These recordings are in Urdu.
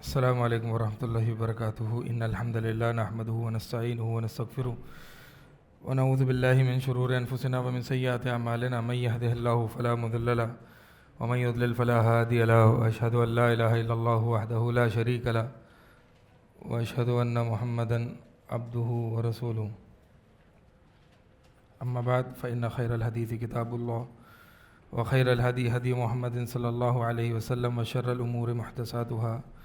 السلام علیکم ورحمۃ اللہ وبرکاتہ ان الحمد للہ نحمدہ ونستعینہ ونستغفرہ ونعوذ باللہ من شرور انفسنا ومن سیئات اعمالنا من یہدہ اللہ فلا مضل له ومن یضلل فلا ہادی له واشہد ان لا الہ الا اللہ وحدہ لا شریک له واشہد ان محمدا عبدہ ورسولہ اما بعد فإن خیر الحدیث کتاب اللہ وخیر الہدی ہدی محمد صلی اللہ علیہ وسلم وشر الامور محدثاتها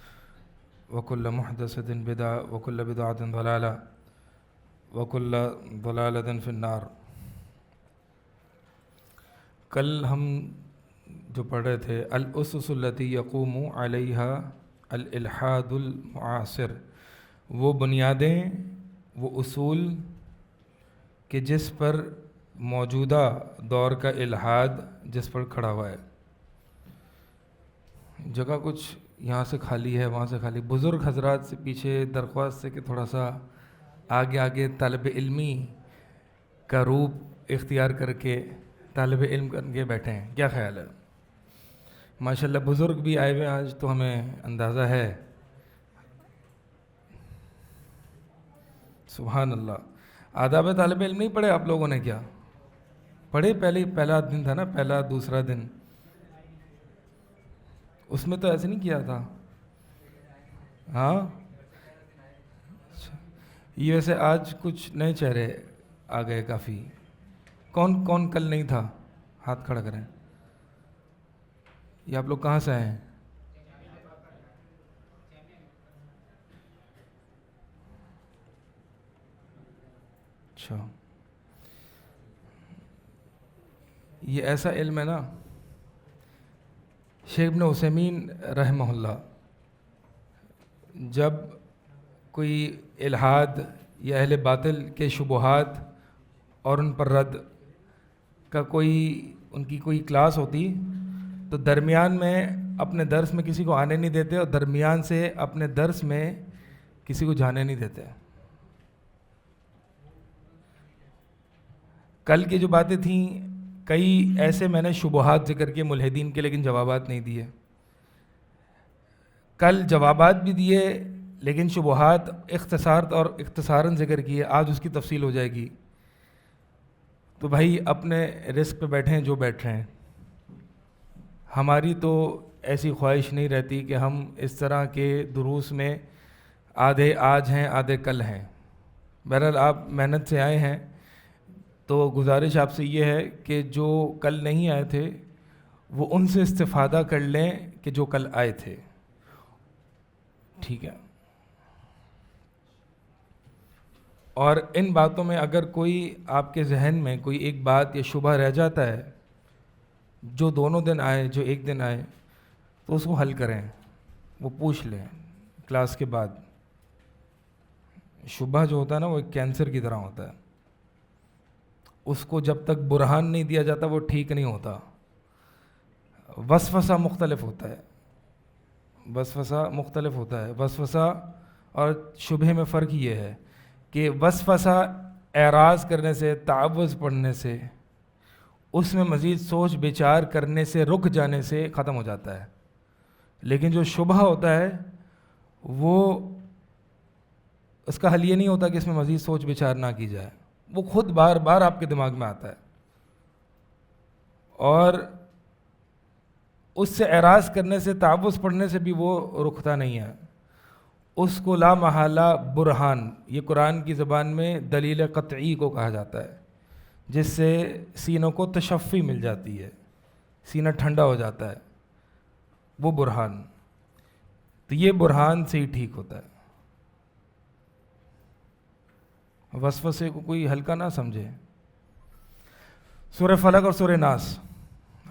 وکل محدثۃ بدعہ وکل بدعۃ ضلالہ وکل ضلالۃ فی النار۔ کل ہم جو پڑھ رہے تھے الاسس التی یقوم علیہا الالحاد المعاصر، وہ بنیادیں، وہ اصول کہ جس پر موجودہ دور کا الحاد جس پر کھڑا ہوا ہے۔ جگہ کچھ یہاں سے خالی ہے، وہاں سے خالی۔ بزرگ حضرات سے پیچھے درخواست ہے کہ تھوڑا سا آگے طالب علمی کا روپ اختیار کر کے طالب علم کر کے بیٹھیں، کیا خیال ہے؟ ماشاءاللہ بزرگ بھی آئے ہوئے آج، تو ہمیں اندازہ ہے۔ سبحان اللہ۔ آداب طالب علم نہیں پڑھے آپ لوگوں نے؟ کیا پڑھے؟ پہلا دن تھا نا، پہلا دوسرا دن، اس میں تو ایسے نہیں کیا تھا۔ ہاں یہ ویسے آج کچھ نئے چہرے آ گئے کافی۔ کون کون کل نہیں تھا؟ ہاتھ کھڑا کریں۔ یہ آپ لوگ کہاں سے آئے ہیں؟ اچھا، یہ ایسا علم ہے نا، شیخ ابن عثیمین رحمہ اللہ جب کوئی الحاد یا اہل باطل کے شبہات اور ان پر رد کا ان کی کوئی کلاس ہوتی تو درمیان میں اپنے درس میں کسی کو آنے نہیں دیتے، اور درمیان سے اپنے درس میں کسی کو جانے نہیں دیتے۔ کل کی جو باتیں تھیں، کئی ایسے میں نے شبہات ذکر کیے ملحدین کے، لیکن جوابات نہیں دیے۔ کل جوابات بھی دیے لیکن شبہات اختصاراً ذکر کیے، آج اس کی تفصیل ہو جائے گی۔ تو بھائی اپنے رزق پہ بیٹھیں جو بیٹھ رہے ہیں۔ ہماری تو ایسی خواہش نہیں رہتی کہ ہم اس طرح کے دروس میں آدھے آج ہیں آدھے کل ہیں۔ بہرحال آپ محنت سے آئے ہیں، تو گزارش آپ سے یہ ہے کہ جو کل نہیں آئے تھے وہ ان سے استفادہ کر لیں کہ جو کل آئے تھے، ٹھیک ہے؟ اور ان باتوں میں اگر کوئی آپ کے ذہن میں کوئی ایک بات یا شبہ رہ جاتا ہے، جو دونوں دن آئے جو ایک دن آئے، تو اس کو حل کریں، وہ پوچھ لیں کلاس کے بعد۔ شبہ جو ہوتا ہے نا، وہ ایک کینسر کی طرح ہوتا ہے، اس کو جب تک برہان نہیں دیا جاتا وہ ٹھیک نہیں ہوتا۔ وسوسہ مختلف ہوتا ہے، وسوسہ مختلف ہوتا ہے۔ وسوسہ اور شبہ میں فرق یہ ہے کہ وسوسہ اعراض کرنے سے، تعوذ پڑھنے سے، اس میں مزید سوچ بچار کرنے سے، رک جانے سے ختم ہو جاتا ہے، لیکن جو شبہ ہوتا ہے وہ اس کا حل یہ نہیں ہوتا کہ اس میں مزید سوچ بچار نہ کی جائے، وہ خود بار بار آپ کے دماغ میں آتا ہے، اور اس سے اعراض کرنے سے، تعوذ پڑھنے سے بھی وہ رکتا نہیں ہے۔ اس کو لا محالہ برہان، یہ قرآن کی زبان میں دلیل قطعی کو کہا جاتا ہے، جس سے سینوں کو تشفی مل جاتی ہے، سینہ ٹھنڈا ہو جاتا ہے، وہ برہان۔ تو یہ برہان سے ہی ٹھیک ہوتا ہے۔ وسوسے کو کوئی ہلکا نہ سمجھے۔ سورہ فلق اور سورہ ناس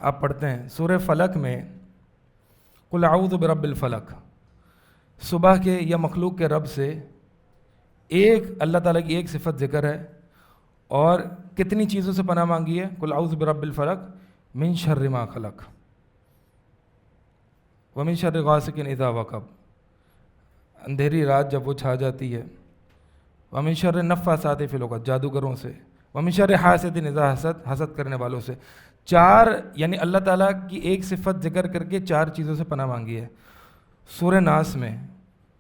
آپ پڑھتے ہیں۔ سورہ فلق میں قل اعوذ برب الفلق، صبح کے یا مخلوق کے رب سے ایک اللہ تعالیٰ کی ایک صفت ذکر ہے، اور کتنی چیزوں سے پناہ مانگی ہے؟ قل اعوذ برب الفلق من شر ما خلق ومن شر غاسق اذا وقب، اندھیری رات جب وہ چھا جاتی ہے، ومن شر النفاثات فی العقد، جادوگروں سے، ومن شر حاسد اذا حسد، حسد کرنے والوں سے۔ چار یعنی اللہ تعالیٰ کی ایک صفت ذکر کر کے چار چیزوں سے پناہ مانگی ہے۔ سورہ ناس میں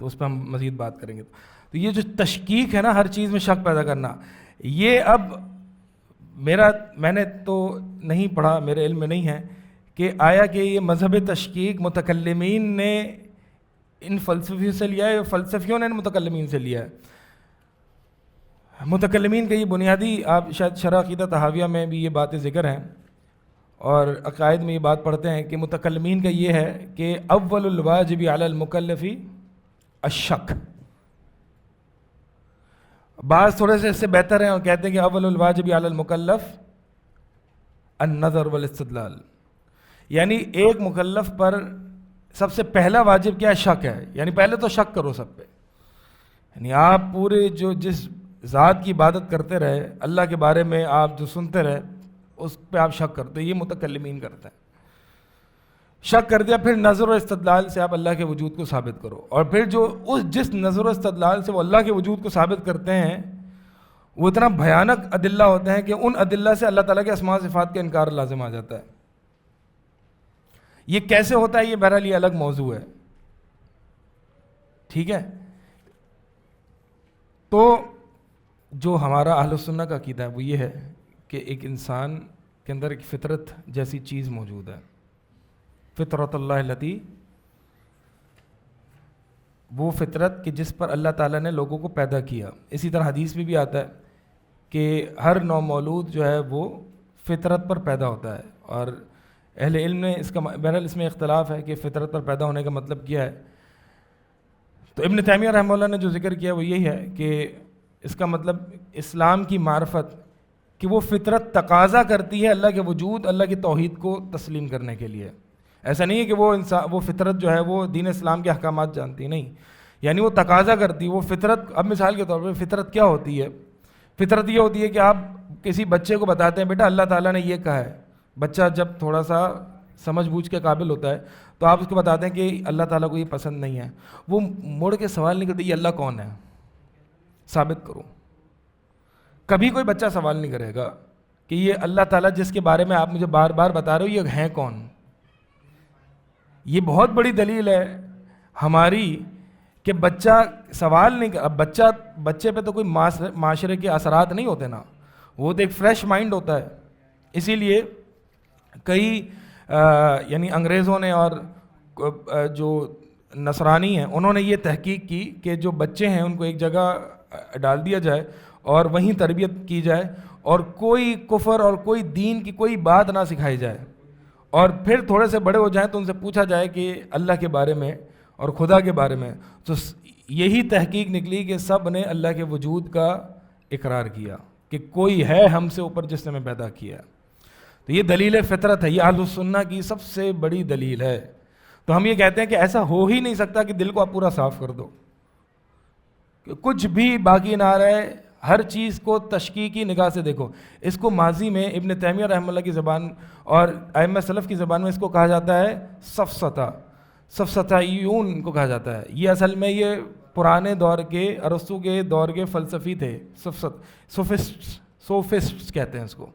تو اس پہ ہم مزید بات کریں گے. تو یہ جو تشکیک ہے نا ہر چیز میں شک پیدا کرنا, یہ اب میں نے تو نہیں پڑھا, میرے علم میں نہیں ہے کہ آیا کہ یہ مذہب تشکیک متکلمین نے ان فلسفیوں سے لیا ہے, فلسفیوں نے متکلمین سے لیا ہے. متکلمین کا یہ بنیادی, آپ شاید شرح عقیدہ طحاویہ میں بھی یہ باتیں ذکر ہیں اور عقائد میں یہ بات پڑھتے ہیں کہ متکلمین کا یہ ہے کہ اول الواجب علی المکلف الشک. بعض تھوڑے سے اس سے بہتر ہیں اور کہتے ہیں کہ اول الواجب علی المکلف النظر والاستدلال, یعنی ایک مکلف پر سب سے پہلا واجب کیا ہے؟ شک ہے. یعنی پہلے تو شک کرو سب پہ, یعنی آپ پورے جو جس ذات کی عبادت کرتے رہے, اللہ کے بارے میں آپ جو سنتے رہے اس پہ آپ شک کرتے. یہ متکلمین کرتے ہیں. شک کر دیا, پھر نظر و استدلال سے آپ اللہ کے وجود کو ثابت کرو, اور پھر جو جس نظر و استدلال سے وہ اللہ کے وجود کو ثابت کرتے ہیں وہ اتنا بھیانک ادلہ ہوتے ہیں کہ ان ادلہ سے اللہ تعالیٰ کے اسماء و صفات کا انکار لازم آ جاتا ہے. یہ کیسے ہوتا ہے یہ بہرحال یہ الگ موضوع ہے, ٹھیک ہے. تو جو ہمارا اہل السنہ کا عقیدہ ہے وہ یہ ہے کہ ایک انسان کے اندر ایک فطرت جیسی چیز موجود ہے, فطرت اللہ التی, وہ فطرت کہ جس پر اللہ تعالیٰ نے لوگوں کو پیدا کیا. اسی طرح حدیث میں بھی آتا ہے کہ ہر نو مولود جو ہے وہ فطرت پر پیدا ہوتا ہے, اور اہل علم نے اس کا بہرحال اس میں اختلاف ہے کہ فطرت پر پیدا ہونے کا مطلب کیا ہے. تو ابن تیمیہ رحمہ اللہ نے جو ذکر کیا وہ یہی ہے کہ اس کا مطلب اسلام کی معرفت کہ وہ فطرت تقاضا کرتی ہے اللہ کے وجود, اللہ کی توحید کو تسلیم کرنے کے لیے. ایسا نہیں ہے کہ وہ فطرت جو ہے وہ دین اسلام کے احکامات جانتی, نہیں, یعنی وہ تقاضا کرتی وہ فطرت. اب مثال کے طور پہ فطرت کیا ہوتی ہے؟ فطرت یہ ہوتی ہے کہ آپ کسی بچے کو بتاتے ہیں بیٹا اللہ تعالیٰ نے یہ کہا ہے. بچہ جب تھوڑا سا سمجھ بوجھ کے قابل ہوتا ہے تو آپ اس کو بتاتے ہیں کہ اللہ تعالیٰ کو یہ پسند نہیں ہے. وہ مڑ کے سوال نہیں کرتے یہ اللہ کون ہے, ثابت کرو. کبھی کوئی بچہ سوال نہیں کرے گا کہ یہ اللہ تعالیٰ جس کے بارے میں آپ مجھے بار بار بتا رہے ہو یہ ہیں کون. یہ بہت بڑی دلیل ہے ہماری کہ بچہ سوال نہیں کر. اب بچے پہ تو کوئی معاشرے کے اثرات نہیں ہوتے نا, وہ تو ایک فریش مائنڈ ہوتا ہے. اسی لیے کئی یعنی انگریزوں نے اور جو نصرانی ہیں انہوں نے یہ تحقیق کی کہ جو بچے ہیں ان کو ایک جگہ ڈال دیا جائے اور وہیں تربیت کی جائے, اور کوئی کفر اور کوئی دین کی کوئی بات نہ سکھائی جائے, اور پھر تھوڑے سے بڑے ہو جائیں تو ان سے پوچھا جائے کہ اللہ کے بارے میں اور خدا کے بارے میں. تو یہی تحقیق نکلی کہ سب نے اللہ کے وجود کا اقرار کیا کہ کوئی ہے ہم سے اوپر جس نے ہمیں پیدا کیا. تو یہ دلیل فطرت ہے, یہ اہل السنہ کی سب سے بڑی دلیل ہے. تو ہم یہ کہتے ہیں کہ ایسا ہو ہی نہیں سکتا کہ دل کو آپ پورا صاف کر دو, کہ کچھ بھی باقی نہ رہے, ہر چیز کو تشکیکی نگاہ سے دیکھو. اس کو ماضی میں ابن تیمیہ رحمہ اللہ کی زبان اور ائمہ سلف کی زبان میں اس کو کہا جاتا ہے سفسطہ, سفسطائیون کو کہا جاتا ہے. یہ اصل میں یہ پرانے دور کے ارسطو کے دور کے فلسفی تھے, سوفسٹ کہتے ہیں اس کو.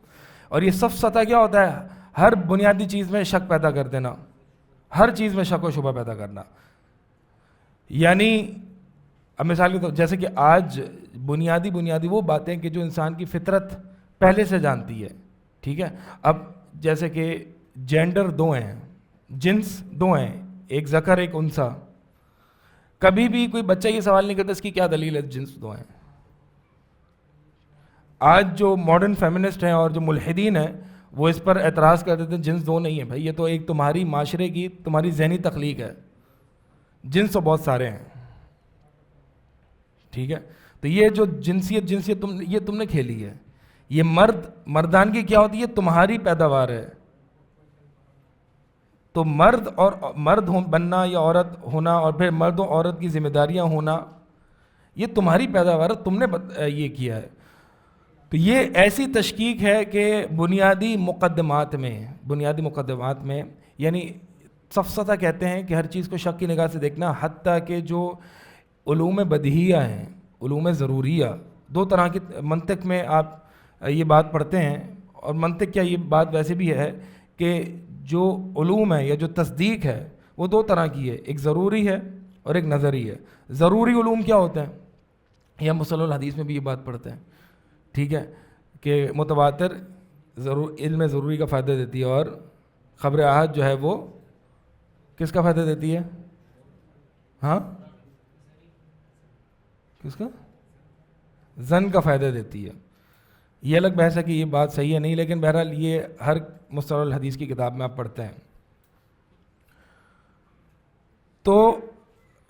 اور یہ سفسطہ کیا ہوتا ہے؟ ہر بنیادی چیز میں شک پیدا کر دینا, ہر چیز میں شک و شبہ پیدا کرنا. یعنی اب مثال کے طور جیسے کہ آج بنیادی وہ باتیں کہ جو انسان کی فطرت پہلے سے جانتی ہے, ٹھیک ہے. اب جیسے کہ جینڈر دو ہیں, جنس دو ہیں, ایک ذکر ایک انثیٰ. کبھی بھی کوئی بچہ یہ سوال نہیں کرتا اس کی کیا دلیل ہے جنس دو ہیں. آج جو ماڈرن فیمنسٹ ہیں اور جو ملحدین ہیں وہ اس پر اعتراض کرتے تھے جنس دو نہیں ہے بھائی, یہ تو ایک تمہاری معاشرے کی تمہاری ذہنی تخلیق ہے, جنس تو بہت سارے ہیں, ٹھیک ہے. تو یہ جو جنسیت یہ تم نے کھیلی ہے. یہ مردانگی کیا ہوتی ہے؟ تمہاری پیداوار ہے. تو مرد بننا یا عورت ہونا اور پھر مرد و عورت کی ذمہ داریاں ہونا یہ تمہاری پیداوار ہے, تم نے یہ کیا ہے. تو یہ ایسی تشکیک ہے کہ بنیادی مقدمات میں یعنی سفسطہ کہتے ہیں کہ ہر چیز کو شک کی نگاہ سے دیکھنا, حتیٰ کہ جو علوم بدیہیہ ہیں, علوم ضروریہ, دو طرح کی منطق میں آپ یہ بات پڑھتے ہیں. اور منطق کیا, یہ بات ویسے بھی ہے کہ جو علوم ہے یا جو تصدیق ہے وہ دو طرح کی ہے, ایک ضروری ہے اور ایک نظری ہے. ضروری علوم کیا ہوتے ہیں؟ یہ ہم مصطلح الحدیث میں بھی یہ بات پڑھتے ہیں, ٹھیک ہے, کہ متواتر علم ضروری کا فائدہ دیتی ہے, اور خبر احاد جو ہے وہ کس کا فائدہ دیتی ہے؟ ہاں, کس کا؟ ظن کا فائدہ دیتی ہے. یہ الگ بحث ہے کہ یہ بات صحیح ہے نہیں, لیکن بہرحال یہ ہر مصطلح الحدیث کی کتاب میں آپ پڑھتے ہیں. تو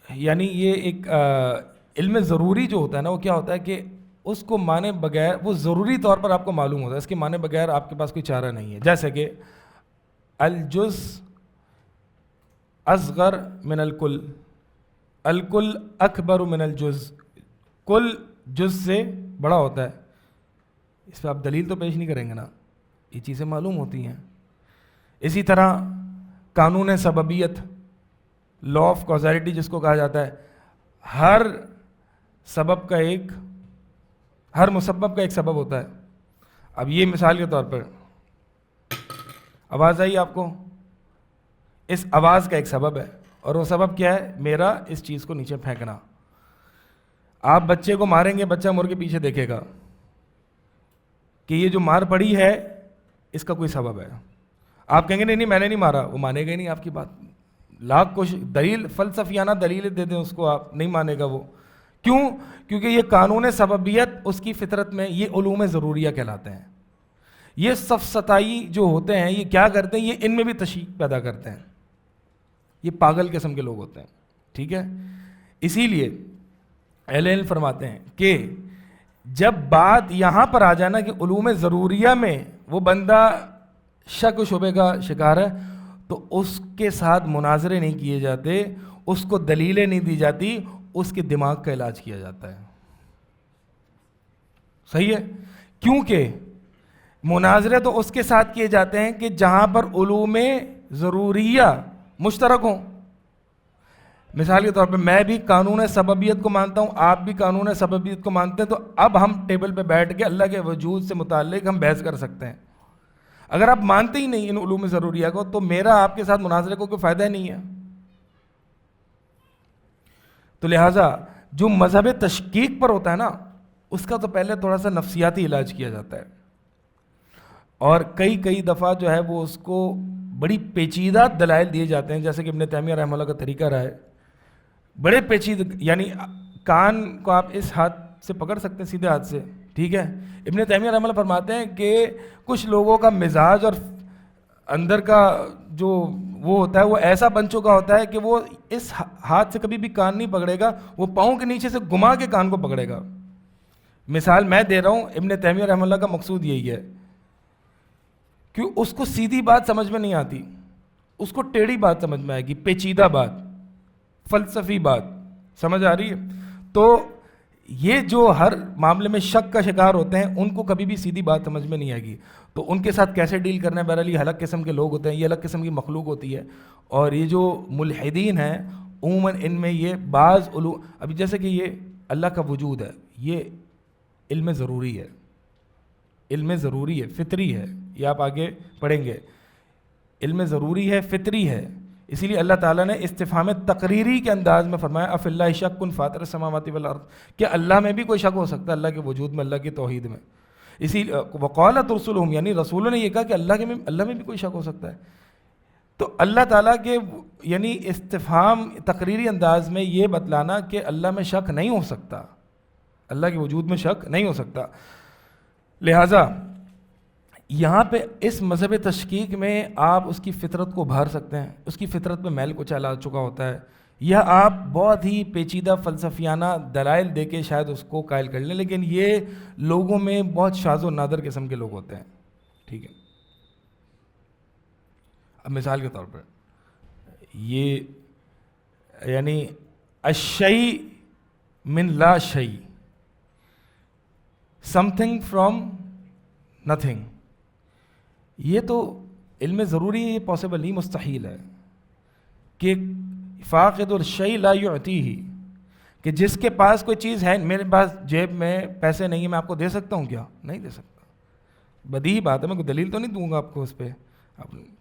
یعنی یہ ایک علم ضروری جو ہوتا ہے نا, وہ کیا ہوتا ہے کہ اس کو مانے بغیر, وہ ضروری طور پر آپ کو معلوم ہوتا ہے, اس کے مانے بغیر آپ کے پاس کوئی چارہ نہیں ہے. جیسے کہ الجز اصغر من الکل, الکل اکبر من الجز, کل جز سے بڑا ہوتا ہے. اس پہ آپ دلیل تو پیش نہیں کریں گے نا, یہ چیزیں معلوم ہوتی ہیں. اسی طرح قانون سببیت, لا آف کازیلٹی جس کو کہا جاتا ہے, ہر سبب کا ایک, ہر مسبب کا ایک سبب ہوتا ہے. اب یہ مثال کے طور پر آواز آئی آپ کو, اس آواز کا ایک سبب ہے, اور وہ سبب کیا ہے؟ میرا اس چیز کو نیچے پھینکنا. آپ بچے کو ماریں گے, بچہ مڑ کے پیچھے دیکھے گا کہ یہ جو مار پڑی ہے اس کا کوئی سبب ہے. آپ کہیں گے نہیں میں نے نہیں مارا, وہ مانے گا ہی نہیں آپ کی بات. لاکھ کوشش دلیل, فلسفیانہ دلیل دے دیں اس کو, آپ نہیں مانے گا وہ. کیوں؟ کیونکہ یہ قانون سببیت اس کی فطرت میں, یہ علوم ضروریہ کہلاتے ہیں. یہ سفسطائی جو ہوتے ہیں یہ کیا کرتے ہیں؟ یہ ان میں بھی تشکیک پیدا کرتے ہیں. یہ پاگل قسم کے لوگ ہوتے ہیں, ٹھیک ہے. اسی لیے اہل علم فرماتے ہیں کہ جب بات یہاں پر آ جائے نا کہ علوم ضروریہ میں وہ بندہ شک و شبے کا شکار ہے, تو اس کے ساتھ مناظرے نہیں کیے جاتے, اس کو دلیلیں نہیں دی جاتی, اس کے دماغ کا علاج کیا جاتا ہے. صحیح ہے؟ کیونکہ مناظرے تو اس کے ساتھ کیے جاتے ہیں کہ جہاں پر علوم ضروریہ مشترک ہوں. مثال کے طور پہ میں بھی قانون سببیت کو مانتا ہوں, آپ بھی قانون سببیت کو مانتے ہیں, تو اب ہم ٹیبل پہ بیٹھ کے اللہ کے وجود سے متعلق ہم بحث کر سکتے ہیں. اگر آپ مانتے ہی نہیں ان علوم ضروریہ کو, تو میرا آپ کے ساتھ مناظرے کو کوئی فائدہ نہیں ہے. تو لہٰذا جو مذہب تشکیک پر ہوتا ہے نا, اس کا تو پہلے تھوڑا سا نفسیاتی علاج کیا جاتا ہے, اور کئی دفعہ جو ہے وہ اس کو بڑی پیچیدہ دلائل دیے جاتے ہیں, جیسے کہ ابن تیمیہ رحمہ اللہ کا طریقہ رہا ہے. بڑے پیچیدہ, یعنی کان کو آپ اس ہاتھ سے پکڑ سکتے ہیں, سیدھے ہاتھ سے, ٹھیک ہے. ابن تیمیہ رحمہ اللہ فرماتے ہیں کہ کچھ لوگوں کا مزاج اور اندر کا جو وہ ہوتا ہے وہ ایسا بن چکا ہوتا ہے کہ وہ اس ہاتھ سے کبھی بھی کان نہیں پکڑے گا, وہ پاؤں کے نیچے سے گھما کے کان کو پکڑے گا. مثال میں دے رہا ہوں, ابن تیمیہ رحمہ اللہ کا مقصود یہی ہے کہ اس کو سیدھی بات سمجھ میں نہیں آتی, اس کو ٹیڑھی بات سمجھ میں آئے گی, پیچیدہ بات, فلسفی بات, سمجھ آ رہی ہے. تو یہ جو ہر معاملے میں شک کا شکار ہوتے ہیں, ان کو کبھی بھی سیدھی بات سمجھ میں نہیں آئے گی. تو ان کے ساتھ کیسے ڈیل کرنا ہے؟ بہرحال یہ الگ قسم کے لوگ ہوتے ہیں, یہ الگ قسم کی مخلوق ہوتی ہے. اور یہ جو ملحدین ہیں عموماً ان میں یہ بعض علوم, ابھی جیسے کہ یہ اللہ کا وجود ہے, یہ علم ضروری ہے, علم ضروری ہے, فطری ہے. یہ آپ آگے پڑھیں گے, علم ضروری ہے, فطری ہے. اسی لیے اللہ تعالیٰ نے استفہام تقریری کے انداز میں فرمایا اف اللہ شک فاطر السماوات والارض, کہ اللہ میں بھی کوئی شک ہو سکتا ہے, اللہ کے وجود میں, اللہ کی توحید میں. اسی وقالت رسلہم, یعنی رسولوں نے یہ کہا کہ اللہ میں بھی کوئی شک ہو سکتا ہے. تو اللہ تعالیٰ کے یعنی استفہام تقریری انداز میں یہ بتلانا کہ اللہ میں شک نہیں ہو سکتا, اللہ کے وجود میں شک نہیں ہو سکتا. لہٰذا یہاں پہ اس مذہب تشکیک میں آپ اس کی فطرت کو ابھار سکتے ہیں, اس کی فطرت میں میل کچھ لا چکا ہوتا ہے, یا آپ بہت ہی پیچیدہ فلسفیانہ دلائل دے کے شاید اس کو قائل کر لیں, لیکن یہ لوگوں میں بہت شاذ و نادر قسم کے لوگ ہوتے ہیں, ٹھیک ہے. اب مثال کے طور پر یہ یعنی الشیء من لا شیء, سم تھنگ فرام نتھنگ, یہ تو علم ضروری ہے, یہ پاسبل نہیں, مستحیل ہے کہ فاقد الشیء لا یعطیہ, کہ جس کے پاس کوئی چیز ہے, میرے پاس جیب میں پیسے نہیں ہیں, میں آپ کو دے سکتا ہوں کیا؟ نہیں دے سکتا. بدیہی بات ہے, میں کوئی دلیل تو نہیں دوں گا آپ کو اس پہ,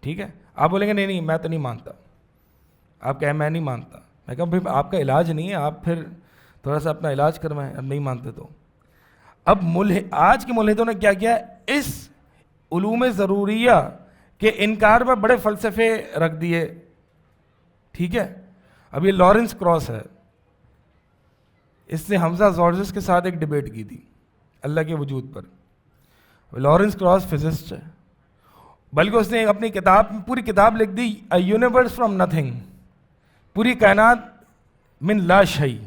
ٹھیک ہے. آپ بولیں گے نہیں میں تو نہیں مانتا, آپ کہیں میں نہیں مانتا, میں کہا بھائی آپ کا علاج نہیں ہے, آپ پھر تھوڑا سا اپنا علاج کروائیں. اب نہیں مانتے تو اب آج کے ملحدوں نے کیا کیا, اس علوم ضروریہ کے انکار پر بڑے فلسفے رکھ دیے. ٹھیک ہے, اب یہ لارنس کراس ہے, اس نے حمزہ زورجس کے ساتھ ایک ڈیبیٹ کی تھی اللہ کے وجود پر. لارنس کراس فزسٹ ہے, بلکہ اس نے اپنی کتاب پوری کتاب لکھ دی اے یونیورس فرام نتھنگ, پوری کائنات من لا شیء,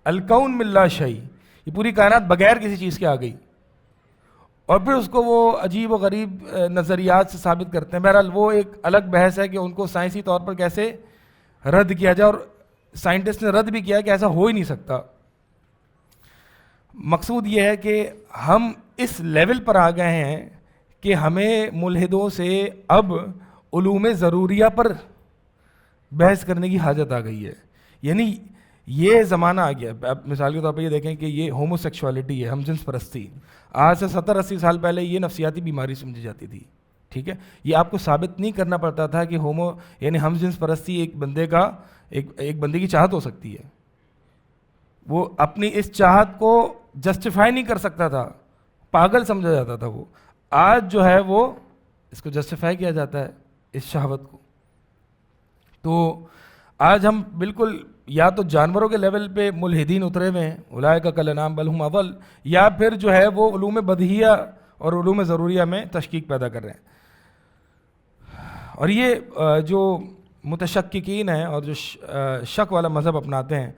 الکون من لا شیء, یہ پوری کائنات بغیر کسی چیز کے آ گئی. اور پھر اس کو وہ عجیب و غریب نظریات سے ثابت کرتے ہیں. بہرحال وہ ایک الگ بحث ہے کہ ان کو سائنسی طور پر کیسے رد کیا جائے, اور سائنٹسٹ نے رد بھی کیا کہ ایسا ہو ہی نہیں سکتا. مقصود یہ ہے کہ ہم اس لیول پر آ گئے ہیں کہ ہمیں ملحدوں سے اب علوم ضروریہ پر بحث کرنے کی حاجت آ گئی ہے. یعنی یہ زمانہ آ گیا. اب مثال کے طور پہ یہ دیکھیں کہ یہ ہومو سیکشوالٹی ہے, ہم جنس پرستی, آج سے 70-80 سال پہلے یہ نفسیاتی بیماری سمجھی جاتی تھی. ٹھیک ہے, یہ آپ کو ثابت نہیں کرنا پڑتا تھا کہ ہومو یعنی ہم جنس پرستی ایک بندے کا ایک بندے کی چاہت ہو سکتی ہے. وہ اپنی اس چاہت کو جسٹیفائی نہیں کر سکتا تھا, پاگل سمجھا جاتا تھا وہ. آج جو ہے وہ اس کو جسٹیفائی کیا جاتا ہے, اس شہوت کو. تو آج ہم بالکل یا تو جانوروں کے لیول پہ ملحدین اترے ہوئے ہیں, اولئک کالانعام بل ہم اضل, یا پھر جو ہے وہ علوم بدیہیہ اور علوم ضروریہ میں تشکیک پیدا کر رہے ہیں. اور یہ جو متشککین ہیں اور جو شک والا مذہب اپناتے ہیں,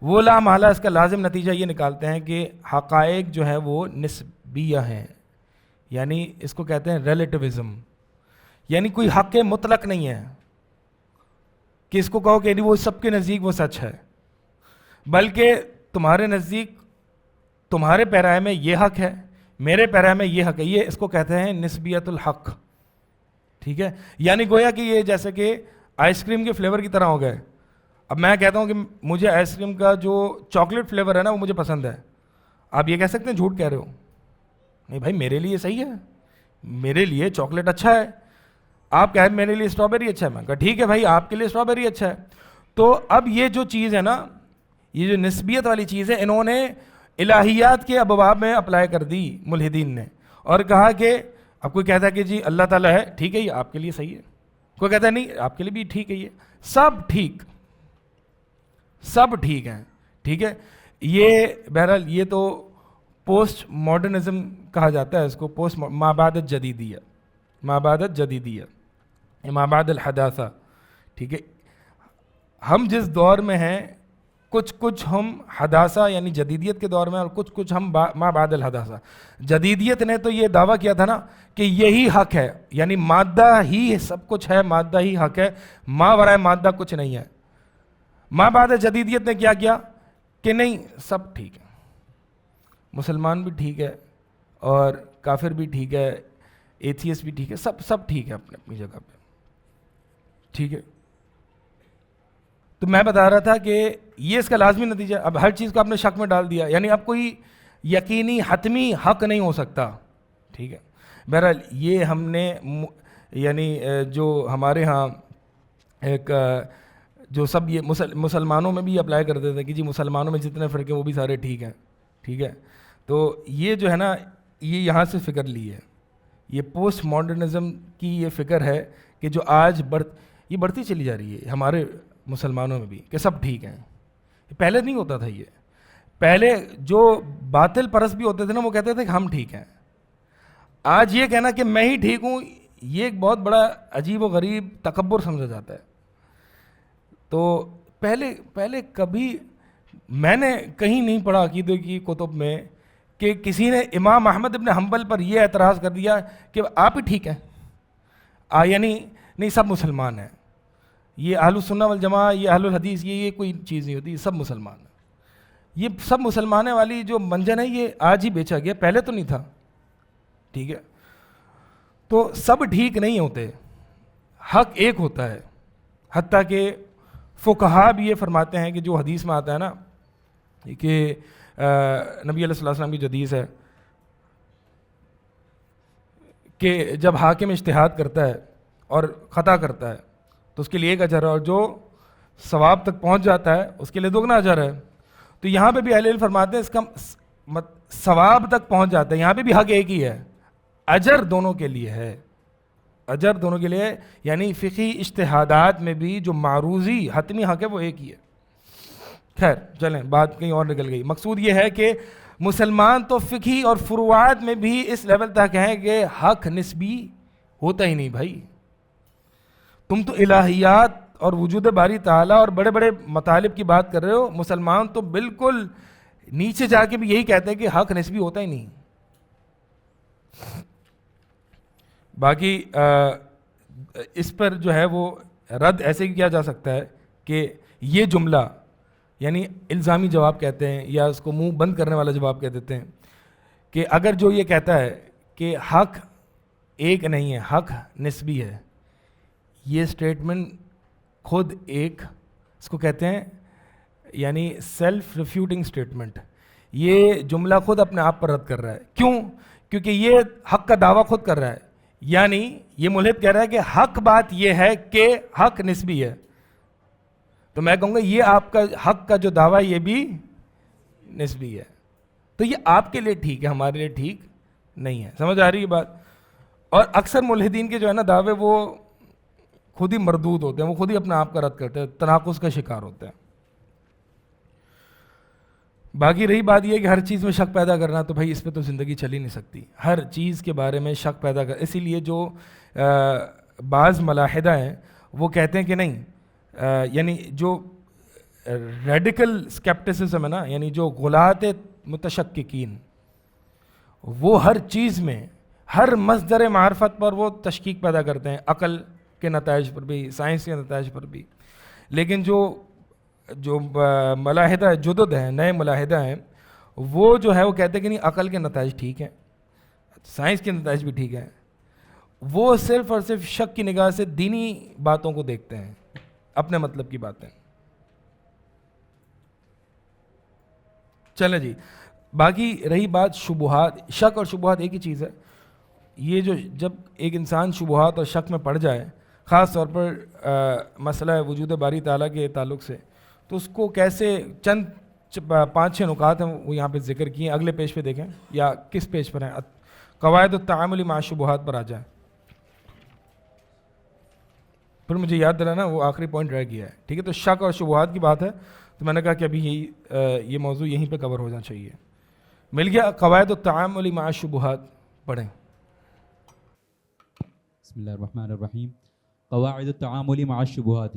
وہ لا محالہ اس کا لازم نتیجہ یہ نکالتے ہیں کہ حقائق جو ہے وہ نسبیہ ہیں. یعنی اس کو کہتے ہیں ریلیٹیوزم, یعنی کوئی حق مطلق نہیں ہے کہ اس کو کہو کہ وہ سب کے نزدیک وہ سچ ہے, بلکہ تمہارے نزدیک تمہارے پیرائے میں یہ حق ہے, میرے پیرائے میں یہ حق ہے. یہ اس کو کہتے ہیں نسبیت الحق. ٹھیک ہے, یعنی گویا کہ یہ جیسے کہ آئس کریم کے فلیور کی طرح ہو گئے. اب میں کہتا ہوں کہ مجھے آئس کریم کا جو چاکلیٹ فلیور ہے نا وہ مجھے پسند ہے, آپ یہ کہہ سکتے ہیں جھوٹ کہہ رہے ہو. نہیں بھائی, میرے لیے صحیح ہے, میرے لیے چاکلیٹ اچھا ہے. آپ کہیں میرے لیے اسٹرابیری اچھا ہے, میں کہا ٹھیک ہے بھائی آپ کے لیے اسٹرابیری اچھا ہے. تو اب یہ جو چیز ہے نا, یہ جو نسبیت والی چیز ہے, انہوں نے الہیات کے ابواب میں اپلائی کر دی ملحدین نے, اور کہا کہ اب کوئی کہتا ہے کہ جی اللہ تعالیٰ ہے, ٹھیک ہے یہ آپ کے لیے صحیح ہے. کوئی کہتا ہے نہیں آپ کے لیے بھی ٹھیک ہے, یہ سب ٹھیک, سب ٹھیک ہیں. ٹھیک ہے, یہ بہرحال یہ تو پوسٹ ماڈرنزم کہا جاتا ہے اس کو, پوسٹ مابعد جدیدیہ, مابعد جدیدیہ, مابعد الحداثہ. ٹھیک ہے, ہم جس دور میں ہیں کچھ ہم حداثہ یعنی جدیدیت کے دور میں, اور کچھ ہم مابعد الحداثہ. جدیدیت نے تو یہ دعویٰ کیا تھا نا کہ یہی حق ہے, یعنی مادہ ہی سب کچھ ہے, مادہ ہی حق ہے, ما ورائے مادہ کچھ نہیں ہے. مابعد جدیدیت نے کیا کیا کہ نہیں سب ٹھیک ہے, مسلمان بھی ٹھیک ہے اور کافر بھی ٹھیک ہے, ایتھیسٹ بھی ٹھیک ہے, سب ٹھیک ہے اپنی اپنی جگہ پہ. ٹھیک ہے, تو میں بتا رہا تھا کہ یہ اس کا لازمی نتیجہ, اب ہر چیز کو آپ نے شک میں ڈال دیا, یعنی اب کوئی یقینی حتمی حق نہیں ہو سکتا. ٹھیک ہے, بہرحال یہ ہم نے یعنی جو ہمارے ہاں ایک جو سب یہ مسلمانوں میں بھی اپلائی کرتے تھے کہ جی مسلمانوں میں جتنے فرقے وہ بھی سارے ٹھیک ہیں. ٹھیک ہے, تو یہ جو ہے نا یہ یہاں سے فکر لی ہے, یہ پوسٹ ماڈرنزم کی یہ فکر ہے کہ جو آج یہ بڑھتی چلی جا رہی ہے ہمارے مسلمانوں میں بھی کہ سب ٹھیک ہیں. پہلے نہیں ہوتا تھا یہ, پہلے جو باطل پرست بھی ہوتے تھے نا وہ کہتے تھے کہ ہم ٹھیک ہیں. آج یہ کہنا کہ میں ہی ٹھیک ہوں یہ ایک بہت بڑا عجیب و غریب تکبر سمجھا جاتا ہے. تو پہلے کبھی میں نے کہیں نہیں پڑھا عقیدے کی کتب میں کہ کسی نے امام احمد ابن حنبل پر یہ اعتراض کر دیا کہ آپ ہی ٹھیک ہیں, یعنی نہیں سب مسلمان ہیں, یہ اہل السنہ والجماعہ, یہ اہل الحدیث, یہ کوئی چیز نہیں ہوتی, سب مسلمان ہیں. یہ سب مسلمانوں والی جو منجن ہے یہ آج ہی بیچا گیا, پہلے تو نہیں تھا. ٹھیک ہے, تو سب ٹھیک نہیں ہوتے, حق ایک ہوتا ہے. حتیٰ کہ فقہا بھی یہ فرماتے ہیں کہ جو حدیث میں آتا ہے نا کہ نبی علیہ السلام کی جو حدیث ہے کہ جب حاکم اجتہاد کرتا ہے اور خطا کرتا ہے تو اس کے لیے ایک اجر, اور جو ثواب تک پہنچ جاتا ہے اس کے لیے دگنا اجر ہے. تو یہاں پہ بھی اہل علم فرماتے ہیں اس کا ثواب تک پہنچ جاتا ہے. یہاں پہ بھی حق ایک ہی ہے, اجر دونوں کے لیے ہے, اجر دونوں کے لیے, یعنی فقہی اجتہادات میں بھی جو معروضی حتمی حق ہے وہ ایک ہی ہے. خیر چلیں بات کہیں اور نکل گئی. مقصود یہ ہے کہ مسلمان تو فقہی اور فروعات میں بھی اس لیول تک ہیں کہ حق نسبی ہوتا ہی نہیں بھائی. تم تو الہیات اور وجود باری تعالیٰ اور بڑے بڑے مطالب کی بات کر رہے ہو, مسلمان تو بالکل نیچے جا کے بھی یہی کہتے ہیں کہ حق نسبی ہوتا ہی نہیں. باقی اس پر جو ہے وہ رد ایسے کیا جا سکتا ہے کہ یہ جملہ یعنی الزامی جواب کہتے ہیں یا اس کو منہ بند کرنے والا جواب کہہ دیتے ہیں کہ اگر جو یہ کہتا ہے کہ حق ایک نہیں ہے, حق نسبی ہے, یہ سٹیٹمنٹ خود ایک اس کو کہتے ہیں یعنی سیلف ریفیوٹنگ سٹیٹمنٹ. یہ جملہ خود اپنے آپ پر رد کر رہا ہے. کیوں؟ کیونکہ یہ حق کا دعویٰ خود کر رہا ہے. یعنی یہ ملحد کہہ رہا ہے کہ حق بات یہ ہے کہ حق نسبی ہے, تو میں کہوں گا یہ آپ کا حق کا جو دعویٰ یہ بھی نسبی ہے. تو یہ آپ کے لیے ٹھیک ہے, ہمارے لیے ٹھیک نہیں ہے. سمجھ آ رہی ہے بات؟ اور اکثر ملحدین کے جو ہے نا دعوے وہ خود ہی مردود ہوتے ہیں, وہ خود ہی اپنا آپ کا رد کرتے ہیں, تناقض کا شکار ہوتے ہیں. باقی رہی بات یہ کہ ہر چیز میں شک پیدا کرنا, تو بھائی اس پہ تو زندگی چل ہی نہیں سکتی. ہر چیز کے بارے میں شک پیدا کر, اسی لیے جو بعض ملاحدہ ہیں وہ کہتے ہیں کہ نہیں, یعنی جو ریڈیکل اسکیپٹسزم ہے نا, یعنی جو غلاۃ متشککین, وہ ہر چیز میں ہر مصدر معرفت پر وہ تشکیک پیدا کرتے ہیں, عقل کے نتائج پر بھی, سائنس کے نتائج پر بھی. لیکن جو ملاحدہ جدد ہیں, نئے ملاحدہ ہیں, وہ جو ہے وہ کہتے ہیں کہ نہیں عقل کے نتائج ٹھیک ہیں, سائنس کے نتائج بھی ٹھیک ہیں. وہ صرف اور صرف شک کی نگاہ سے دینی باتوں کو دیکھتے ہیں, اپنے مطلب کی باتیں. چلیں جی, باقی رہی بات شبہات. شک اور شبہات ایک ہی چیز ہے. یہ جو جب ایک انسان شبہات اور شک میں پڑ جائے, خاص طور پر مسئلہ وجود باری تعالیٰ کے تعلق سے, تو اس کو کیسے چند 5-6 نکات ہیں وہ یہاں پہ ذکر کیے. اگلے پیج پہ دیکھیں یا کس پیج پر ہیں, قواعد التعامل مع الشبہات پر آ جائیں. پھر مجھے یاد دلانا, وہ آخری پوائنٹ رہ گیا ہے. ٹھیک ہے, تو شک اور شبہات کی بات ہے, تو میں نے کہا کہ ابھی یہ موضوع یہیں پہ کور ہو جانا چاہیے. مل گیا قواعد التعامل مع الشبہات, پڑھیں. بسم اللہ الرحمن الرحیم. قواعد التعامل مع الشبهات.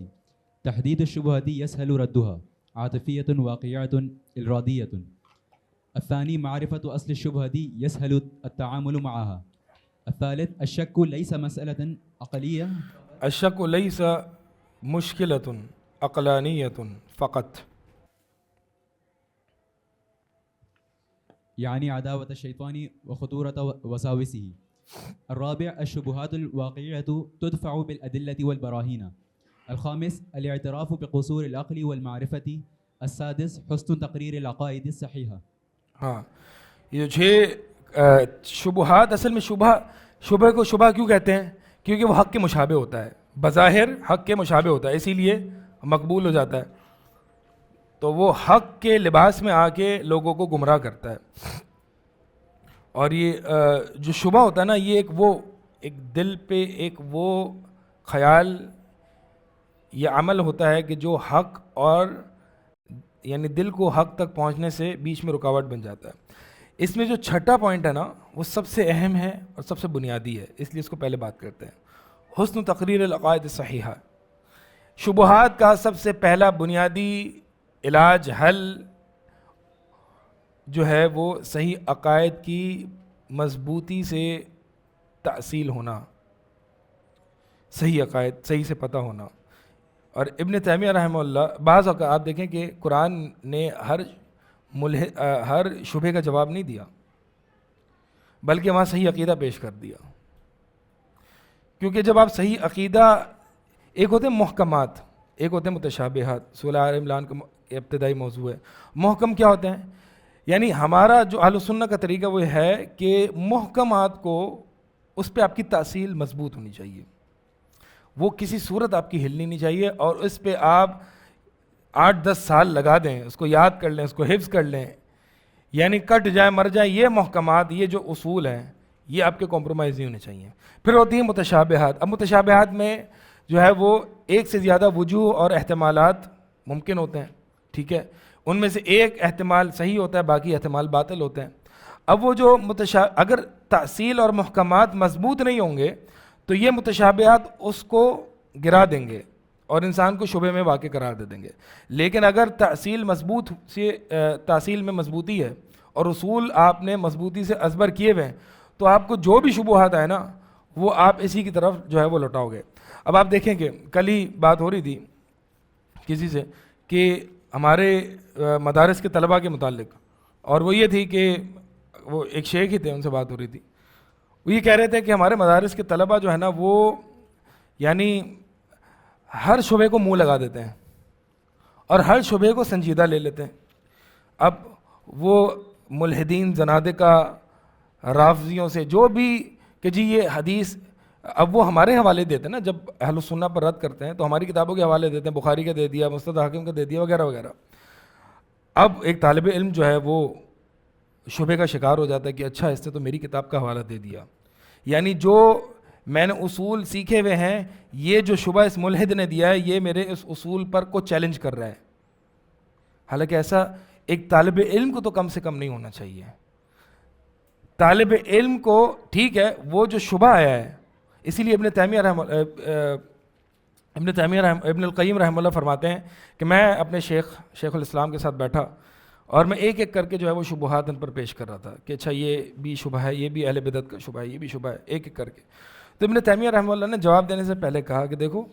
تحديد الشبهة يسهل ردها عاطفية واقعية إرادية. الثاني معرفة أصل الشبهة يسهل التعامل معها. الثالث الشك ليس مسألة عقلية. الشك ليس مشكلة عقلانية فقط, يعني عداوة الشيطان وخطورة وساوسه. الرابع الشبهات الواقعية تدفع بالأدلة والبراهين. الخامس الاعتراف بقصور العقل والمعرفة. السادس حسن تقرير العقائد الصحيحة. ہاں یہ 6 شبہات, اصل میں شبہ کو شبہ کیوں کہتے ہیں؟ کیونکہ وہ حق کے مشابہ ہوتا ہے, بظاہر حق کے مشابہ ہوتا ہے, اسی لیے مقبول ہو جاتا ہے. تو وہ حق کے لباس میں آ کے لوگوں کو گمراہ کرتا ہے. اور یہ جو شبہ ہوتا ہے نا, یہ ایک دل پہ ایک وہ خیال یہ عمل ہوتا ہے کہ جو حق اور یعنی دل کو حق تک پہنچنے سے بیچ میں رکاوٹ بن جاتا ہے. اس میں جو 6واں پوائنٹ ہے نا وہ سب سے اہم ہے اور سب سے بنیادی ہے, اس لیے اس کو پہلے بات کرتے ہیں. حسن تقریر العقائد الصحیحہ. شبہات کا سب سے پہلا بنیادی علاج, حل جو ہے وہ صحیح عقائد کی مضبوطی سے تحصیل ہونا, صحیح عقائد صحیح سے پتہ ہونا. اور ابن تیمیہ رحمہ اللہ, بعض اوقات آپ دیکھیں کہ قرآن نے ہر شبہ کا جواب نہیں دیا, بلکہ وہاں صحیح عقیدہ پیش کر دیا. کیونکہ جب آپ صحیح عقیدہ, ایک ہوتے ہیں محکمات, ایک ہوتے ہیں متشابہات. سورہ آل عمران کا ابتدائی موضوع ہے. محکم کیا ہوتے ہیں؟ یعنی ہمارا جو اہل سنت کا طریقہ وہ ہے کہ محکمات کو اس پہ آپ کی تأصیل مضبوط ہونی چاہیے, وہ کسی صورت آپ کی ہلنی نہیں چاہیے, اور اس پہ آپ 8-10 سال لگا دیں، اس کو یاد کر لیں، اس کو حفظ کر لیں، یعنی کٹ جائے مر جائے، یہ محکمات، یہ جو اصول ہیں یہ آپ کے کمپرومائز نہیں ہونے چاہیے۔ پھر ہوتی ہیں متشابہات۔ اب متشابہات میں جو ہے وہ ایک سے زیادہ وجوہ اور احتمالات ممکن ہوتے ہیں، ٹھیک ہے، ان میں سے ایک احتمال صحیح ہوتا ہے، باقی احتمال باطل ہوتے ہیں۔ اب وہ جو اگر تأصیل اور محکمات مضبوط نہیں ہوں گے تو یہ متشابہات اس کو گرا دیں گے اور انسان کو شبہ میں واقع قرار دے دیں گے۔ لیکن اگر تأصیل میں مضبوطی ہے اور اصول آپ نے مضبوطی سے ازبر کیے ہوئے ہیں تو آپ کو جو بھی شبہات آئے نا وہ آپ اسی کی طرف جو ہے وہ لوٹاؤ گے۔ اب آپ دیکھیں کہ کل ہی بات ہو رہی تھی کسی سے کہ ہمارے مدارس کے طلباء کے متعلق، اور وہ یہ تھی کہ وہ ایک شیخ ہی تھے، ان سے بات ہو رہی تھی، وہ یہ کہہ رہے تھے کہ ہمارے مدارس کے طلباء جو ہے نا وہ یعنی ہر شبہ کو منہ لگا دیتے ہیں اور ہر شبہ کو سنجیدہ لے لیتے ہیں۔ اب وہ ملحدین، زنادقہ، رافضیوں سے جو بھی کہ جی یہ حدیث، اب وہ ہمارے حوالے دیتے ہیں نا، جب اہل السنہ پر رد کرتے ہیں تو ہماری کتابوں کے حوالے دیتے ہیں، بخاری کا دے دیا، مستدرک حاکم کا دے دیا، وغیرہ وغیرہ۔ اب ایک طالب علم جو ہے وہ شبہ کا شکار ہو جاتا ہے کہ اچھا اس نے تو میری کتاب کا حوالہ دے دیا، یعنی جو میں نے اصول سیکھے ہوئے ہیں یہ جو شبہ اس ملحد نے دیا ہے یہ میرے اس اصول پر کو چیلنج کر رہا ہے۔ حالانکہ ایسا ایک طالب علم کو تو کم سے کم نہیں ہونا چاہیے۔ طالب علم کو ٹھیک ہے وہ جو شبہ آیا ہے، اسی لیے ابن القیم رحمہ اللہ فرماتے ہیں کہ میں اپنے شیخ الاسلام کے ساتھ بیٹھا اور میں ایک ایک کر کے جو ہے وہ شبہات ان پر پیش کر رہا تھا کہ اچھا یہ بھی شبہ ہے، یہ بھی اہل بدعت کا شبہ ہے، یہ بھی شبہ ہے، ایک ایک کر کے۔ تو ابن تیمیہ رحمہ اللہ نے جواب دینے سے پہلے کہا کہ دیکھو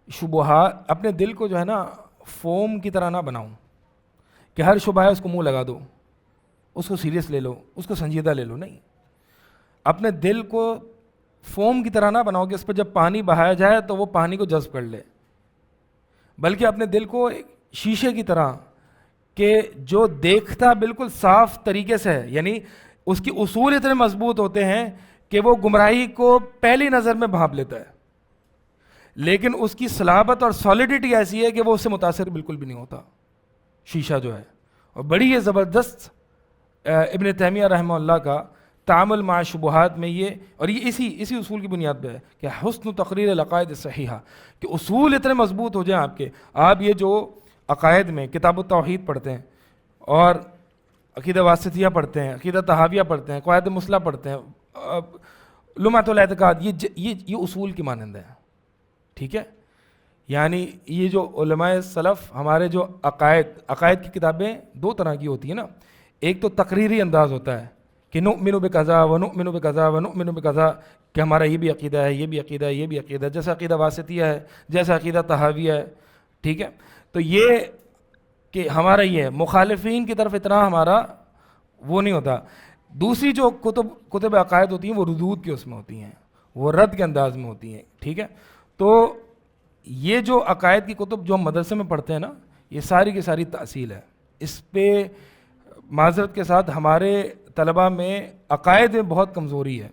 شبہات، اپنے دل کو جو ہے نا فوم کی طرح نہ بناؤ کہ ہر شبہ ہے اس کو منہ لگا دو، اس کو سیریس لے لو، اس کو سنجیدہ لے لو، نہیں، اپنے دل کو فوم کی طرح نہ بناؤ کہ اس پہ جب پانی بہایا جائے تو وہ پانی کو جذب کر لے، بلکہ اپنے دل کو شیشے کی طرح کہ جو دیکھتا بالکل صاف طریقے سے ہے، یعنی اس کی اصول اتنے مضبوط ہوتے ہیں کہ وہ گمراہی کو پہلی نظر میں بھانپ لیتا ہے، لیکن اس کی صلابت اور سالیڈیٹی ایسی ہے کہ وہ اس سے متاثر بالکل بھی نہیں ہوتا، شیشہ جو ہے۔ اور بڑی یہ زبردست ابن تیمیہ رحمہ اللہ کا تعامل مع شبہات میں یہ، اور یہ اسی اصول کی بنیاد پہ ہے کہ حسن تقریر العقائد صحیحہ، کہ اصول اتنے مضبوط ہو جائیں آپ کے، آپ یہ جو عقائد میں کتاب التوحید پڑھتے ہیں اور عقیدہ واسطیہ پڑھتے ہیں، عقیدہ طحاویہ پڑھتے ہیں، قواعد مسلح پڑھتے ہیں، لمعۃ الاعتقاد، یہ اصول کی مانند ہے، ٹھیک ہے۔ یعنی یہ جو علماء سلف ہمارے جو عقائد کی کتابیں دو طرح کی ہوتی ہیں نا، ایک تو تقریری انداز ہوتا ہے کہ نؤمن بکذا ونؤمن بکذا ونؤمن بکذا، کہ ہمارا یہ بھی عقیدہ ہے، یہ بھی عقیدہ ہے، یہ بھی عقیدہ ہے، جیسا عقیدہ واسطیہ ہے، جیسا عقیدہ طحاویہ ہے، ٹھیک ہے۔ تو یہ کہ ہمارا یہ مخالفین کی طرف اتنا ہمارا وہ نہیں ہوتا۔ دوسری جو کتب عقائد ہوتی ہیں وہ ردود کے اس میں ہوتی ہیں، وہ رد کے انداز میں ہوتی ہیں، ٹھیک ہے۔ تو یہ جو عقائد کی کتب جو ہم مدرسے میں پڑھتے ہیں نا، یہ ساری کی ساری تأصیل ہے۔ اس پہ معذرت کے ساتھ ہمارے طلباء میں عقائد میں بہت کمزوری ہے،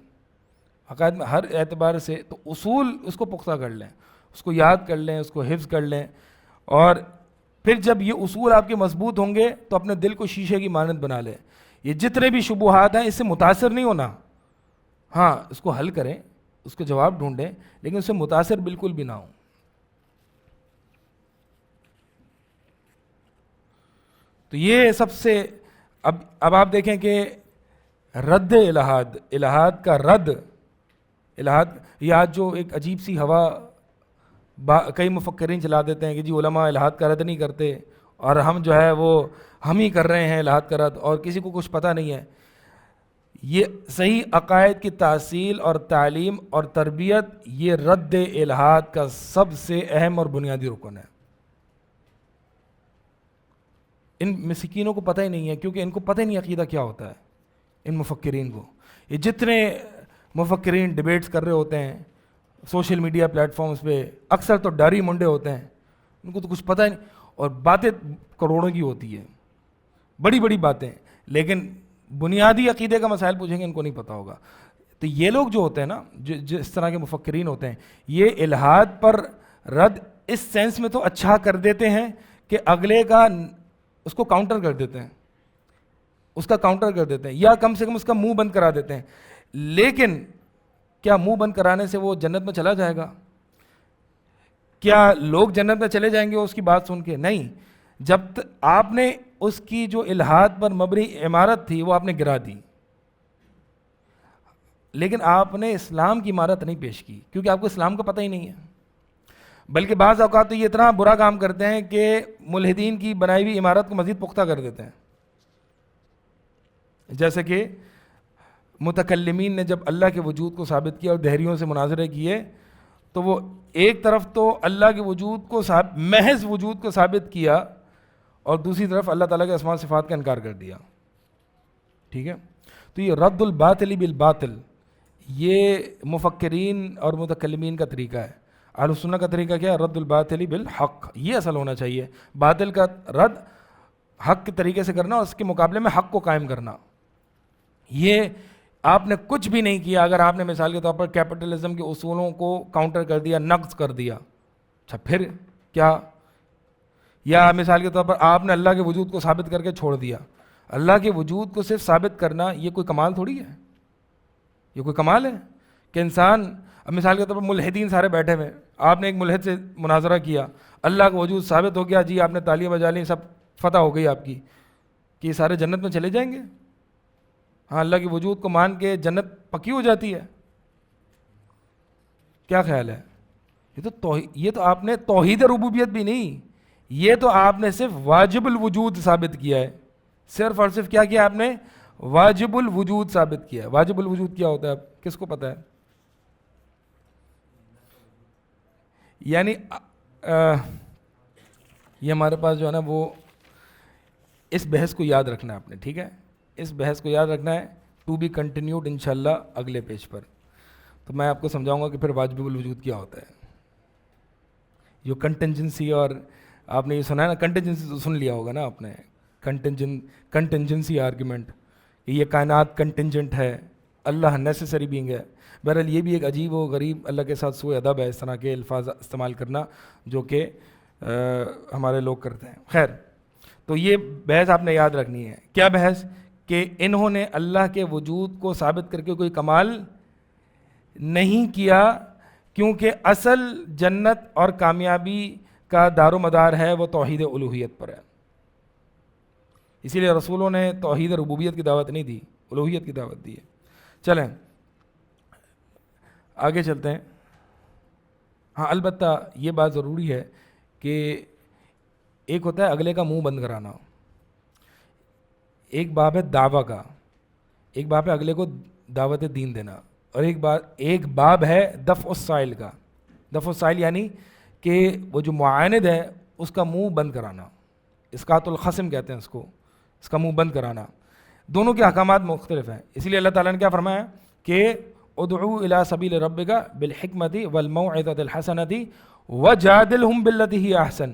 عقائد میں ہر اعتبار سے، تو اصول اس کو پختہ کر لیں، اس کو یاد کر لیں، اس کو حفظ کر لیں، اور پھر جب یہ اصول آپ کے مضبوط ہوں گے تو اپنے دل کو شیشے کی مانند بنا لیں۔ یہ جتنے بھی شبہات ہیں اس سے متاثر نہیں ہونا، ہاں اس کو حل کریں، اس کو جواب ڈھونڈیں، لیکن اس سے متاثر بالکل بھی نہ ہوں۔ تو یہ سب سے اب آپ دیکھیں کہ رد الہاد کا رد، یہ آج جو ایک عجیب سی ہوا کئی مفکرین چلا دیتے ہیں کہ جی علماء الہاد کا رد نہیں کرتے اور ہم جو ہے وہ ہم ہی کر رہے ہیں الہاد کا رد، اور کسی کو کچھ پتہ نہیں ہے۔ یہ صحیح عقائد کی تأصیل اور تعلیم اور تربیت یہ رد الہاد کا سب سے اہم اور بنیادی رکن ہے۔ ان مسکینوں کو پتہ ہی نہیں ہے، کیونکہ ان کو پتہ ہی نہیں عقیدہ کیا ہوتا ہے۔ ان مفکرین کو، یہ جتنے مفکرین ڈیبیٹس کر رہے ہوتے ہیں سوشل میڈیا پلیٹ فارمز پہ، اکثر تو ڈاری منڈے ہوتے ہیں، ان کو تو کچھ پتہ ہی نہیں، اور باتیں کروڑوں کی ہوتی ہے، بڑی بڑی باتیں، لیکن بنیادی عقیدے کا مسائل پوچھیں گے ان کو نہیں پتہ ہوگا۔ تو یہ لوگ جو ہوتے ہیں نا، جس طرح کے مفکرین ہوتے ہیں، یہ الہاد پر رد اس سینس میں تو اچھا کر دیتے ہیں کہ اگلے کا اس کو کاؤنٹر کر دیتے ہیں، اس کا کاؤنٹر کر دیتے ہیں، یا کم سے کم اس کا منہ بند کرا دیتے ہیں. لیکن کیا منہ بند کرانے سے وہ جنت میں چلا جائے گا؟ کیا لوگ جنت میں چلے جائیں گے اس کی بات سن کے؟ نہیں. جب آپ نے اس کی جو الہات پر مبنی عمارت تھی وہ آپ نے گرا دی، لیکن آپ نے اسلام کی عمارت نہیں پیش کی، کیونکہ آپ کو اسلام کا پتہ ہی نہیں ہے. بلکہ بعض اوقات تو یہ اتنا برا کام کرتے ہیں کہ ملحدین کی بنائی ہوئی عمارت کو مزید پختہ کر دیتے ہیں. جیسے کہ متکلمین نے جب اللہ کے وجود کو ثابت کیا اور دہریوں سے مناظرے کیے، تو وہ ایک طرف تو اللہ کے وجود کو محض وجود کو ثابت کیا اور دوسری طرف اللہ تعالیٰ کے اسماء صفات کا انکار کر دیا. ٹھیک ہے، تو یہ رد الباطل بالباطل یہ مفکرین اور متکلمین کا طریقہ ہے. اہل السنہ کا طریقہ کیا ہے؟ رد الباطل بالحق. یہ اصل ہونا چاہیے، باطل کا رد حق کے طریقے سے کرنا اور اس کے مقابلے میں حق کو قائم کرنا. یہ آپ نے کچھ بھی نہیں کیا اگر آپ نے مثال کے طور پر کیپٹلزم کے اصولوں کو کاؤنٹر کر دیا، نقض کر دیا، اچھا پھر کیا؟ یا مثال کے طور پر آپ نے اللہ کے وجود کو ثابت کر کے چھوڑ دیا. اللہ کے وجود کو صرف ثابت کرنا یہ کوئی کمال تھوڑی ہے. یہ کوئی کمال ہے کہ انسان، اب مثال کے طور پر ملحدین سارے بیٹھے ہوئے، آپ نے ایک ملحد سے مناظرہ کیا، اللہ کا وجود ثابت ہو گیا، جی آپ نے تالیاں بجا لیں، سب فتح ہو گئی آپ کی، کہ یہ سارے جنت میں چلے جائیں گے؟ ہاں، اللہ کے وجود کو مان کے جنت پکی ہو جاتی ہے؟ کیا خیال ہے؟ یہ تو آپ نے توحید ربوبیت بھی نہیں، یہ تو آپ نے صرف واجب الوجود ثابت کیا ہے. صرف اور صرف کیا کیا آپ نے؟ واجب الوجود ثابت کیا ہے. واجب الوجود کیا ہوتا ہے؟ کس کو پتہ ہے؟ یعنی یہ ہمارے پاس جو ہے نا وہ اس بحث کو یاد رکھنا ہے آپ نے. ٹھیک ہے، اس بحث کو یاد رکھنا ہے، ٹو بی کنٹینیوڈ انشاءاللہ اگلے پیج پر. تو میں آپ کو سمجھاؤں گا کہ پھر واجب الوجود کیا ہوتا ہے. جو کنٹنجنسی، اور آپ نے یہ سنا ہے نا، کنٹنجنسی تو سن لیا ہوگا نا آپ نے، کنٹنجنسی آرگیومنٹ، کہ یہ کائنات کنٹنجنٹ ہے، اللہ نیسیسری بینگ ہے. بہرحال یہ بھی ایک عجیب و غریب اللہ کے ساتھ سوء ادب ہے، اس طرح کے الفاظ استعمال کرنا جو کہ ہمارے لوگ کرتے ہیں. خیر، تو یہ بحث آپ نے یاد رکھنی ہے. کیا بحث؟ کہ انہوں نے اللہ کے وجود کو ثابت کر کے کوئی کمال نہیں کیا، کیونکہ اصل جنت اور کامیابی کا دار و مدار ہے وہ توحید الوہیت پر ہے. اسی لیے رسولوں نے توحید ربوبیت کی دعوت نہیں دی، الوہیت کی دعوت دی ہے. چلیں آگے چلتے ہیں. ہاں، البتہ یہ بات ضروری ہے کہ ایک ہوتا ہے اگلے کا منہ بند کرانا، ایک باب ہے دعویٰ کا، ایک باب ہے اگلے کو دعوت دین دینا، اور ایک باب ہے دفع السائل کا. دفع السائل یعنی کہ وہ جو معاند ہے اس کا منہ بند کرانا، اسقاط الخصم کہتے ہیں اس کو، اس کا منہ بند کرانا. دونوں کے احکامات مختلف ہیں. اسی لیے اللہ تعالیٰ نے کیا فرمایا کہ ادعو الی سبیل ربک بالحکمت والموعظۃ الحسنۃ وجادلہم باللتی ہی احسن.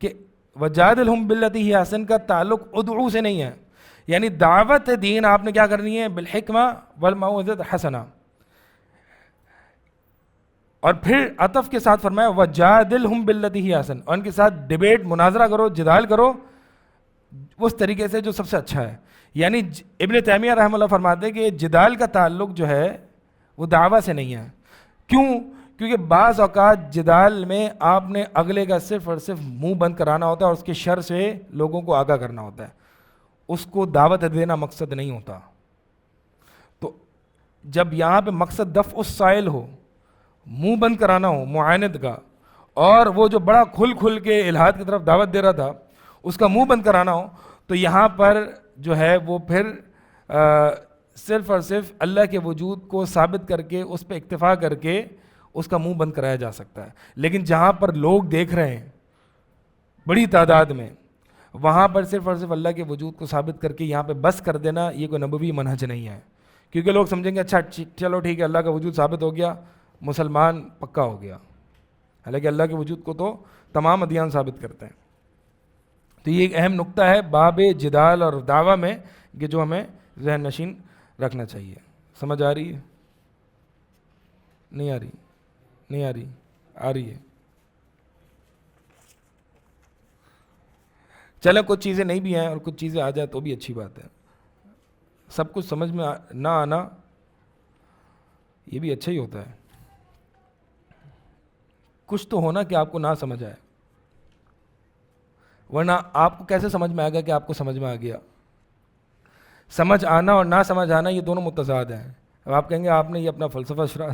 کہ وجادلہم باللتی ہی احسن کا تعلق ادعو سے نہیں ہے، یعنی دعوت دین آپ نے کیا کرنی ہے؟ بالحکمہ والموعظۃ الحسنہ. اور پھر عطف کے ساتھ فرمایا وجادلہم باللتی ہی احسن، اور ان کے ساتھ ڈیبیٹ، مناظرہ کرو، جدال کرو اس طریقے سے جو سب سے اچھا ہے. یعنی ابن تیمیہ رحمہ اللہ فرماتے ہیں کہ جدال کا تعلق جو ہے وہ دعویٰ سے نہیں ہے. کیوں؟ کیونکہ بعض اوقات جدال میں آپ نے اگلے کا صرف اور صرف منہ بند کرانا ہوتا ہے اور اس کے شر سے لوگوں کو آگاہ کرنا ہوتا ہے، اس کو دعوت دینا مقصد نہیں ہوتا. تو جب یہاں پہ مقصد دفع السائل ہو، منہ بند کرانا ہو معاند کا، اور وہ جو بڑا کھل کے الہاد کی طرف دعوت دے رہا تھا اس کا منہ بند کرانا ہو، تو یہاں پر جو ہے وہ پھر صرف اور صرف اللہ کے وجود کو ثابت کر کے اس پہ اکتفا کر کے اس کا منہ بند کرایا جا سکتا ہے. لیکن جہاں پر لوگ دیکھ رہے ہیں بڑی تعداد میں، وہاں پر صرف اور صرف اللہ کے وجود کو ثابت کر کے یہاں پہ بس کر دینا یہ کوئی نبوی منہج نہیں ہے. کیونکہ لوگ سمجھیں گے اچھا چلو ٹھیک ہے، اللہ کا وجود ثابت ہو گیا، مسلمان پکا ہو گیا. حالانکہ اللہ کے وجود کو تو تمام ادیان ثابت کرتے ہیں. تو یہ ایک اہم نقطہ ہے باب جدال اور دعویٰ میں کہ جو ہمیں ذہن نشین رکھنا چاہیے. سمجھ آ رہی ہے؟ نہیں آ رہی؟ نہیں آ رہی؟ آ رہی ہے. چلیں کچھ چیزیں نہیں بھی ہیں اور کچھ چیزیں آ جائیں تو بھی اچھی بات ہے. سب کچھ سمجھ میں نہ آنا یہ بھی اچھا ہی ہوتا ہے. کچھ تو ہونا کہ آپ کو نہ سمجھ آئے, ورنہ آپ کو کیسے سمجھ میں آئے گا کہ آپ کو سمجھ میں آ گیا؟ سمجھ آنا اور نہ سمجھ آنا یہ دونوں متضاد ہیں. اب آپ کہیں گے آپ نے یہ اپنا فلسفہ شرح,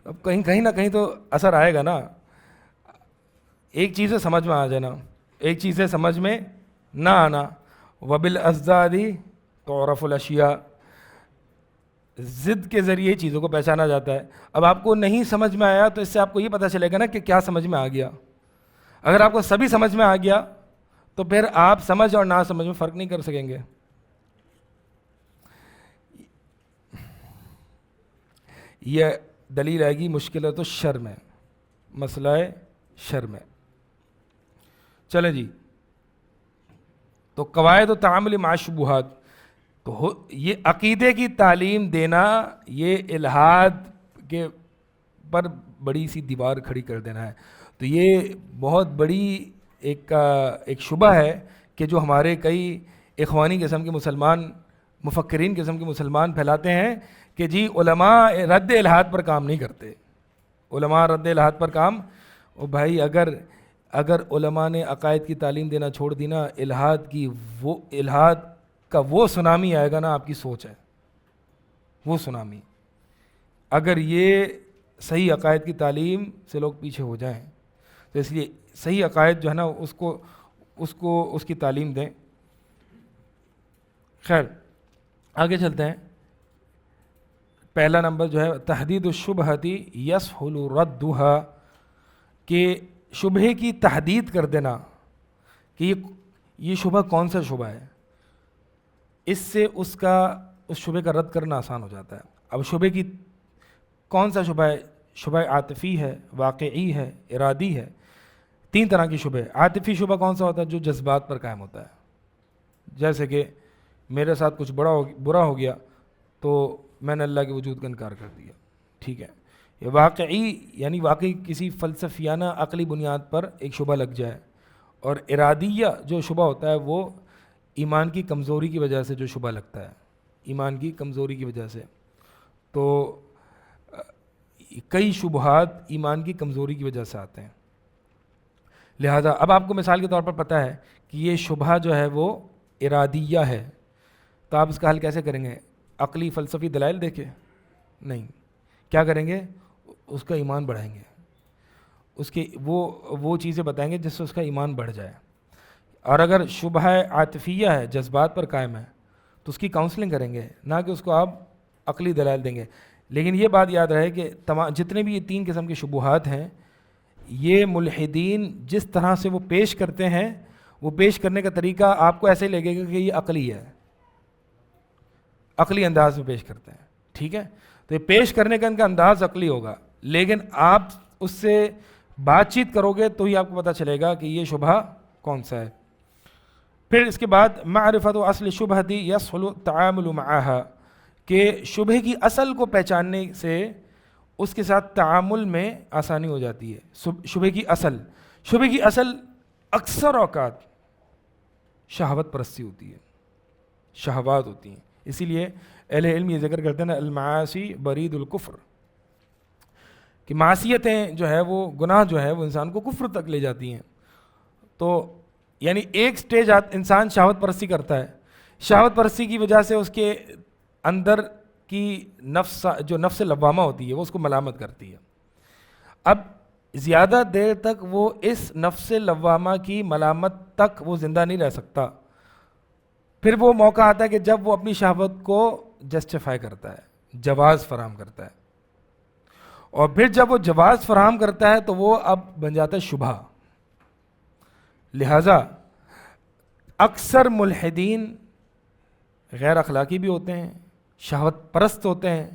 اب کہیں نہ کہیں تو اثر آئے گا نا. ایک چیز ہے سمجھ میں آ جانا, ایک چیز ہے سمجھ میں نہ آنا. وبالازداد تعرف الاشیاء, ضد کے ذریعے چیزوں کو پہچانا جاتا ہے. اب آپ کو نہیں سمجھ میں آیا تو اس سے آپ کو یہ پتہ چلے گا نا کہ کیا سمجھ میں آ گیا. اگر آپ کو سبھی سمجھ میں آ گیا تو پھر آپ سمجھ اور نہ سمجھ میں فرق نہیں کر سکیں گے. یہ دلیل آئے گی مشکلات الشر میں, مسئلہ شر میں. چلیں جی, تو قواعد و تعامل مع الشبہات, تو یہ عقیدے کی تعلیم دینا یہ الحاد کے پر بڑی سی دیوار کھڑی کر دینا ہے. تو یہ بہت بڑی ایک شبہ ہے کہ جو ہمارے کئی اخوانی قسم کے مسلمان, مفکرین قسم کے مسلمان پھیلاتے ہیں کہ جی علماء رد الحاد پر کام نہیں کرتے. علماء رد الحاد پر کام, او بھائی اگر علماء نے عقائد کی تعلیم دینا چھوڑ دی نا, الحاد کا وہ سونامی آئے گا نا, آپ کی سوچ ہے وہ سونامی. اگر یہ صحیح عقائد کی تعلیم سے لوگ پیچھے ہو جائیں تو اس لیے صحیح عقائد جو ہے نا اس کی تعلیم دیں. خیر آگے چلتے ہیں. پہلا نمبر جو ہے تحدید الشبہۃ یسہل ردھا, کہ شبہے کی تحدید کر دینا کہ یہ شبہ کون سا شبہ ہے, اس سے اس شبہ کا رد کرنا آسان ہو جاتا ہے. اب شبہ کی کون سا شبہ ہے؟ شبہ عاطفی ہے, واقعی ہے, ارادی ہے. 3 طرح کی شبہ. عاطفی شبہ کون سا ہوتا ہے؟ جو جذبات پر قائم ہوتا ہے. جیسے کہ میرے ساتھ کچھ برا ہو گیا تو میں نے اللہ کے وجود کا انکار کر دیا, ٹھیک ہے. یہ واقعی یعنی واقعی کسی فلسفیانہ عقلی بنیاد پر ایک شبہ لگ جائے. اور ارادیہ جو شبہ ہوتا ہے وہ ایمان کی کمزوری کی وجہ سے جو شبہ لگتا ہے, ایمان کی کمزوری کی وجہ سے. تو کئی شبہات ایمان کی کمزوری کی وجہ سے آتے ہیں. لہذا اب آپ کو مثال کے طور پر پتہ ہے کہ یہ شبہ جو ہے وہ ارادیہ ہے, تو آپ اس کا حل کیسے کریں گے؟ عقلی فلسفی دلائل دیکھے نہیں, کیا کریں گے؟ اس کا ایمان بڑھائیں گے, اس کے وہ چیزیں بتائیں گے جس سے اس کا ایمان بڑھ جائے. اور اگر شبہ عاطفیہ ہے, جذبات پر قائم ہے, تو اس کی کاؤنسلنگ کریں گے, نہ کہ اس کو آپ عقلی دلائل دیں گے. لیکن یہ بات یاد رہے کہ جتنے بھی یہ 3 قسم کے شبہات ہیں, یہ ملحدین جس طرح سے وہ پیش کرتے ہیں, وہ پیش کرنے کا طریقہ آپ کو ایسے لگے گا کہ یہ عقلی ہے, عقلی انداز میں پیش کرتے ہیں, ٹھیک ہے. تو یہ پیش کرنے کا ان کا انداز عقلی ہوگا, لیکن آپ اس سے بات چیت کرو گے تو ہی آپ کو پتہ چلے گا کہ یہ شبہ کون سا ہے. پھر اس کے بعد معرفت و اصل شبہۃ یسہل التعامل معها, کہ شبہ کی اصل کو پہچاننے سے اس کے ساتھ تعامل میں آسانی ہو جاتی ہے. شبہ کی اصل اکثر اوقات شہوت پرستی ہوتی ہے, شہوات ہوتی ہیں. اسی لیے اہل علم یہ ذکر کرتے ہیں نا, المعاصی برید الکفر, کہ معصیتیں جو ہے وہ گناہ جو ہے وہ انسان کو کفر تک لے جاتی ہیں. تو یعنی ایک سٹیج انسان شہوت پرستی کرتا ہے, شہوت پرستی کی وجہ سے اس کے اندر کی نفس لوامہ ہوتی ہے وہ اس کو ملامت کرتی ہے. اب زیادہ دیر تک وہ اس نفس لوامہ کی ملامت تک وہ زندہ نہیں رہ سکتا. پھر وہ موقع آتا ہے کہ جب وہ اپنی شہوت کو جسٹیفائی کرتا ہے, جواز فراہم کرتا ہے, اور پھر جب وہ جواز فراہم کرتا ہے تو وہ اب بن جاتا ہے شبہ. لہذا اکثر ملحدین غیر اخلاقی بھی ہوتے ہیں, شہوت پرست ہوتے ہیں,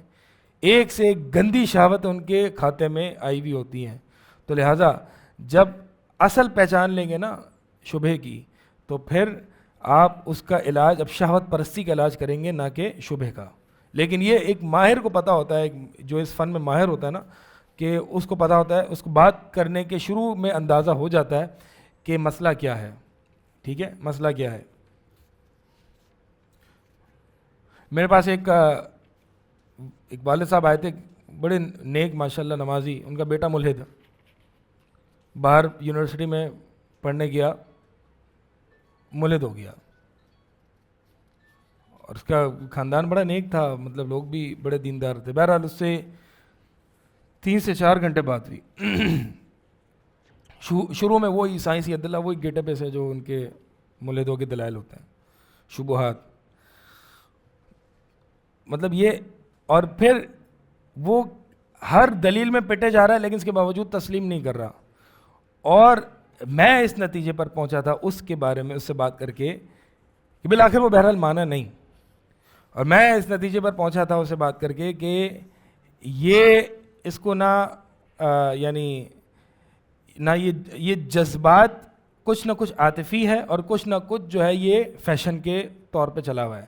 ایک سے ایک گندی شہوت ان کے کھاتے میں آئی ہوئی ہوتی ہیں. تو لہذا جب اصل پہچان لیں گے نا شبہ کی, تو پھر آپ اس کا علاج اب شہوت پرستی کا علاج کریں گے, نہ کہ شبہ کا. لیکن یہ ایک ماہر کو پتہ ہوتا ہے, جو اس فن میں ماہر ہوتا ہے نا, کہ اس کو پتہ ہوتا ہے, اس کو بات کرنے کے شروع میں اندازہ ہو جاتا ہے کہ مسئلہ کیا ہے, ٹھیک ہے، مسئلہ کیا ہے؟ میرے پاس ایک والد صاحب آئے تھے، بڑے نیک ماشاءاللہ نمازی، ان کا بیٹا ملحد، باہر یونیورسٹی میں پڑھنے گیا، ملحد ہو گیا، اور اس کا خاندان بڑا نیک تھا، مطلب لوگ بھی بڑے دیندار تھے. بہرحال اس سے 3 سے 4 گھنٹے بات ہوئی. شروع میں وہی سائنسی عدلہ، وہی گیٹ اپ سے جو ان کے ملحدوں کے دلائل ہوتے ہیں، شبہات، مطلب یہ. اور پھر وہ ہر دلیل میں پٹے جا رہا ہے، لیکن اس کے باوجود تسلیم نہیں کر رہا. اور میں اس نتیجے پر پہنچا تھا اس کے بارے میں اس سے بات کر کے کہ بالآخر وہ بہرحال مانا نہیں. اور میں اس نتیجے پر پہنچا تھا اس سے بات کر کے کہ یہ اس کو یعنی نہ یہ جذبات کچھ نہ کچھ عاطفی ہے، اور کچھ نہ کچھ جو ہے یہ فیشن کے طور پہ چلا ہوا ہے.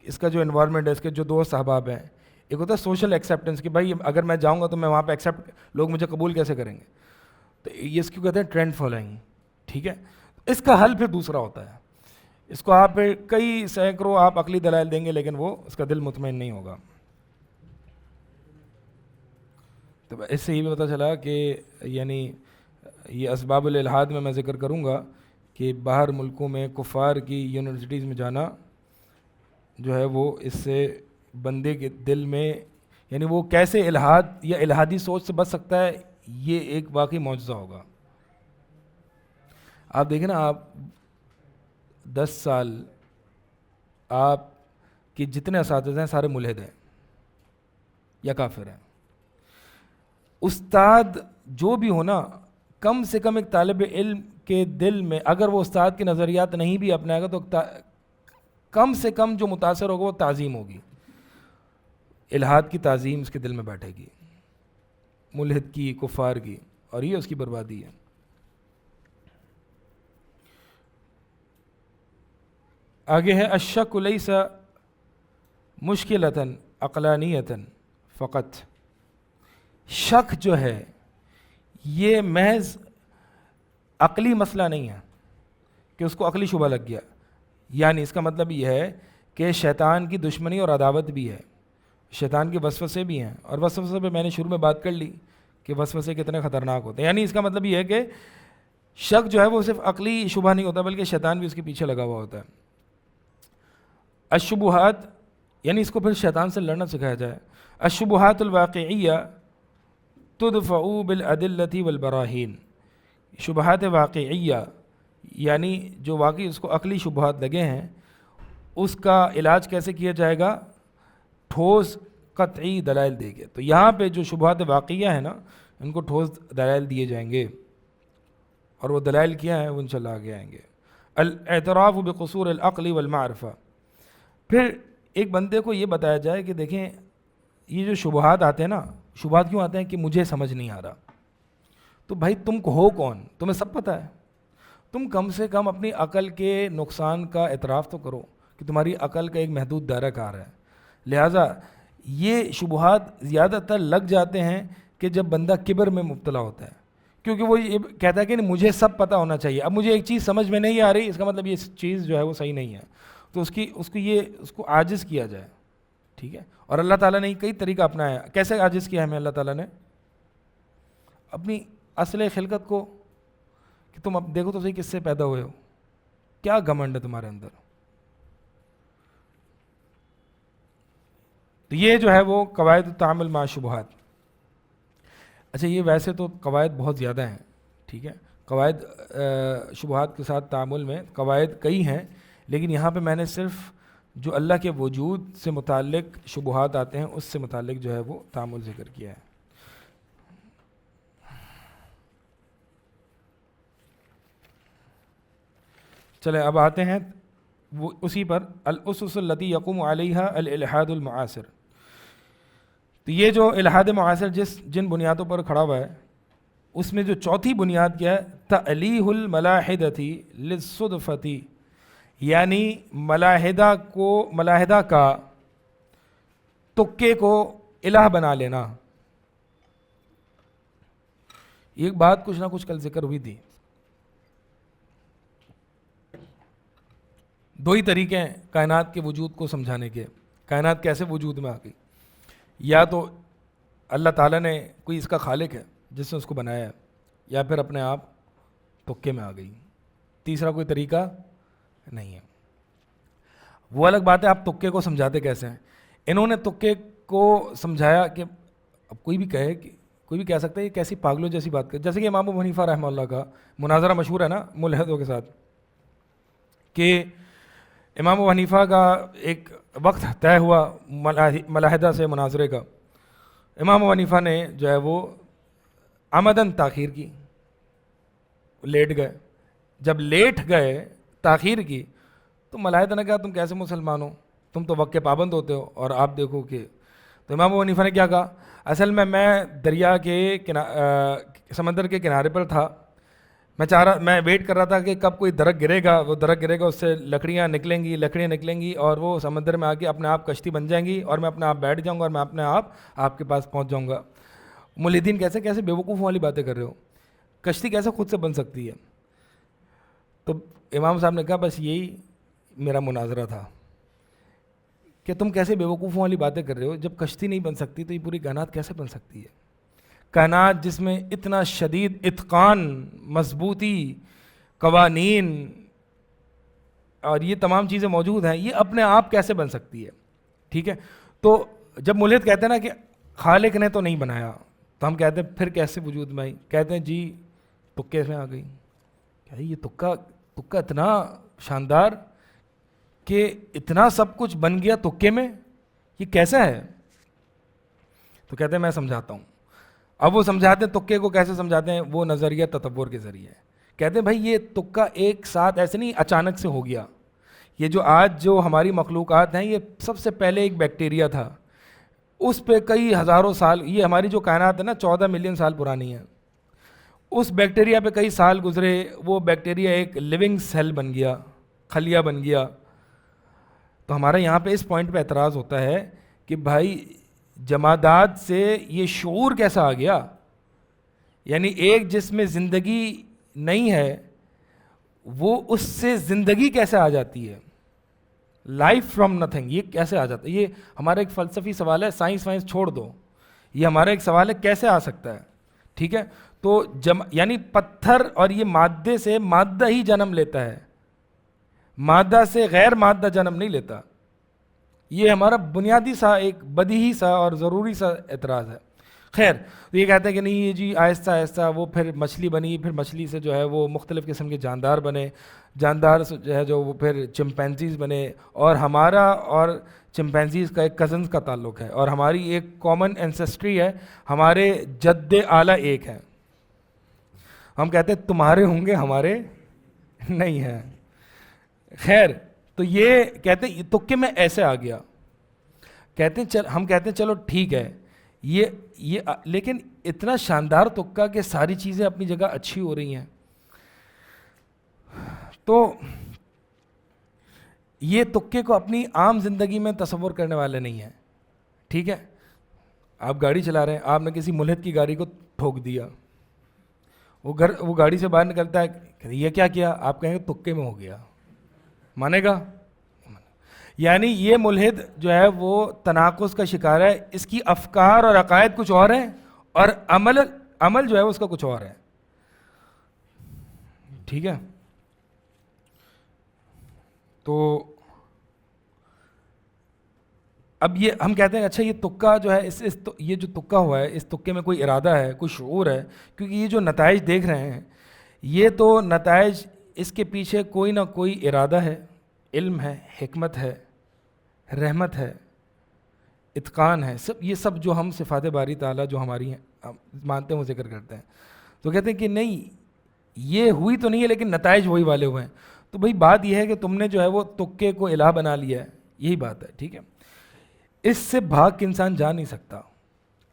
اس کا جو انوائرمنٹ ہے، اس کے جو دوست احباب ہیں، ایک ہوتا ہے سوشل ایکسیپٹنس کہ بھائی اگر میں جاؤں گا تو میں وہاں پہ ایکسیپٹ، لوگ مجھے قبول کیسے کریں گے، تو یہ اس کو کہتے ہیں ٹرینڈ فالوئنگ. ٹھیک ہے، اس کا حل پھر دوسرا ہوتا ہے. اس کو آپ کئی سینکڑوں آپ عقلی دلائل دیں گے، لیکن وہ اس کا دل مطمئن نہیں ہوگا. تو اس سے یہ بھی پتہ چلا کہ یعنی یہ اسباب الالحاد میں ذکر کروں گا کہ باہر ملکوں میں کفار کی یونیورسٹیز میں جانا جو ہے وہ اس سے بندے کے دل میں، یعنی وہ کیسے الحاد یا الحادی سوچ سے بچ سکتا ہے، یہ ایک واقعی معجزہ ہوگا. آپ دیکھیں نا، آپ 10 سال آپ کے جتنے اساتذہ ہیں سارے ملحد ہیں یا کافر ہیں. استاد جو بھی ہونا، کم سے کم ایک طالب علم کے دل میں اگر وہ استاد کے نظریات نہیں بھی اپنائے گا تو کم سے کم جو متاثر ہوگا وہ تعظیم ہوگی، الحاد کی تعظیم اس کے دل میں بیٹھے گی، ملحد کی، کفار کی، اور یہ اس کی بربادی ہے. آگے ہے الشک لیس مشکلۃ عقلانیۃ فقط. شک جو ہے یہ محض عقلی مسئلہ نہیں ہے کہ اس کو عقلی شبہ لگ گیا. یعنی اس کا مطلب یہ ہے کہ شیطان کی دشمنی اور عداوت بھی ہے، شیطان کے وسوسے بھی ہیں، اور وسوسے پہ میں نے شروع میں بات کر لی کہ وسوسے کتنے خطرناک ہوتے ہیں. یعنی اس کا مطلب یہ ہے کہ شک جو ہے وہ صرف عقلی شبہ نہیں ہوتا، بلکہ شیطان بھی اس کے پیچھے لگا ہوا ہوتا ہے. الشبہات، یعنی اس کو پھر شیطان سے لڑنا سکھایا جائے. الشبہات الواقعیہ تدفع بالادلۃ والبراہین. شبہات واقعیہ یعنی جو واقعی اس کو عقلی شبہات لگے ہیں، اس کا علاج کیسے کیا جائے گا؟ ٹھوس قطعی دلائل دے گے. تو یہاں پہ جو شبہات واقعیہ ہیں نا، ان کو ٹھوس دلائل دیے جائیں گے، اور وہ دلائل کیا ہیں وہ انشاءاللہ آگے آئیں گے. الاعتراف بقصور العقل والمعرفہ. پھر ایک بندے کو یہ بتایا جائے کہ دیکھیں یہ جو شبہات آتے ہیں نا، شبہات کیوں آتے ہیں؟ کہ مجھے سمجھ نہیں آ رہا. تو بھائی تم کو ہو کون؟ تمہیں سب پتہ ہے. تم کم سے کم اپنی عقل کے نقصان کا اعتراف تو کرو کہ تمہاری عقل کا ایک محدود دائرہ کار ہے. لہٰذا یہ شبہات زیادہ تر لگ جاتے ہیں کہ جب بندہ کبر میں مبتلا ہوتا ہے، کیونکہ وہ یہ کہتا ہے کہ مجھے سب پتہ ہونا چاہیے. اب مجھے ایک چیز سمجھ میں نہیں آ رہی، اس کا مطلب یہ چیز جو ہے وہ صحیح نہیں ہے. تو اس کو عاجز کیا جائے. ٹھیک ہے، اور اللہ تعالیٰ نے کئی طریقہ اپنایا. کیسے عاجز کیا ہمیں اللہ تعالیٰ نے؟ اپنی اصل خلقت کو، کہ تم اب دیکھو تو صحیح کس سے پیدا ہوئے ہو، کیا گھمنڈ ہے تمہارے اندر. تو یہ جو ہے وہ قواعد التعامل مع شبہات. اچھا، یہ ویسے تو قواعد بہت زیادہ ہیں. ٹھیک ہے، قواعد شبہات کے ساتھ تعامل میں قواعد کئی ہیں، لیکن یہاں پہ میں نے صرف جو اللہ کے وجود سے متعلق شبہات آتے ہیں اس سے متعلق جو ہے وہ تعامل ذکر کیا ہے. چلے اب آتے ہیں وہ اسی پر الاسس التي يقوم عليها الالحاد المعاصر. تو یہ جو الحاد معاصر جن بنیادوں پر کھڑا ہوا ہے، اس میں جو چوتھی بنیاد کیا ہے؟ تعلیہ الملاحدۃ للصدفۃ. یعنی ملاحدہ کا تکے کو الہ بنا لینا. ایک بات کچھ نہ کچھ کل ذکر ہوئی تھی دو ہی طریقے ہیں کائنات کے وجود کو سمجھانے کے. کائنات کیسے وجود میں آ گئی؟ یا تو اللہ تعالیٰ نے کوئی اس کا خالق ہے جس نے اس کو بنایا ہے, یا پھر اپنے آپ تکے میں آ گئی. تیسرا کوئی طریقہ نہیں ہے. وہ الگ بات ہے آپ تکے کو سمجھاتے کیسے ہیں. انہوں نے تکے کو سمجھایا کہ اب کوئی بھی کہے کہ کوئی بھی کہہ سکتا ہے یہ کیسی پاگلوں جیسی بات کر, جیسے کہ امام ابو حنیفہ رحمہ اللہ کا مناظرہ مشہور ہے نا ملحدوں کے ساتھ, کہ امام ابو حنیفہ کا ایک وقت طے ہوا ملاحدہ سے مناظرے کا. امام ابو حنیفہ نے جو ہے وہ عمدن تاخیر کی, لیٹ گئے. جب لیٹ گئے تاخیر کی تو ملاحدہ نے کہا تم کیسے مسلمان ہو, تم تو وقت کے پابند ہوتے ہو اور آپ دیکھو کہ. تو امام ابو حنیفہ نے کیا کہا, اصل میں دریا کے سمندر کے کنارے پر تھا, میں ویٹ کر رہا تھا کہ کب کوئی درخت گرے گا, وہ درخت گرے گا, اس سے لکڑیاں نکلیں گی اور وہ سمندر میں آ کے اپنے آپ کشتی بن جائیں گی اور میں اپنے آپ بیٹھ جاؤں گا اور میں اپنے آپ کے پاس پہنچ جاؤں گا. ملحدین کیسے بیوقوفوں والی باتیں کر رہے ہو, کشتی کیسے خود سے بن سکتی ہے؟ تو امام صاحب نے کہا بس یہی میرا مناظرہ تھا کہ تم کیسے بیوقوفوں والی باتیں کر رہے ہو, جب کشتی نہیں بن سکتی تو یہ پوری کائنات کیسے بن سکتی ہے؟ کائنات جس میں اتنا شدید اتقان, مضبوطی, قوانین اور یہ تمام چیزیں موجود ہیں, یہ اپنے آپ کیسے بن سکتی ہے؟ ٹھیک ہے. تو جب ملحد کہتے ہیں نا کہ خالق نے تو نہیں بنایا, تو ہم کہتے ہیں پھر کیسے وجود میں آئی؟ کہتے ہیں جی تکے میں آ گئی. کیا یہ تکا اتنا شاندار کہ اتنا سب کچھ بن گیا تکے میں, یہ کیسا ہے؟ تو کہتے ہیں میں سمجھاتا ہوں. اب وہ سمجھاتے ہیں تکے کو کیسے سمجھاتے ہیں, وہ نظریہ تطور کے ذریعے. کہتے ہیں بھائی یہ تکا ایک ساتھ ایسے نہیں اچانک سے ہو گیا. یہ جو آج جو ہماری مخلوقات ہیں یہ سب سے پہلے ایک بیکٹیریا تھا, اس پہ کئی ہزاروں سال, یہ ہماری جو کائنات ہے نا 14 ملین سال پرانی ہے, اس بیکٹیریا پہ کئی سال گزرے, وہ بیکٹیریا ایک لیونگ سیل بن گیا, خلیہ بن گیا. تو ہمارا یہاں پہ اس پوائنٹ پہ اعتراض ہوتا ہے کہ بھائی جمادات سے یہ شعور کیسا آ گیا؟ یعنی ایک جس میں زندگی نہیں ہے وہ اس سے زندگی کیسے آ جاتی ہے؟ لائف فرام نتھنگ, یہ کیسے آ جاتا ہے؟ یہ ہمارا ایک فلسفی سوال ہے, سائنس وائنس چھوڑ دو, یہ ہمارا ایک سوال ہے کیسے آ سکتا ہے. ٹھیک ہے. تو یعنی پتھر اور یہ مادے سے مادہ ہی جنم لیتا ہے, مادہ سے غیر مادہ جنم نہیں لیتا. یہ ہمارا بنیادی سا ایک بدیہی سا اور ضروری سا اعتراض ہے. خیر, تو یہ کہتے ہیں کہ نہیں یہ جی آہستہ آہستہ وہ پھر مچھلی بنی, پھر مچھلی سے جو ہے وہ مختلف قسم کے جاندار بنے, جاندار سے جو ہے جو وہ پھر چمپینزیز بنے, اور ہمارا اور چمپینزیز کا ایک کزنز کا تعلق ہے, اور ہماری ایک کامن اینسیسٹری ہے, ہمارے جد اعلیٰ ایک ہیں. ہم کہتے ہیں تمہارے ہوں گے ہمارے نہیں ہیں. خیر, تو یہ کہتے ہیں تکے میں ایسے آ گیا. کہتے ہیں ہم کہتے ہیں چلو ٹھیک ہے یہ لیکن اتنا شاندار تکا کہ ساری چیزیں اپنی جگہ اچھی ہو رہی ہیں. تو یہ تکے کو اپنی عام زندگی میں تصور کرنے والے نہیں ہیں. ٹھیک ہے, آپ گاڑی چلا رہے ہیں, آپ نے کسی ملحد کی گاڑی کو ٹھوک دیا, وہ گاڑی سے باہر نکلتا ہے, یہ کیا آپ کہیں گے تکے میں ہو گیا, مانے گا؟ یعنی یہ ملحد جو ہے وہ تناقض کا شکار ہے, اس کی افکار اور عقائد کچھ اور ہیں اور عمل جو ہے اس کا کچھ اور ہے. ٹھیک ہے. تو اب یہ ہم کہتے ہیں اچھا یہ تکا جو ہے یہ جو تکا ہوا ہے اس تکے میں کوئی ارادہ ہے, کوئی شعور ہے, کیونکہ یہ جو نتائج دیکھ رہے ہیں یہ تو نتائج, اس کے پیچھے کوئی نہ کوئی ارادہ ہے, علم ہے, حکمت ہے, رحمت ہے, اتقان ہے, یہ سب جو ہم صفات باری تعالیٰ جو ہماری ہیں مانتے ہیں وہ ذکر کرتے ہیں. تو کہتے ہیں کہ نہیں یہ ہوئی تو نہیں ہے لیکن نتائج وہی والے ہوئے ہیں. تو بھئی بات یہ ہے کہ تم نے جو ہے وہ تکے کو الہ بنا لیا ہے, یہی بات ہے. ٹھیک ہے, اس سے بھاگ کے انسان جا نہیں سکتا.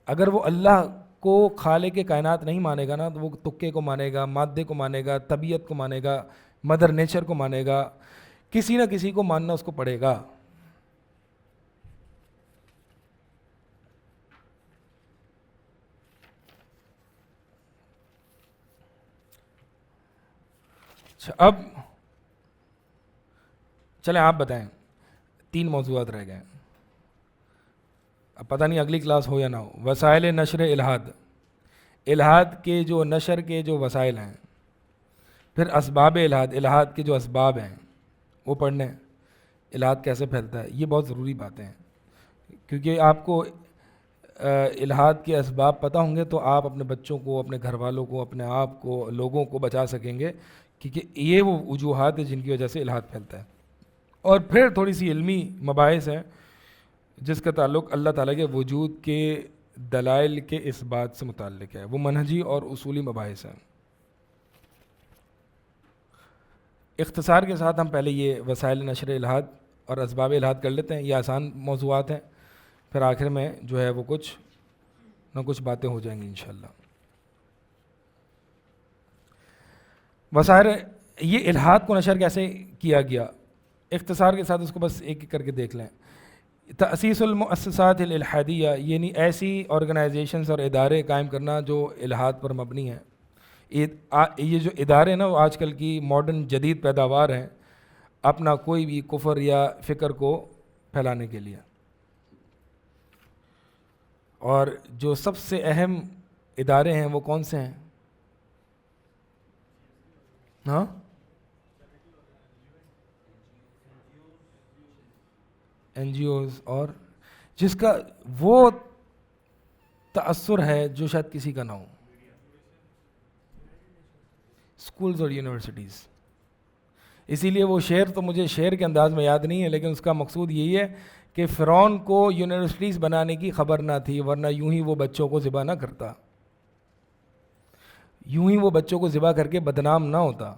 اگر وہ اللہ کو خالق کائنات نہیں مانے گا نا تو وہ تکے کو مانے گا, مادے کو مانے گا, طبیعت کو مانے گا, مدر نیچر کو مانے گا, کسی نہ کسی کو ماننا اس کو پڑے گا. اچھا, اب چلیں آپ بتائیں، 3 موضوعات رہ گئے، اب پتہ نہیں اگلی کلاس ہو یا نہ ہو. وسائل نشر الحاد، الحاد کے جو نشر کے جو وسائل ہیں، پھر اسباب الحاد، الحاد کے جو اسباب ہیں وہ پڑھنے، الحاد کیسے پھیلتا ہے، یہ بہت ضروری باتیں ہیں، کیونکہ آپ کو الحاد کے اسباب پتہ ہوں گے تو آپ اپنے بچوں کو، اپنے گھر والوں کو، اپنے آپ کو، لوگوں کو بچا سکیں گے، کیونکہ یہ وہ وجوہات ہیں جن کی وجہ سے الحاد پھیلتا ہے. اور پھر تھوڑی سی علمی مباحث ہیں جس کا تعلق اللہ تعالیٰ کے وجود کے دلائل کے اس بات سے متعلق ہے، وہ منہجی اور اصولی مباحث ہیں. اختصار کے ساتھ ہم پہلے یہ وسائل نشر الحاد اور اسباب الحاد کر لیتے ہیں، یہ آسان موضوعات ہیں، پھر آخر میں جو ہے وہ کچھ نہ کچھ باتیں ہو جائیں گی انشاءاللہ. وسائل، یہ الحاد کو نشر کیسے کیا گیا، اختصار کے ساتھ اس کو بس ایک ایک کر کے دیکھ لیں. تأسیس المؤسسات الالحادیہ، یعنی ایسی آرگنائزیشنز اور ادارے قائم کرنا جو الحاد پر مبنی ہیں. یہ جو ادارے نا وہ آج کل کی ماڈرن جدید پیداوار ہیں اپنا کوئی بھی کفر یا فکر کو پھیلانے کے لیے. اور جو سب سے اہم ادارے ہیں وہ کون سے ہیں؟ ہاں، این جی اوز، اور جس کا وہ تأثر ہے جو شاید کسی کا نہ ہو، اسکولز اور یونیورسٹیز. اسی لیے وہ شعر تو مجھے شعر کے انداز میں یاد نہیں ہے، لیکن اس کا مقصود یہی ہے کہ فرعون کو یونیورسٹیز بنانے کی خبر نہ تھی، ورنہ یوں ہی وہ بچوں کو ذبح نہ کرتا، یوں ہی وہ بچوں کو ذبح کر کے بدنام نہ ہوتا.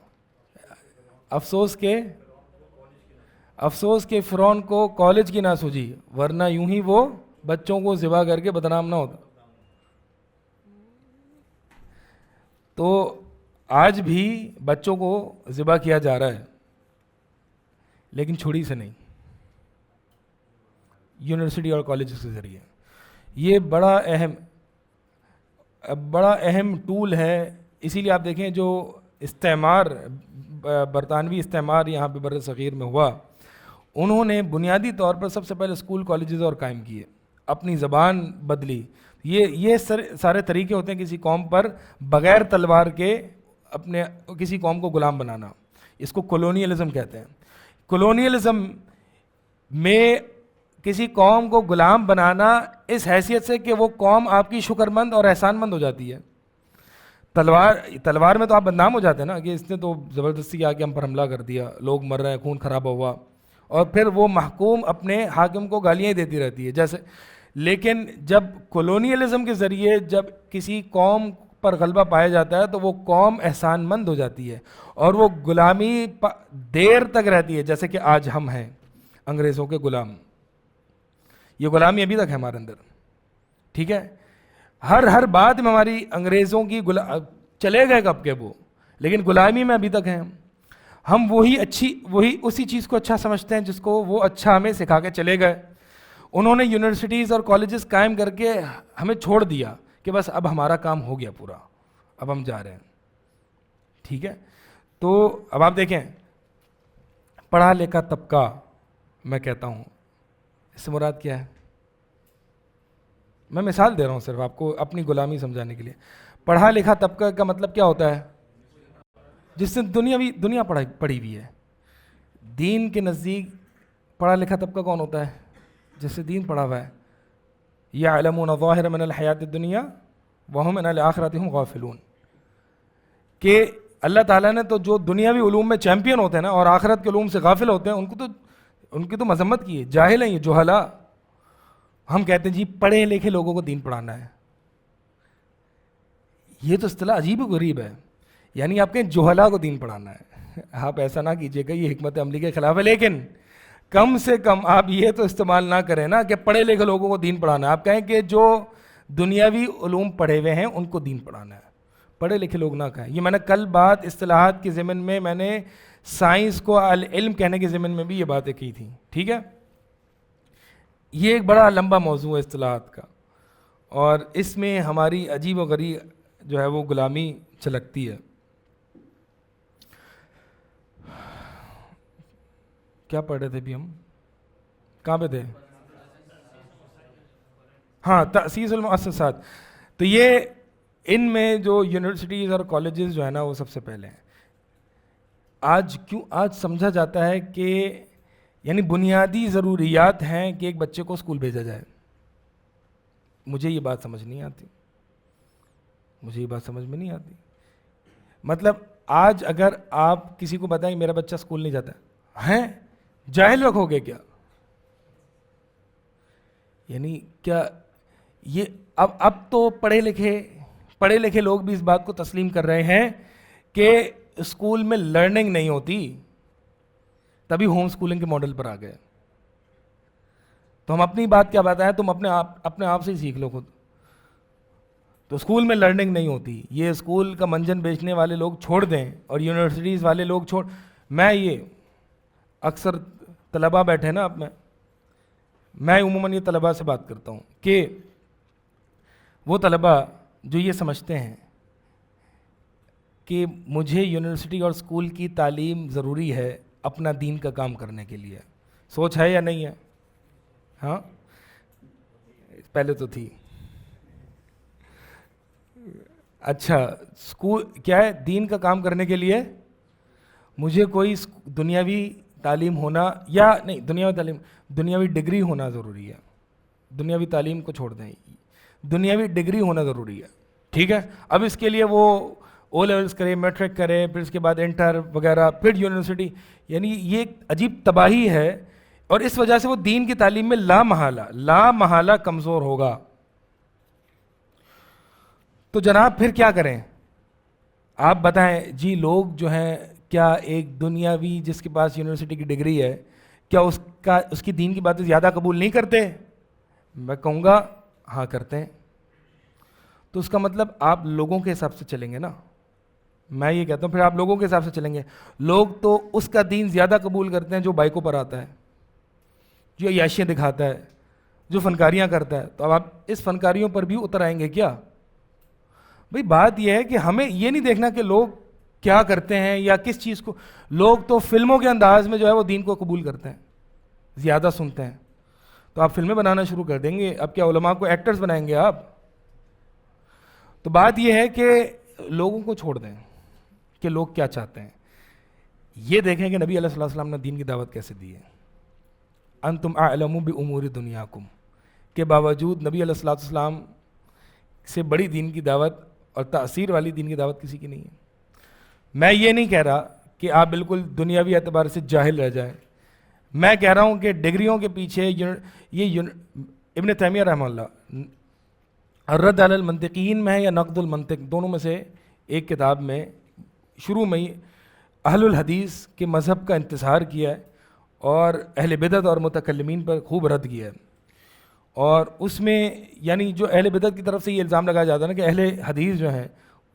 افسوس کہ فرعون کو کالج کی نہ سوجی، ورنہ یوں ہی وہ بچوں کو ذبح کر کے بدنام نہ ہوتا. تو آج بھی بچوں کو ذبح کیا جا رہا ہے، لیکن چھری سے نہیں، یونیورسٹی اور کالجز کے ذریعے. یہ بڑا اہم ٹول ہے. اسی لیے آپ دیکھیں جو استعمار، برطانوی استعمار یہاں پہ بر صغیر میں ہوا، انہوں نے بنیادی طور پر سب سے پہلے اسکول کالجز اور قائم کیے، اپنی زبان بدلی. یہ سارے طریقے ہوتے ہیں کسی قوم پر بغیر تلوار کے اپنے کسی قوم کو غلام بنانا. اس کو کولونیلزم کہتے ہیں. کولونیلزم میں کسی قوم کو غلام بنانا اس حیثیت سے کہ وہ قوم آپ کی شکر مند اور احسان مند ہو جاتی ہے. تلوار میں تو آپ بدنام ہو جاتے ہیں نا کہ اس نے تو زبردستی آ کے ہم پر حملہ کر دیا، لوگ مر رہے ہیں، خون خراب ہوا، اور پھر وہ محکوم اپنے حاکم کو گالیاں ہی دیتی رہتی ہے جیسے. لیکن جب کولونیلزم کے ذریعے جب کسی قوم پر غلبہ پایا جاتا ہے تو وہ قوم احسان مند ہو جاتی ہے اور وہ غلامی دیر تک رہتی ہے، جیسے کہ آج ہم ہیں انگریزوں کے غلام. یہ غلامی ابھی تک ہے ہمارے اندر، ٹھیک ہے. ہر بات میں ہماری انگریزوں کی چلے گئے کب کے وہ، لیکن غلامی میں ابھی تک ہیں. ہم وہی اسی چیز کو اچھا سمجھتے ہیں جس کو وہ اچھا ہمیں سکھا کے چلے گئے. انہوں نے یونیورسٹیز اور کالجز قائم کر کے ہمیں چھوڑ دیا کہ بس اب ہمارا کام ہو گیا پورا، اب ہم جا رہے ہیں، ٹھیک ہے. تو اب آپ دیکھیں پڑھا لکھا طبقہ، میں کہتا ہوں اس سے مراد کیا ہے؟ میں مثال دے رہا ہوں صرف آپ کو اپنی غلامی سمجھانے کے لیے. پڑھا لکھا طبقہ کا مطلب کیا ہوتا ہے؟ جس نے دنیا پڑھی ہوئی ہے. دین کے نزدیک پڑھا لکھا طبقہ کون ہوتا ہے؟ جس سے دین پڑھا ہوا ہے. یعلمون ظاہرا من الحیات الدنیا وہم عن الآخرۃ ہم غافلون، کہ اللہ تعالیٰ نے تو جو دنیاوی علوم میں چیمپئن ہوتے ہیں نا اور آخرت کے علوم سے غافل ہوتے ہیں ان کی تو مذمت کی ہے. جاہل ہیں یہ، جہلا. ہم کہتے ہیں جی پڑھے لکھے لوگوں کو دین پڑھانا ہے. یہ تو اصطلاح عجیب و غریب ہے. یعنی آپ کہیں جہلا کو دین پڑھانا ہے. آپ ایسا نہ کیجیے گا، یہ حکمت عملی کے خلاف ہے. لیکن کم سے کم آپ یہ تو استعمال نہ کریں نا کہ پڑھے لکھے لوگوں کو دین پڑھانا ہے. آپ کہیں کہ جو دنیاوی علوم پڑھے ہوئے ہیں ان کو دین پڑھانا ہے. پڑھے لکھے لوگ نہ کہیں. یہ میں نے کل بات اصطلاحات کے ضمن میں نے سائنس کو علم کہنے کے ضمن میں بھی یہ باتیں کی تھیں، ٹھیک ہے. یہ ایک بڑا لمبا موضوع ہے اصطلاحات کا، اور اس میں ہماری عجیب و غریب جو ہے وہ غلامی چھلکتی ہے. کیا پڑھ رہے تھے ابھی ہم؟ کہاں پہ تھے؟ ہاں، تأسیس المؤسسات. تو یہ ان میں جو یونیورسٹیز اور کالجز جو ہے نا وہ سب سے پہلے ہیں. آج سمجھا جاتا ہے کہ یعنی بنیادی ضروریات ہیں کہ ایک بچے کو اسکول بھیجا جائے. مجھے یہ بات سمجھ نہیں آتی، مجھے یہ بات سمجھ میں نہیں آتی. مطلب آج اگر آپ کسی کو بتائیں میرا بچہ اسکول نہیں جاتا، ہیں جاہل رکھو گے کیا؟ یعنی کیا یہ اب تو پڑھے لکھے لوگ بھی اس بات کو تسلیم کر رہے ہیں کہ اسکول میں لرننگ نہیں ہوتی، تبھی ہوم اسکولنگ کے ماڈل پر آ گئے. تو ہم اپنی بات کیا بتائیں، تم اپنے آپ سے ہی سیکھ لو خود. تو اسکول میں لرننگ نہیں ہوتی، یہ اسکول کا منجن بیچنے والے لوگ چھوڑ دیں اور یونیورسٹیز والے لوگ میں یہ اکثر طلباء بیٹھے نا میں عموماً یہ طلباء سے بات کرتا ہوں کہ وہ طلباء جو یہ سمجھتے ہیں کہ مجھے یونیورسٹی اور اسکول کی تعلیم ضروری ہے اپنا دین کا کام کرنے کے لیے، سوچ ہے یا نہیں ہے؟ ہاں پہلے تو تھی. اچھا اسکول کیا ہے؟ دین کا کام کرنے کے لیے مجھے کوئی دنیاوی تعلیم ہونا یا نہیں، دنیاوی ڈگری ہونا ضروری ہے. دنیاوی تعلیم کو چھوڑ دیں، دنیاوی ڈگری ہونا ضروری ہے. ٹھیک ہے، اب اس کے لیے وہ او لیولس کرے، میٹرک کرے، پھر اس کے بعد انٹر وغیرہ، پھر یونیورسٹی. یعنی یہ ایک عجیب تباہی ہے، اور اس وجہ سے وہ دین کی تعلیم میں لامحالہ کمزور ہوگا. تو جناب پھر کیا کریں؟ آپ بتائیں جی. لوگ جو ہیں کیا ایک دنیاوی جس کے پاس یونیورسٹی کی ڈگری ہے، کیا اس کی دین کی باتیں زیادہ قبول نہیں کرتے؟ میں کہوں گا ہاں کرتے ہیں. تو اس کا مطلب آپ لوگوں کے حساب سے چلیں گے نا. میں یہ کہتا ہوں پھر آپ لوگوں کے حساب سے چلیں گے. لوگ تو اس کا دین زیادہ قبول کرتے ہیں جو بائکوں پر آتا ہے، جو عیاشیاں دکھاتا ہے، جو فنکاریاں کرتا ہے. تو اب آپ اس فنکاریوں پر بھی اتر آئیں گے کیا؟ بھئی بات یہ ہے کہ ہمیں یہ نہیں دیکھنا کہ لوگ کیا کرتے ہیں یا کس چیز کو. لوگ تو فلموں کے انداز میں جو ہے وہ دین کو قبول کرتے ہیں، زیادہ سنتے ہیں. تو آپ فلمیں بنانا شروع کر دیں گے. اب کیا علماء کو ایکٹرز بنائیں گے آپ؟ تو بات یہ ہے کہ لوگوں کو چھوڑ دیں کہ لوگ کیا چاہتے ہیں. یہ دیکھیں کہ نبی علیہ الصلوۃ والسلام نے دین کی دعوت کیسے دی ہے. انتم اعلم بامور دنیاکم کے باوجود نبی علیہ الصلوۃ والسلام سے بڑی دین کی دعوت اور تاثیر والی دین کی دعوت کسی کی نہیں ہے. میں یہ نہیں کہہ رہا کہ آپ بالکل دنیاوی اعتبار سے جاہل رہ جائیں. میں کہہ رہا ہوں کہ ڈگریوں کے پیچھے یہ ابن تیمیہ رحمہ اللہ الرد علی المنطقین میں ہے یا نقد المنطق، دونوں میں سے ایک کتاب میں شروع میں ہی اہل الحدیث کے مذہب کا انتشار کیا ہے اور اہل بدعت اور متکلمین پر خوب رد کیا ہے. اور اس میں یعنی جو اہل بدعت کی طرف سے یہ الزام لگایا جاتا ہے نا کہ اہل حدیث جو ہیں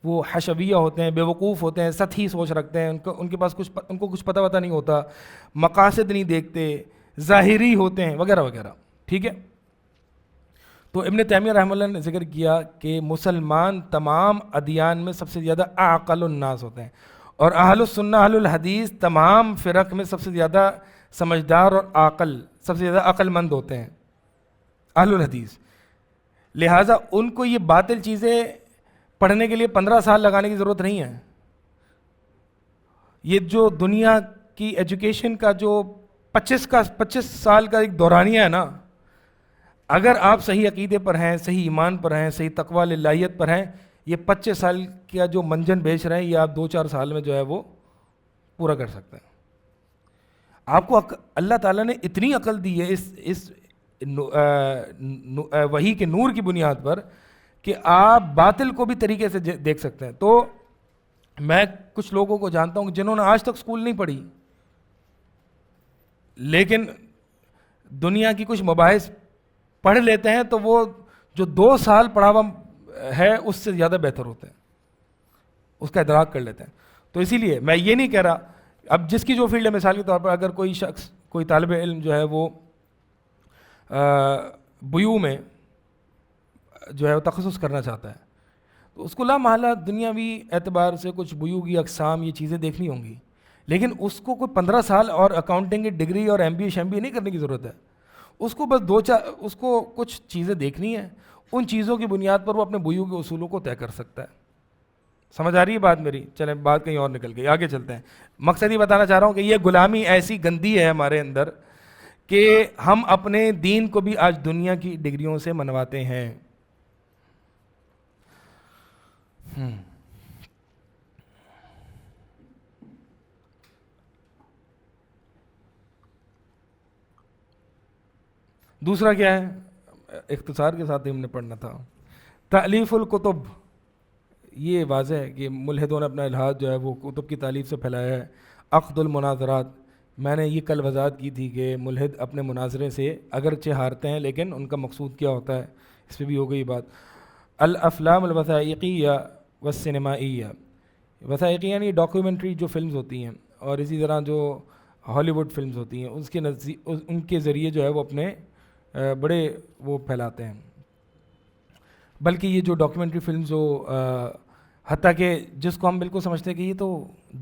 وہ حشویہ ہوتے ہیں، بے وقوف ہوتے ہیں، سطحی سوچ رکھتے ہیں، ان کے پاس ان کو کچھ پتہ وتہ نہیں ہوتا، مقاصد نہیں دیکھتے، ظاہری ہوتے ہیں وغیرہ وغیرہ. ٹھیک ہے. تو ابن تیمیہ رحمہ اللہ نے ذکر کیا کہ مسلمان تمام ادیان میں سب سے زیادہ اعقل الناس ہوتے ہیں، اور اہل السنہ اہل الحدیث تمام فرق میں سب سے زیادہ سمجھدار اور عاقل، سب سے زیادہ عقل مند ہوتے ہیں اہل الحدیث. لہٰذا ان کو یہ باطل چیزیں پڑھنے کے لیے 15 سال لگانے کی ضرورت نہیں ہے. یہ جو دنیا کی ایجوکیشن کا جو 25 سال کا ایک دورانیہ ہے نا، اگر آپ صحیح عقیدے پر ہیں، صحیح ایمان پر ہیں، صحیح تقویٰ للہیت پر ہیں، یہ 25 سال کا جو منجن بیچ رہے ہیں یہ آپ 2-4 سال میں جو ہے وہ پورا کر سکتے ہیں. آپ کو اللہ تعالیٰ نے اتنی عقل دی ہے اس وحی کے نور کی بنیاد پر کہ آپ باطل کو بھی طریقے سے دیکھ سکتے ہیں. تو میں کچھ لوگوں کو جانتا ہوں جنہوں نے آج تک اسکول نہیں پڑھی، لیکن دنیا کی کچھ مباحث پڑھ لیتے ہیں تو وہ جو 2 سال پڑھا ہوا ہے اس سے زیادہ بہتر ہوتے ہیں، اس کا ادراک کر لیتے ہیں. تو اسی لیے میں یہ نہیں کہہ رہا، اب جس کی جو فیلڈ ہے، مثال کے طور پر اگر کوئی شخص، کوئی طالب علم جو ہے وہ بیو میں جو ہے وہ تخصص کرنا چاہتا ہے، تو اس کو لا محالہ دنیاوی اعتبار سے کچھ بیو کی اقسام، یہ چیزیں دیکھنی ہوں گی. لیکن اس کو کوئی 15 سال اور اکاؤنٹنگ کی ڈگری اور MBA نہیں کرنے کی ضرورت ہے. اس کو بس اس کو کچھ چیزیں دیکھنی ہیں, ان چیزوں کی بنیاد پر وہ اپنے بوئیوں کے اصولوں کو طے کر سکتا ہے. سمجھ آ رہی ہے بات میری؟ چلیں بات کہیں اور نکل گئی, آگے چلتے ہیں. مقصد یہ بتانا چاہ رہا ہوں کہ یہ غلامی ایسی گندی ہے ہمارے اندر کہ ہم اپنے دین کو بھی آج دنیا کی ڈگریوں سے منواتے ہیں. دوسرا کیا ہے, اختصار کے ساتھ ہی ہم نے پڑھنا تھا, تألیف الکتب. یہ واضح ہے کہ ملحدوں نے اپنا الحاد جو ہے وہ کتب کی تالیف سے پھیلایا ہے. عقد المناظرات, میں نے یہ کل وضاحت کی تھی کہ ملحد اپنے مناظرے سے اگرچہ ہارتے ہیں لیکن ان کا مقصود کیا ہوتا ہے, اس پہ بھی ہو گئی بات. الافلام الوثائقیہ والسینمائیہ, وثائقی یعنی ڈاکیومنٹری جو فلمز ہوتی ہیں, اور اسی طرح جو ہالی ووڈ فلمز ہوتی ہیں ان کے ذریعے جو ہے وہ اپنے بڑے وہ پھیلاتے ہیں. بلکہ یہ جو ڈاکیومنٹری فلمز جو حتیٰ کہ جس کو ہم بالکل سمجھتے ہیں کہ یہ تو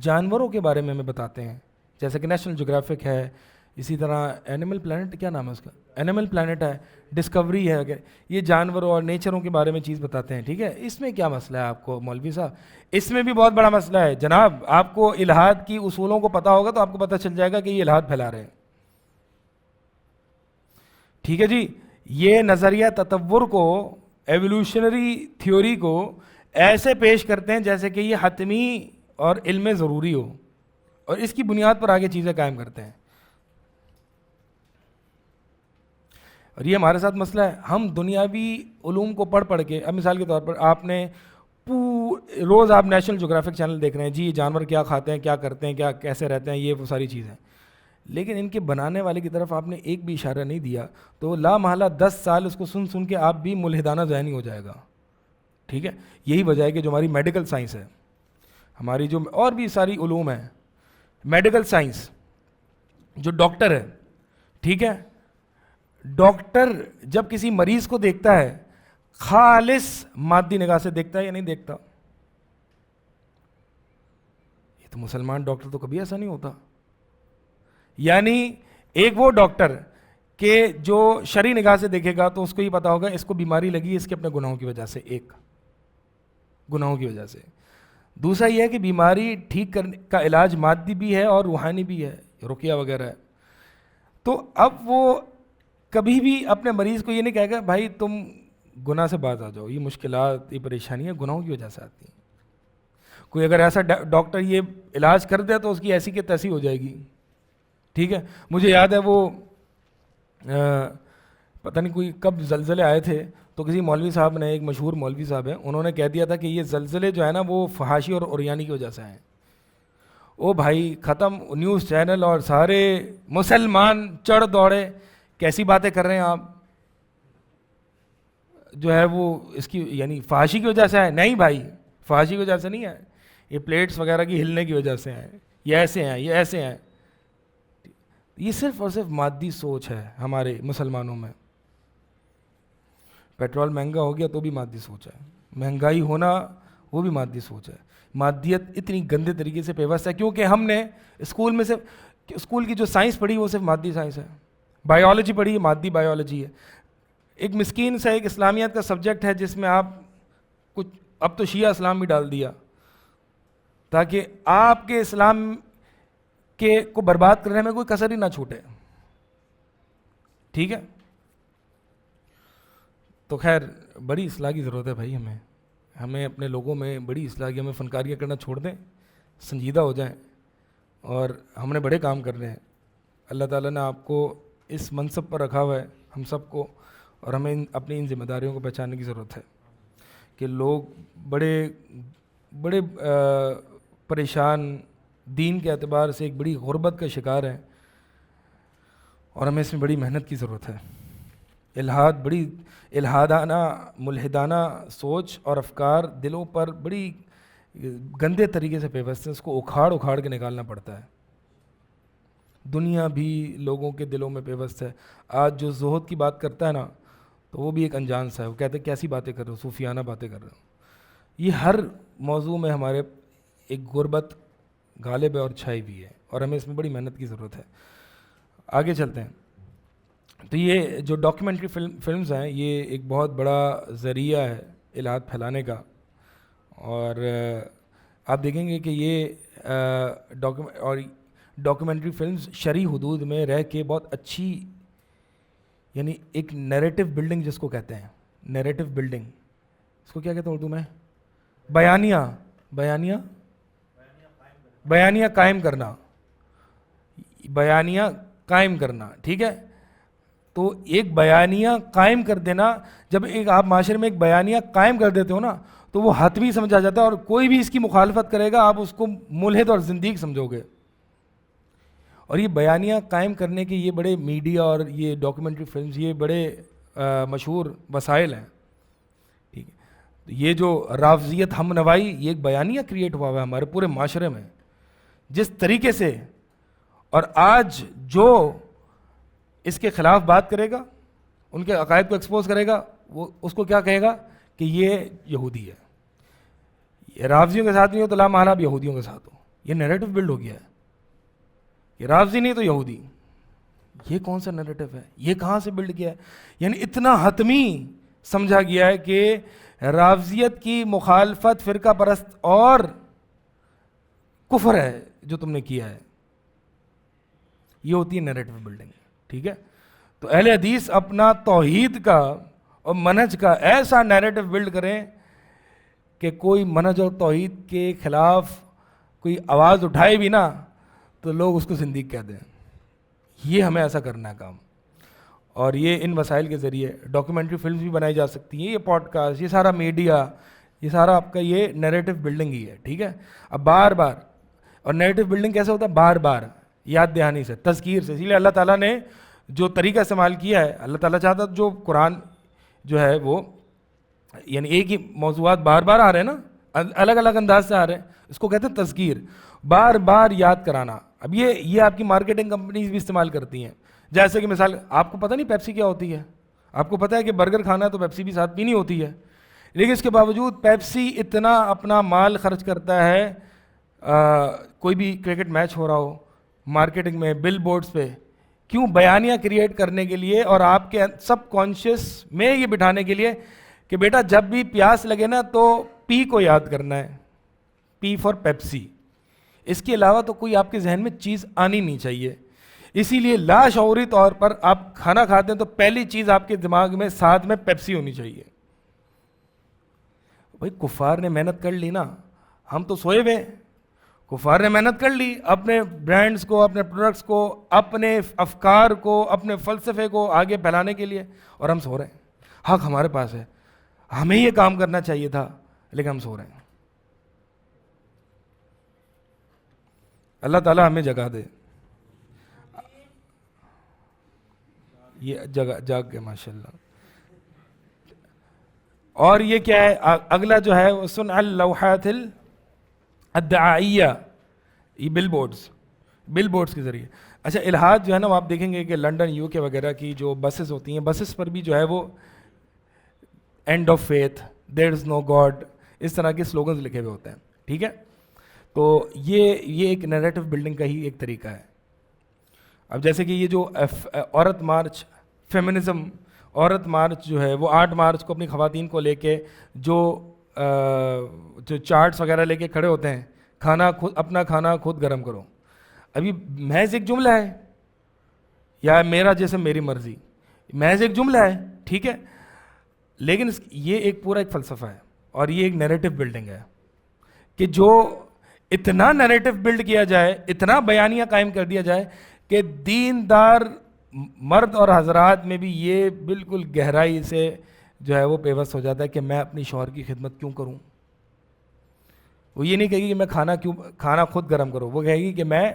جانوروں کے بارے میں ہمیں بتاتے ہیں, جیسے کہ نیشنل جغرافک ہے, اسی طرح اینیمل پلانٹ, کیا نام ہے اس کا, اینیمل پلانٹ ہے, ڈسکوری ہے, اگر یہ جانوروں اور نیچروں کے بارے میں چیز بتاتے ہیں. ٹھیک ہے, اس میں کیا مسئلہ ہے آپ کو مولوی صاحب؟ اس میں بھی بہت بڑا مسئلہ ہے جناب. آپ کو الحاد کی اصولوں کو پتہ ہوگا تو آپ کو پتہ چل جائے گا کہ یہ الحاد پھیلا رہے ہیں. ٹھیک ہے جی, یہ نظریہ تطور کو, ایولیوشنری تھیوری کو ایسے پیش کرتے ہیں جیسے کہ یہ حتمی اور علم ضروری ہو, اور اس کی بنیاد پر آگے چیزیں قائم کرتے ہیں. اور یہ ہمارے ساتھ مسئلہ ہے. ہم دنیاوی علوم کو پڑھ کے, اب مثال کے طور پر آپ نے روز آپ نیشنل جغرافک چینل دیکھ رہے ہیں, جی جانور کیا کھاتے ہیں, کیا کرتے ہیں, کیا کیسے رہتے ہیں, یہ وہ ساری چیزیں, لیکن ان کے بنانے والے کی طرف آپ نے ایک بھی اشارہ نہیں دیا تو لا محالہ 10 سال اس کو سن کے آپ بھی ملحدانہ ذہنی ہو جائے گا. ٹھیک ہے, یہی وجہ ہے کہ جو ہماری میڈیکل سائنس ہے, ہماری جو اور بھی ساری علوم ہیں, میڈیکل سائنس, جو ڈاکٹر ہے, ٹھیک ہے, ڈاکٹر جب کسی مریض کو دیکھتا ہے خالص مادی نگاہ سے دیکھتا ہے یا نہیں دیکھتا؟ یہ تو مسلمان ڈاکٹر تو کبھی ایسا نہیں ہوتا. یعنی ایک وہ ڈاکٹر کہ جو شرعی نگاہ سے دیکھے گا تو اس کو یہ پتا ہوگا اس کو بیماری لگی ہے اس کے اپنے گناہوں کی وجہ سے, ایک گناہوں کی وجہ سے. دوسرا یہ ہے کہ بیماری ٹھیک کرنے کا علاج مادی بھی ہے اور روحانی بھی ہے, رقیہ وغیرہ ہے. تو اب وہ کبھی بھی اپنے مریض کو یہ نہیں کہے گا بھائی تم گناہ سے باز آ جاؤ, یہ مشکلات, یہ پریشانیاں گناہوں کی وجہ سے آتی ہیں. کوئی اگر ایسا ڈاکٹر یہ علاج کر دے تو اس کی ایسی کہ تیسی ہو جائے گی. ٹھیک ہے, مجھے یاد ہے وہ پتہ نہیں کوئی کب زلزلے آئے تھے تو کسی مولوی صاحب نے, ایک مشہور مولوی صاحب ہیں, انہوں نے کہہ دیا تھا کہ یہ زلزلے جو ہے نا وہ فحاشی اور عریانی کی وجہ سے آئے ہیں. او بھائی ختم, نیوز چینل اور سارے مسلمان چڑھ دوڑے, کیسی باتیں کر رہے ہیں آپ, جو ہے وہ اس کی یعنی فحاشی کی وجہ سے آئے. نہیں بھائی, فحاشی کی وجہ سے نہیں آئے, یہ پلیٹس وغیرہ کی ہلنے کی وجہ سے آئے, یہ ایسے ہیں, یہ ایسے ہیں. یہ صرف اور صرف مادی سوچ ہے ہمارے مسلمانوں میں. پیٹرول مہنگا ہو گیا تو بھی مادی سوچ ہے, مہنگائی ہونا وہ بھی مادی سوچ ہے. مادیت اتنی گندے طریقے سے پیوست ہے کیونکہ ہم نے اسکول میں سے اسکول کی جو سائنس پڑھی وہ صرف مادی سائنس ہے. بایولوجی پڑھی ہے, مادی بایولوجی ہے. ایک مسکین سا ایک اسلامیات کا سبجیکٹ ہے جس میں آپ کچھ, اب تو شیعہ اسلام بھی ڈال دیا تاکہ آپ کے اسلام کے کو برباد کرنے میں کوئی کسر ہی نہ چھوٹے. ٹھیک ہے, تو خیر بڑی اصلاح کی ضرورت ہے بھائی. ہمیں اپنے لوگوں میں بڑی اصلاح کی, ہمیں فنکاریاں کرنا چھوڑ دیں, سنجیدہ ہو جائیں, اور ہم نے بڑے کام کرنے ہیں. اللہ تعالیٰ نے آپ کو اس منصب پر رکھا ہوا ہے, ہم سب کو, اور ہمیں اپنی ان ذمہ داریوں کو پہچاننے کی ضرورت ہے کہ لوگ بڑے بڑے پریشان, دین کے اعتبار سے ایک بڑی غربت کا شکار ہیں, اور ہمیں اس میں بڑی محنت کی ضرورت ہے. بڑی الحادانہ ملحدانہ سوچ اور افکار دلوں پر بڑی گندے طریقے سے پیوست ہیں, اس کو اکھاڑ کے نکالنا پڑتا ہے. دنیا بھی لوگوں کے دلوں میں پیوست ہے. آج جو زہد کی بات کرتا ہے نا تو وہ بھی ایک انجان سا ہے, وہ کہتے ہیں کیسی باتیں کر رہے ہو, صوفیانہ باتیں کر رہے ہو. یہ ہر موضوع میں ہمارے ایک غربت غالب ہے اور چھائی بھی ہے، اور ہمیں اس میں بڑی محنت کی ضرورت ہے. آگے چلتے ہیں. تو یہ جو ڈاکیومنٹری فلمز ہیں یہ ایک بہت بڑا ذریعہ ہے الہاد پھیلانے کا، اور آپ دیکھیں گے کہ یہ ڈاکیومنٹری فلمز شرعی حدود میں رہ کے بہت اچھی، یعنی ایک نیریٹو بلڈنگ جس کو کہتے ہیں، نیریٹو بلڈنگ، اس کو کیا کہتے ہیں اردو میں؟ بیانیہ قائم کرنا، بیانیہ قائم کرنا. ٹھیک ہے، تو ایک بیانیہ قائم کر دینا، جب ایک آپ معاشرے میں ایک بیانیہ قائم کر دیتے ہو نا تو وہ حتمی سمجھا جاتا ہے، اور کوئی بھی اس کی مخالفت کرے گا آپ اس کو ملحد اور زندیق سمجھو گے. اور یہ بیانیہ قائم کرنے کے یہ بڑے میڈیا اور یہ ڈاکیومنٹری فلمز یہ بڑے مشہور وسائل ہیں. ٹھیک ہے، یہ جو رافضیت ہم نوائی یہ ایک بیانیہ کریٹ ہوا ہے ہمارے پورے معاشرے میں. جس طریقے سے، اور آج جو اس کے خلاف بات کرے گا، ان کے عقائد کو ایکسپوز کرے گا، وہ اس کو کیا کہے گا کہ یہ یہودی ہے. یہ رافضیوں کے ساتھ نہیں ہو تو لا محالہ اب یہودیوں کے ساتھ ہو. یہ نیریٹو بلڈ ہو گیا ہے کہ رافضی نہیں تو یہودی. یہ کون سا نیریٹو ہے؟ یہ کہاں سے بلڈ کیا ہے؟ یعنی اتنا حتمی سمجھا گیا ہے کہ رافضیت کی مخالفت فرقہ پرست اور کفر ہے جو تم نے کیا ہے. یہ ہوتی ہے نیریٹو بلڈنگ. ٹھیک ہے، تو اہل حدیث اپنا توحید کا اور منہج کا ایسا نیریٹو بلڈ کریں کہ کوئی منہج اور توحید کے خلاف کوئی آواز اٹھائے بھی نا تو لوگ اس کو زندیق کہہ دیں. یہ ہمیں ایسا کرنا ہے کام، اور یہ ان وسائل کے ذریعے ڈاکیومنٹری فلمز بھی بنائی جا سکتی ہیں، یہ پوڈ کاسٹ، یہ سارا میڈیا، یہ سارا آپ کا یہ نیریٹو بلڈنگ ہی ہے. ٹھیک ہے، اب بار بار، اور نیریٹو بلڈنگ کیسے ہوتا ہے؟ بار بار یاد دہانی سے، تذکیر سے. اسی لیے اللہ تعالیٰ نے جو طریقہ استعمال کیا ہے، اللہ تعالیٰ چاہتا جو قرآن جو ہے وہ یعنی ایک ہی موضوعات بار بار آ رہے ہیں نا، الگ الگ انداز سے آ رہے ہیں، اس کو کہتے ہیں تذکیر، بار بار یاد کرانا. اب یہ آپ کی مارکیٹنگ کمپنیز بھی استعمال کرتی ہیں. جیسے کہ مثال، آپ کو پتہ نہیں پیپسی کیا ہوتی ہے؟ آپ کو پتہ ہے کہ برگر کھانا ہے تو پیپسی بھی ساتھ پینی ہوتی ہے، لیکن اس کے باوجود پیپسی اتنا اپنا مال خرچ کرتا ہے. کوئی بھی کرکٹ میچ ہو رہا ہو، مارکیٹنگ میں، بل بورڈز پہ، کیوں؟ بیانیہ کریٹ کرنے کے لیے اور آپ کے سب کانشیس میں یہ بٹھانے کے لیے کہ بیٹا جب بھی پیاس لگے نا تو پی کو یاد کرنا ہے، پی فار پیپسی. اس کے علاوہ تو کوئی آپ کے ذہن میں چیز آنی نہیں چاہیے. اسی لیے لاشعوری طور پر آپ کھانا کھاتے ہیں تو پہلی چیز آپ کے دماغ میں ساتھ میں پیپسی ہونی چاہیے. بھائی کفار نے محنت کر لی نا، ہم تو سوئے ہوئے. کفار نے محنت کر لی اپنے برانڈز کو، اپنے پروڈکٹس کو، اپنے افکار کو، اپنے فلسفے کو آگے پھیلانے کے لیے، اور ہم سو رہے ہیں. حق ہمارے پاس ہے، ہمیں یہ کام کرنا چاہیے تھا لیکن ہم سو رہے ہیں. اللہ تعالیٰ ہمیں جگہ دے. یہ جگہ جاگ گئے ماشاء اللہ. اور یہ کیا ہے اگلا جو ہے وہ سن اللوحات الدعائیہ، یہ بل بورڈز کے ذریعے. اچھا الہاد جو ہے نا وہ آپ دیکھیں گے کہ لنڈن، یو کے وغیرہ کی جو بسز ہوتی ہیں، بسز پر بھی جو ہے وہ end of faith, there is no God, اس طرح کے سلوگنز لکھے ہوئے ہوتے ہیں. ٹھیک ہے، تو یہ ایک نیریٹو بلڈنگ کا ہی ایک طریقہ ہے. اب جیسے کہ یہ جو عورت مارچ، فیمنزم، عورت مارچ جو ہے وہ 8 مارچ کو اپنی خواتین کو لے کے جو چارٹس وغیرہ لے کے کھڑے ہوتے ہیں، اپنا کھانا خود گرم کرو. ابھی محض ایک جملہ ہے، یا میرا جیسے میری مرضی، محض ایک جملہ ہے. ٹھیک ہے، لیکن یہ ایک پورا ایک فلسفہ ہے، اور یہ ایک نیریٹو بلڈنگ ہے کہ جو اتنا نیریٹو بلڈ کیا جائے، اتنا بیانیہ قائم کر دیا جائے کہ دیندار مرد اور حضرات میں بھی یہ بالکل گہرائی سے جو ہے وہ پیوست ہو جاتا ہے کہ میں اپنی شوہر کی خدمت کیوں کروں. وہ یہ نہیں کہے گی کہ میں کھانا خود گرم کروں، وہ کہے گی کہ میں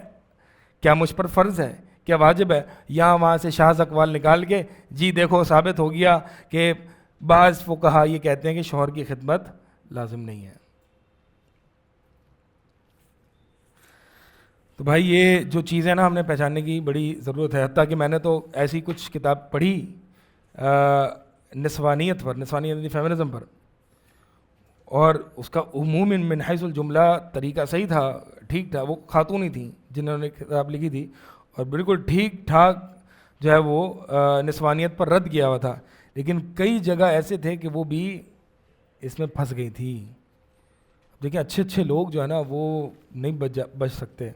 کیا مجھ پر فرض ہے، کیا واجب ہے. یہاں وہاں سے شاذ اقوال نکال کے جی دیکھو ثابت ہو گیا کہ بعض فقہا یہ کہتے ہیں کہ شوہر کی خدمت لازم نہیں ہے. تو بھائی یہ جو چیزیں نا ہم نے پہچاننے کی بڑی ضرورت ہے. حتیٰ کہ میں نے تو ایسی کچھ کتاب پڑھی نسوانیت پر، نسوانیت فیمنزم پر، اور اس کا عموماً من حیث الجملہ طریقہ صحیح تھا، ٹھیک تھا. وہ خاتون ہی تھیں جنہوں نے کتاب لکھی تھی، اور بالکل ٹھیک ٹھاک جو ہے وہ نسوانیت پر رد کیا ہوا تھا. لیکن کئی جگہ ایسے تھے کہ وہ بھی اس میں پھنس گئی تھی. دیکھیں اچھے اچھے لوگ جو ہے نا وہ نہیں بچ سکتے.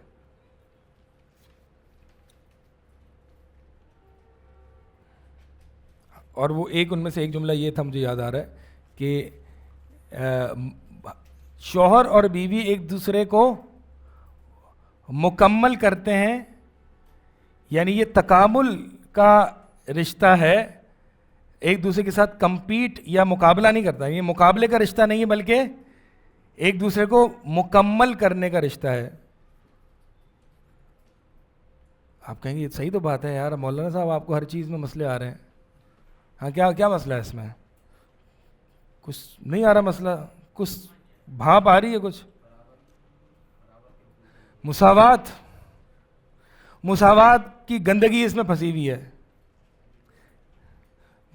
اور وہ ایک ان میں سے ایک جملہ یہ تھا مجھے یاد آ رہا ہے کہ شوہر اور بیوی ایک دوسرے کو مکمل کرتے ہیں، یعنی یہ تکامل کا رشتہ ہے، ایک دوسرے کے ساتھ کمپیٹ یا مقابلہ نہیں کرتا. یہ مقابلے کا رشتہ نہیں ہے بلکہ ایک دوسرے کو مکمل کرنے کا رشتہ ہے. آپ کہیں گے یہ صحیح تو بات ہے یار مولانا صاحب، آپ کو ہر چیز میں مسئلے آ رہے ہیں. ہاں کیا مسئلہ ہے اس میں؟ کچھ نہیں آ رہا مسئلہ؟ کچھ بھاپ آ رہی ہے؟ کچھ مساوات کی گندگی اس میں پھنسی ہوئی ہے.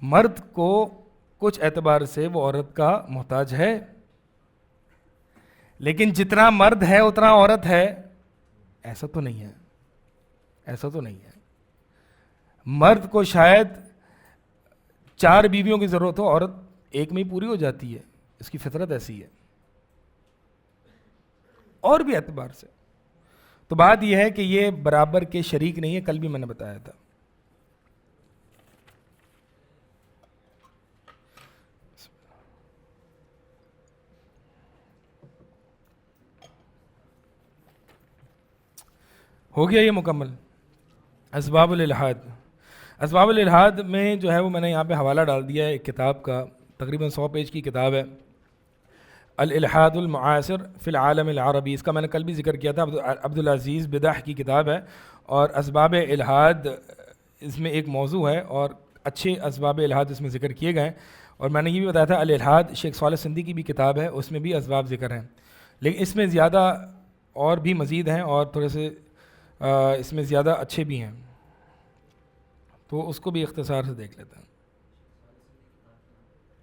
مرد کو کچھ اعتبار سے وہ عورت کا محتاج ہے، لیکن جتنا مرد ہے اتنا عورت ہے ایسا تو نہیں ہے. ایسا تو نہیں ہے. مرد کو شاید 4 بیویوں کی ضرورت ہو، عورت ایک میں ہی پوری ہو جاتی ہے، اس کی فطرت ایسی ہے. اور بھی اعتبار سے تو بات یہ ہے کہ یہ برابر کے شریک نہیں ہے. کل بھی میں نے بتایا تھا. ہو گیا یہ مکمل. اسباب الالحاد. اسباب الالحاد میں جو ہے وہ میں نے یہاں پہ حوالہ ڈال دیا ہے ایک کتاب کا، تقریباً 100 پیج کی کتاب ہے، الالحاد المعاصر فی العالم العربی. اس کا میں نے کل بھی ذکر کیا تھا، عبدالعزیز بدح کی کتاب ہے. اور اسباب الحاد اس میں ایک موضوع ہے اور اچھے اسباب الحاد اس میں ذکر کیے گئے ہیں. اور میں نے یہ بھی بتایا تھا الالحاد شیخ صالح سندھی کی بھی کتاب ہے، اس میں بھی اسباب ذکر ہیں، لیکن اس میں زیادہ اور بھی مزید ہیں اور تھوڑے سے اس میں زیادہ اچھے بھی ہیں، تو اس کو بھی اختصار سے دیکھ لیتے ہیں.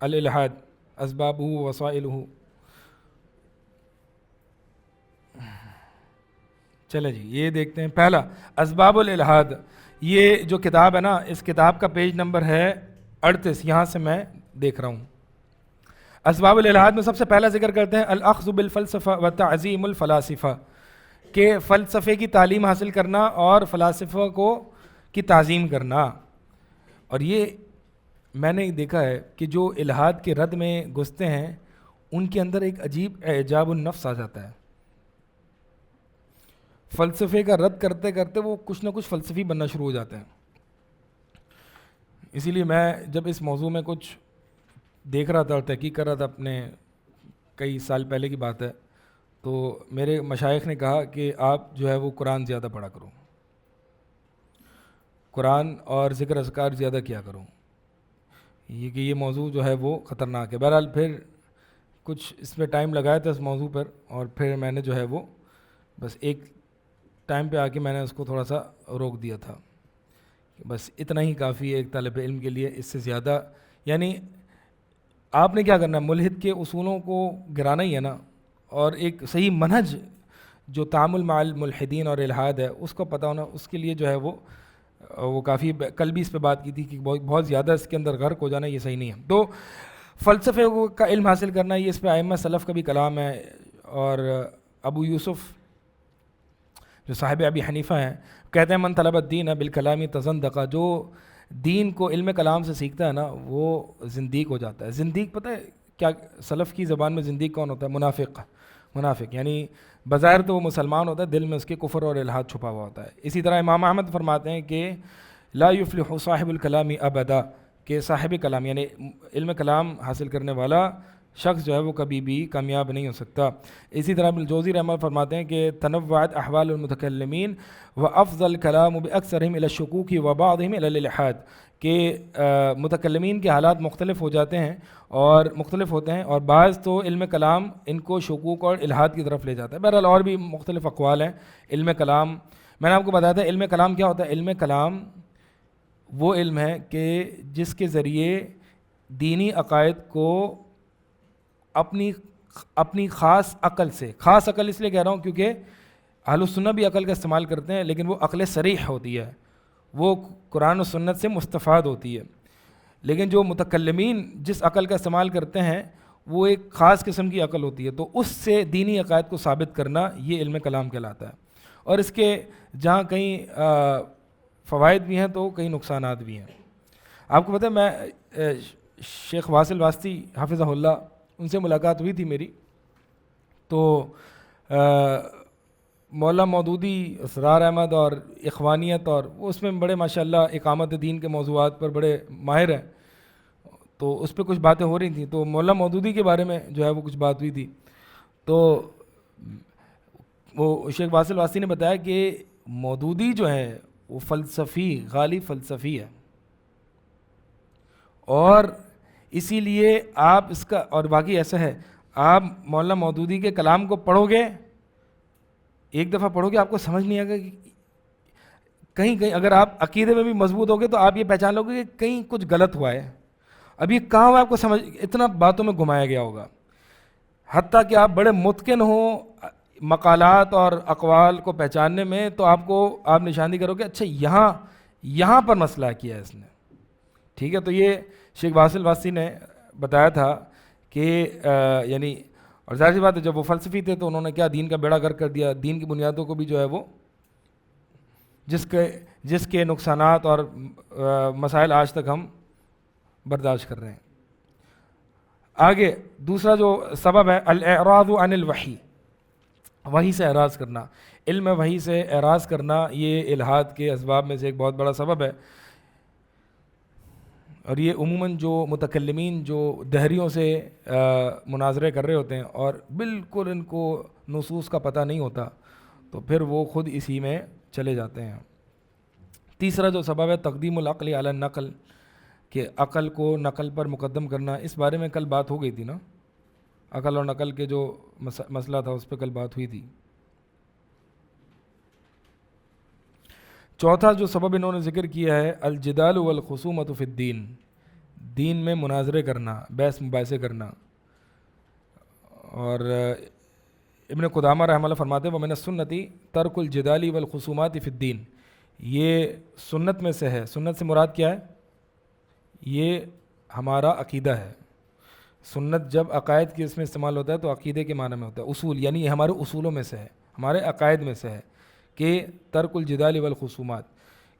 الالحاد اسبابہ وسائلہ. چلے جی یہ دیکھتے ہیں. پہلا اسباب الالحاد، یہ جو کتاب ہے نا اس کتاب کا پیج نمبر ہے 38، یہاں سے میں دیکھ رہا ہوں. اسباب الالحاد میں سب سے پہلا ذکر کرتے ہیں الاخذ بالفلسفہ وتعظیم الفلاسفہ، کہ فلسفے کی تعلیم حاصل کرنا اور فلاسفہ کی تعظیم کرنا. اور یہ میں نے دیکھا ہے کہ جو الحاد کے رد میں گھستے ہیں ان کے اندر ایک عجیب اعجاب النفس آ جاتا ہے. فلسفے کا رد کرتے کرتے وہ کچھ نہ کچھ فلسفی بننا شروع ہو جاتے ہیں. اسی لیے میں جب اس موضوع میں کچھ دیکھ رہا تھا اور تحقیق کر رہا تھا، اپنے کئی سال پہلے کی بات ہے، تو میرے مشائخ نے کہا کہ آپ جو ہے وہ قرآن زیادہ پڑھا کرو، قرآن اور ذکر اذکار زیادہ کیا کرو، یہ کہ یہ موضوع جو ہے وہ خطرناک ہے. بہرحال پھر کچھ اس پہ ٹائم لگایا تھا اس موضوع پر، اور پھر میں نے جو ہے وہ بس ایک ٹائم پہ آ کے میں نے اس کو تھوڑا سا روک دیا تھا. بس اتنا ہی کافی ہے ایک طالب علم کے لیے، اس سے زیادہ یعنی آپ نے کیا کرنا ہے، ملحد کے اصولوں کو گرانا ہی ہے نا، اور ایک صحیح منہج جو تعامل مع الملحدین اور الحاد ہے اس کو پتہ ہونا، اس کے لیے جو ہے وہ کافی. کل بھی اس پہ بات کی تھی کہ بہت زیادہ اس کے اندر غرق ہو جانا یہ صحیح نہیں ہے. تو فلسفے کا علم حاصل کرنا، یہ اس پہ ائمہ سلف کا بھی کلام ہے. اور ابو یوسف جو صاحب ابی حنیفہ ہیں کہتے ہیں من طلب الدین بالکلام تزندق، جو دین کو علم کلام سے سیکھتا ہے نا وہ زندیق ہو جاتا ہے. زندیق پتہ ہے کیا سلف کی زبان میں زندیق کون ہوتا ہے؟ منافق یعنی بظاہر تو وہ مسلمان ہوتا ہے، دل میں اس کے کفر اور الحاد چھپا ہوا ہوتا ہے. اسی طرح امام احمد فرماتے ہیں کہ لا یفلح صاحب الکلام ابدا، کہ صاحب کلام یعنی علم کلام حاصل کرنے والا شخص جو ہے وہ کبھی بھی کامیاب نہیں ہو سکتا. اسی طرح ابن الجوزی رحمہ اللہ فرماتے ہیں کہ تنوعت احوال المتکلمین وافضل کلام باکثرهم الى الشکوک وبعضهم الى الالحاد، کہ متکلمین کے حالات مختلف ہو جاتے ہیں اور مختلف ہوتے ہیں، اور بعض تو علم کلام ان کو شکوک اور الحاد کی طرف لے جاتا ہے. بہرحال اور بھی مختلف اقوال ہیں. علم کلام میں نے آپ کو بتایا تھا، علم کلام کیا ہوتا ہے؟ علم کلام وہ علم ہے کہ جس کے ذریعے دینی عقائد کو اپنی اپنی خاص عقل سے. خاص عقل اس لیے کہہ رہا ہوں کیونکہ اہل السنہ بھی عقل کا استعمال کرتے ہیں، لیکن وہ عقل صریح ہوتی ہے، وہ قرآن و سنت سے مستفاد ہوتی ہے. لیکن جو متکلمین جس عقل کا استعمال کرتے ہیں وہ ایک خاص قسم کی عقل ہوتی ہے، تو اس سے دینی عقائد کو ثابت کرنا یہ علم کلام کہلاتا ہے. اور اس کے جہاں کہیں فوائد بھی ہیں تو کئی نقصانات بھی ہیں. آپ کو پتہ ہے میں شیخ واصل واسطی حافظہ اللہ ان سے ملاقات ہوئی تھی میری، تو مولا مودودی، اسرار احمد اور اخوانیت، اور وہ اس میں بڑے ماشاءاللہ اقامت دین کے موضوعات پر بڑے ماہر ہیں، تو اس پہ کچھ باتیں ہو رہی تھیں. تو مولا مودودی کے بارے میں جو ہے وہ کچھ بات ہوئی تھی، تو وہ شیخ واصل واسطی نے بتایا کہ مودودی جو ہے وہ فلسفی، غالی فلسفی ہے، اور اسی لیے آپ اس کا، اور باقی ایسا ہے، آپ مولانا مودودی کے کلام کو پڑھو گے، ایک دفعہ پڑھو گے آپ کو سمجھ نہیں آئے گا کہ کہیں اگر آپ عقیدے میں بھی مضبوط ہوگے تو آپ یہ پہچان لو گے کہ کہیں کچھ غلط ہوا ہے. اب یہ کہاں ہوا آپ کو سمجھ، اتنا باتوں میں گھمایا گیا ہوگا، حتیٰ کہ آپ بڑے متقن ہوں مقالات اور اقوال کو پہچاننے میں، تو آپ نشاندہی کرو گے اچھا یہاں پر مسئلہ کیا ہے اس نے. ٹھیک ہے، تو یہ شیخ واصل واسطی نے بتایا تھا کہ یعنی، اور ظاہر سی بات ہے جب وہ فلسفی تھے تو انہوں نے کیا دین کا بیڑا غرق کر دیا، دین کی بنیادوں کو بھی جو ہے وہ جس کے نقصانات اور مسائل آج تک ہم برداشت کر رہے ہیں. آگے دوسرا جو سبب ہے الاعراض عن الوحی، وحی سے اعراض کرنا. علم وحی سے اعراض کرنا یہ الحاد کے اسباب میں سے ایک بہت بڑا سبب ہے، اور یہ عموماً جو متکلمین جو دہریوں سے مناظرے کر رہے ہوتے ہیں اور بالکل ان کو نصوص کا پتہ نہیں ہوتا، تو پھر وہ خود اسی میں چلے جاتے ہیں. تیسرا جو سبب ہے تقدیم العقل علی النقل، کہ عقل کو نقل پر مقدم کرنا. اس بارے میں کل بات ہو گئی تھی نا، عقل اور نقل کے جو مسئلہ تھا اس پہ کل بات ہوئی تھی. چوتھا جو سبب انہوں نے ذکر کیا ہے الجدال والخصومۃ فی الدین، دین میں مناظرے کرنا، بحث مباحثے کرنا. اور ابن قدامہ رحمہ اللہ فرماتے ہیں ومن السنۃ ترک الجدال والخصومات فی الدین، یہ سنت میں سے ہے. سنت سے مراد کیا ہے؟ یہ ہمارا عقیدہ ہے. سنت جب عقائد کے اس میں استعمال ہوتا ہے تو عقیدے کے معنی میں ہوتا ہے. اصول یعنی یہ ہمارے اصولوں میں سے ہے، ہمارے عقائد میں سے ہے کہ ترک الجدال والخصومات،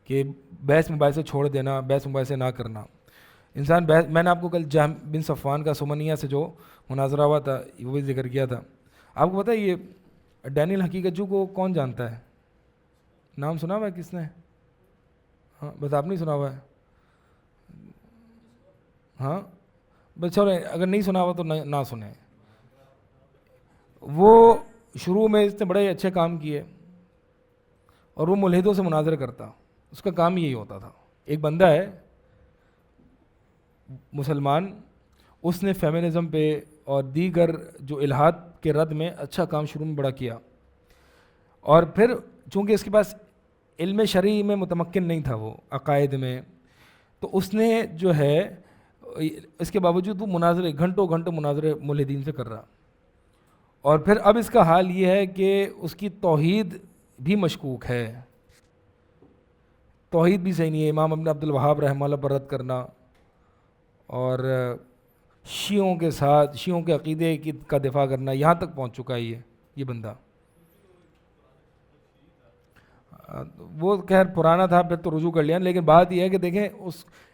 کہ بحث مباحثے چھوڑ دینا، بحث مباحثے نہ کرنا. انسان میں نے آپ کو کل جہم بن صفوان کا سمنیہ سے جو مناظرہ ہوا تھا وہ بھی ذکر کیا تھا. آپ کو پتہ ہے یہ ڈینیل حقیقتجو کو کون جانتا ہے؟ نام سنا ہوا ہے کس نے؟ ہاں بس آپ نہیں سنا ہوا ہے؟ ہاں بس چھوڑیں، اگر نہیں سنا ہوا تو نہ سنیں. وہ شروع میں اس نے بڑے اچھے کام کیے اور وہ ملحدوں سے مناظرہ کرتا، اس کا کام یہی ہوتا تھا. ایک بندہ ہے مسلمان، اس نے فیمنزم پہ اور دیگر جو الحاد کے رد میں اچھا کام شروع میں بڑا کیا، اور پھر چونکہ اس کے پاس علم شرعی میں متمکن نہیں تھا وہ عقائد میں، تو اس نے جو ہے اس کے باوجود وہ مناظرے گھنٹوں مناظرے ملحدین سے کر رہا. اور پھر اب اس کا حال یہ ہے کہ اس کی توحید بھی مشکوک ہے، توحید بھی صحیح نہیں ہے. امام ابن عبد الوہاب رحمہ اللہ پر رد کرنا، اور شیعوں کے ساتھ شیعوں کے عقیدے کا دفاع کرنا، یہاں تک پہنچ چکا ہے یہ بندہ. وہ خیر پرانا تھا، پھر تو رجوع کر لیا. لیکن بات یہ ہے کہ دیکھیں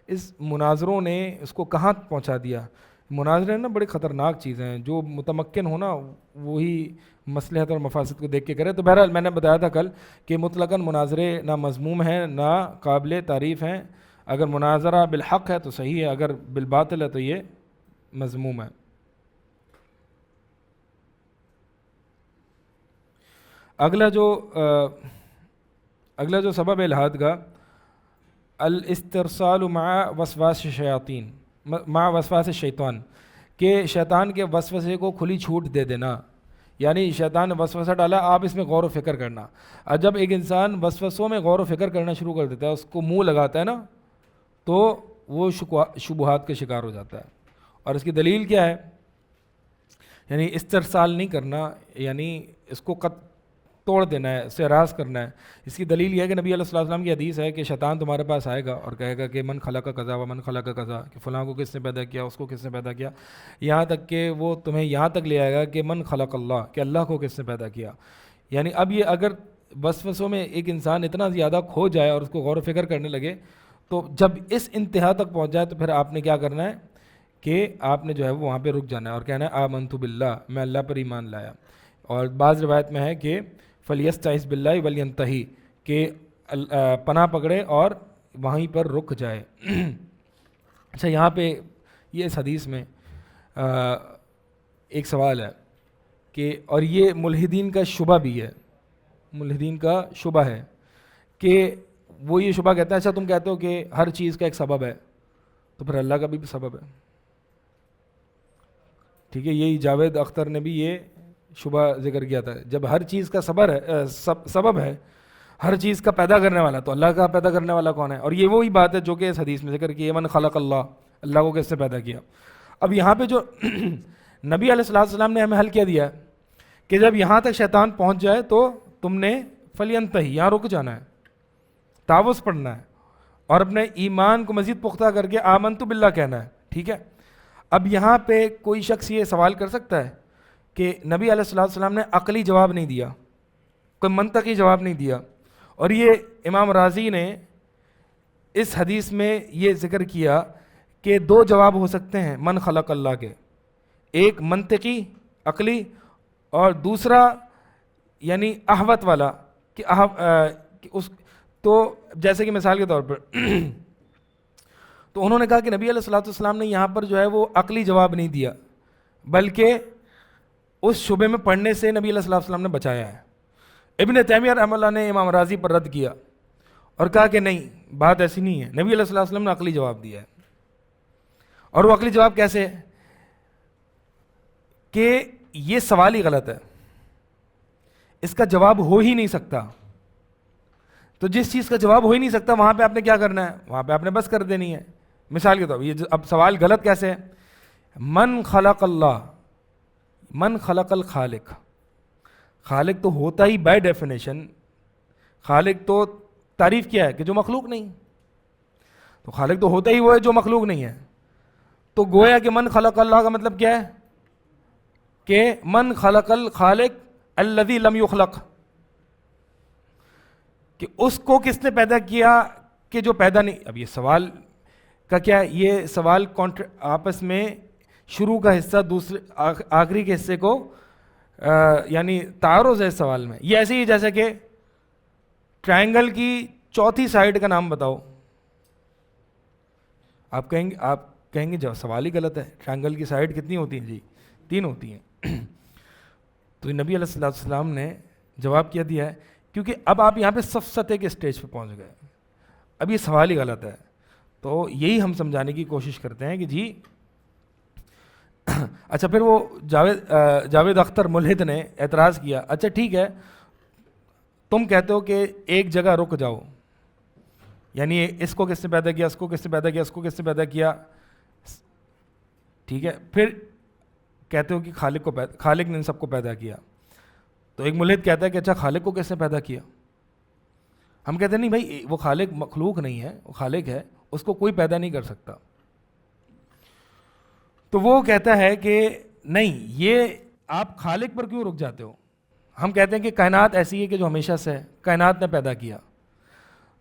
اس مناظروں نے اس کو کہاں پہنچا دیا. مناظرے نا بڑی خطرناک چیزیں ہیں، جو متمکن ہونا وہی مصلحت اور مفاسد کو دیکھ کے کرے. تو بہرحال میں نے بتایا تھا کل کہ مطلقاً مناظرے نہ مذموم ہیں نہ قابل تعریف ہیں. اگر مناظرہ بالحق ہے تو صحیح ہے، اگر بالباطل ہے تو یہ مذموم ہے. اگلا جو سبب ہے الحاد کا الاسترسال مع وسواس الشیاطین، مع وسواس الشیطان، کہ شیطان کے وسوسے کو کھلی چھوٹ دے دینا. یعنی شیطان نے وسوسہ ڈالا، آپ اس میں غور و فکر کرنا. اور جب ایک انسان وسوسوں میں غور و فکر کرنا شروع کر دیتا ہے، اس کو منہ لگاتا ہے نا، تو وہ شبہات کے شکار ہو جاتا ہے. اور اس کی دلیل کیا ہے یعنی استرسال نہیں کرنا، یعنی اس کو توڑ دینا ہے، اس سے اراض کرنا ہے۔ اس کی دلیل یہ ہے کہ نبی علیہ الصلوۃ والسلام کی حدیث ہے کہ شیطان تمہارے پاس آئے گا اور کہے گا کہ من خلق کذا و من خلق کذا، کہ فلاں کو کس نے پیدا کیا، اس کو کس نے پیدا کیا، یہاں تک کہ وہ تمہیں یہاں تک لے آئے گا کہ من خلق اللہ، کہ اللہ کو کس نے پیدا کیا۔ یعنی اب یہ اگر وسوسوں میں ایک انسان اتنا زیادہ کھو جائے اور اس کو غور و فکر کرنے لگے، تو جب اس انتہا تک پہنچ جائے تو پھر آپ نے کیا کرنا ہے کہ آپ نے جو ہے وہ وہاں پہ رک جانا ہے اور کہنا ہے آمنت باللہ، میں اللہ پر ایمان لایا۔ اور بعض روایت میں ہے کہ فلیستعذ باللہ ولینتہی، کہ پناہ پکڑے اور وہیں پر رک جائے۔ اچھا، یہاں پہ یہ اس حدیث میں ایک سوال ہے کہ، اور یہ ملحدین کا شبہ بھی ہے، ملحدین کا شبہ ہے کہ وہ یہ شبہ کہتا ہے اچھا تم کہتے ہو کہ ہر چیز کا ایک سبب ہے، تو پھر اللہ کا بھی سبب ہے۔ ٹھیک ہے، یہی جاوید اختر نے بھی یہ شبہ ذکر کیا تھا، جب ہر چیز کا سبب ہے، ہر چیز کا پیدا کرنے والا، تو اللہ کا پیدا کرنے والا کون ہے؟ اور یہ وہی بات ہے جو کہ اس حدیث میں ذکر کی ہے، من خلق اللہ، اللہ کو کس سے پیدا کیا۔ اب یہاں پہ جو نبی علیہ السلام نے ہمیں حل کیا دیا ہے کہ جب یہاں تک شیطان پہنچ جائے تو تم نے فلینتہی، یہاں رک جانا ہے، تعوذ پڑھنا ہے اور اپنے ایمان کو مزید پختہ کر کے آمنت باللہ کہنا ہے۔ ٹھیک ہے، اب یہاں پہ کوئی شخص یہ سوال کر سکتا ہے کہ نبی علیہ السلام نے عقلی جواب نہیں دیا، کوئی منطقی جواب نہیں دیا، اور یہ امام رازی نے اس حدیث میں یہ ذکر کیا کہ دو جواب ہو سکتے ہیں من خلق اللہ کے، ایک منطقی عقلی اور دوسرا یعنی احوت والا کہ اس تو جیسے کہ مثال کے طور پر تو انہوں نے کہا کہ نبی علیہ السلام نے یہاں پر جو ہے وہ عقلی جواب نہیں دیا، بلکہ اس شبے میں پڑھنے سے نبی علیہ السلام نے بچایا ہے۔ ابن تیمیہ رحمہ اللہ نے امام راضی پر رد کیا اور کہا کہ نہیں، بات ایسی نہیں ہے، نبی علیہ السلام نے عقلی جواب دیا ہے۔ اور وہ عقلی جواب کیسے ہے کہ یہ سوال ہی غلط ہے، اس کا جواب ہو ہی نہیں سکتا، تو جس چیز کا جواب ہو ہی نہیں سکتا وہاں پہ آپ نے کیا کرنا ہے، وہاں پہ آپ نے بس کر دینی ہے۔ مثال کے طور پر یہ اب سوال غلط کیسے ہے، من خلق اللہ، من خلق الخالق، خالق تو ہوتا ہی بائی ڈیفینیشن، خالق تو تعریف کیا ہے کہ جو مخلوق نہیں، تو خالق تو ہوتا ہی وہ ہے جو مخلوق نہیں ہے، تو گویا کہ من خلق اللہ کا مطلب کیا ہے کہ من خلق الخالق الذی لم یخلق، کہ اس کو کس نے پیدا کیا کہ جو پیدا نہیں۔ اب یہ سوال کا کیا ہے، یہ سوال آپس میں شروع کا حصہ دوسرے آخری کے حصے کو یعنی تعارض ہے اس سوال میں۔ یہ ایسے ہی جیسے کہ ٹرائنگل کی چوتھی سائڈ کا نام بتاؤ، آپ کہیں گے جب سوال ہی غلط ہے، ٹرائنگل کی سائڈ کتنی ہوتی ہیں؟ جی 3 ہوتی ہیں۔ تو نبی علیہ السلام نے جواب کیا دیا ہے، کیونکہ اب آپ یہاں پہ سفسطے کے سٹیج پہ پہنچ گئے، اب یہ سوال ہی غلط ہے۔ تو یہی ہم سمجھانے کی کوشش کرتے ہیں کہ جی اچھا، پھر وہ جاوید اختر ملحد نے اعتراض کیا، اچھا ٹھیک ہے، تم کہتے ہو کہ ایک جگہ رک جاؤ، یعنی اس کو کس نے پیدا کیا، اس کو کس نے پیدا کیا، اس کو کس نے پیدا کیا، ٹھیک ہے، پھر کہتے ہو کہ خالق نے ان سب کو پیدا کیا۔ تو ایک ملحد کہتا ہے کہ اچھا خالق کو کس نے پیدا کیا؟ ہم کہتے ہیں نہیں بھائی، وہ خالق مخلوق نہیں ہے، وہ خالق ہے، اس کو کوئی پیدا نہیں کر سکتا۔ تو وہ کہتا ہے کہ نہیں، یہ آپ خالق پر کیوں رک جاتے ہو؟ ہم کہتے ہیں کہ کائنات ایسی ہے کہ جو ہمیشہ سے ہے، کائنات نے پیدا کیا،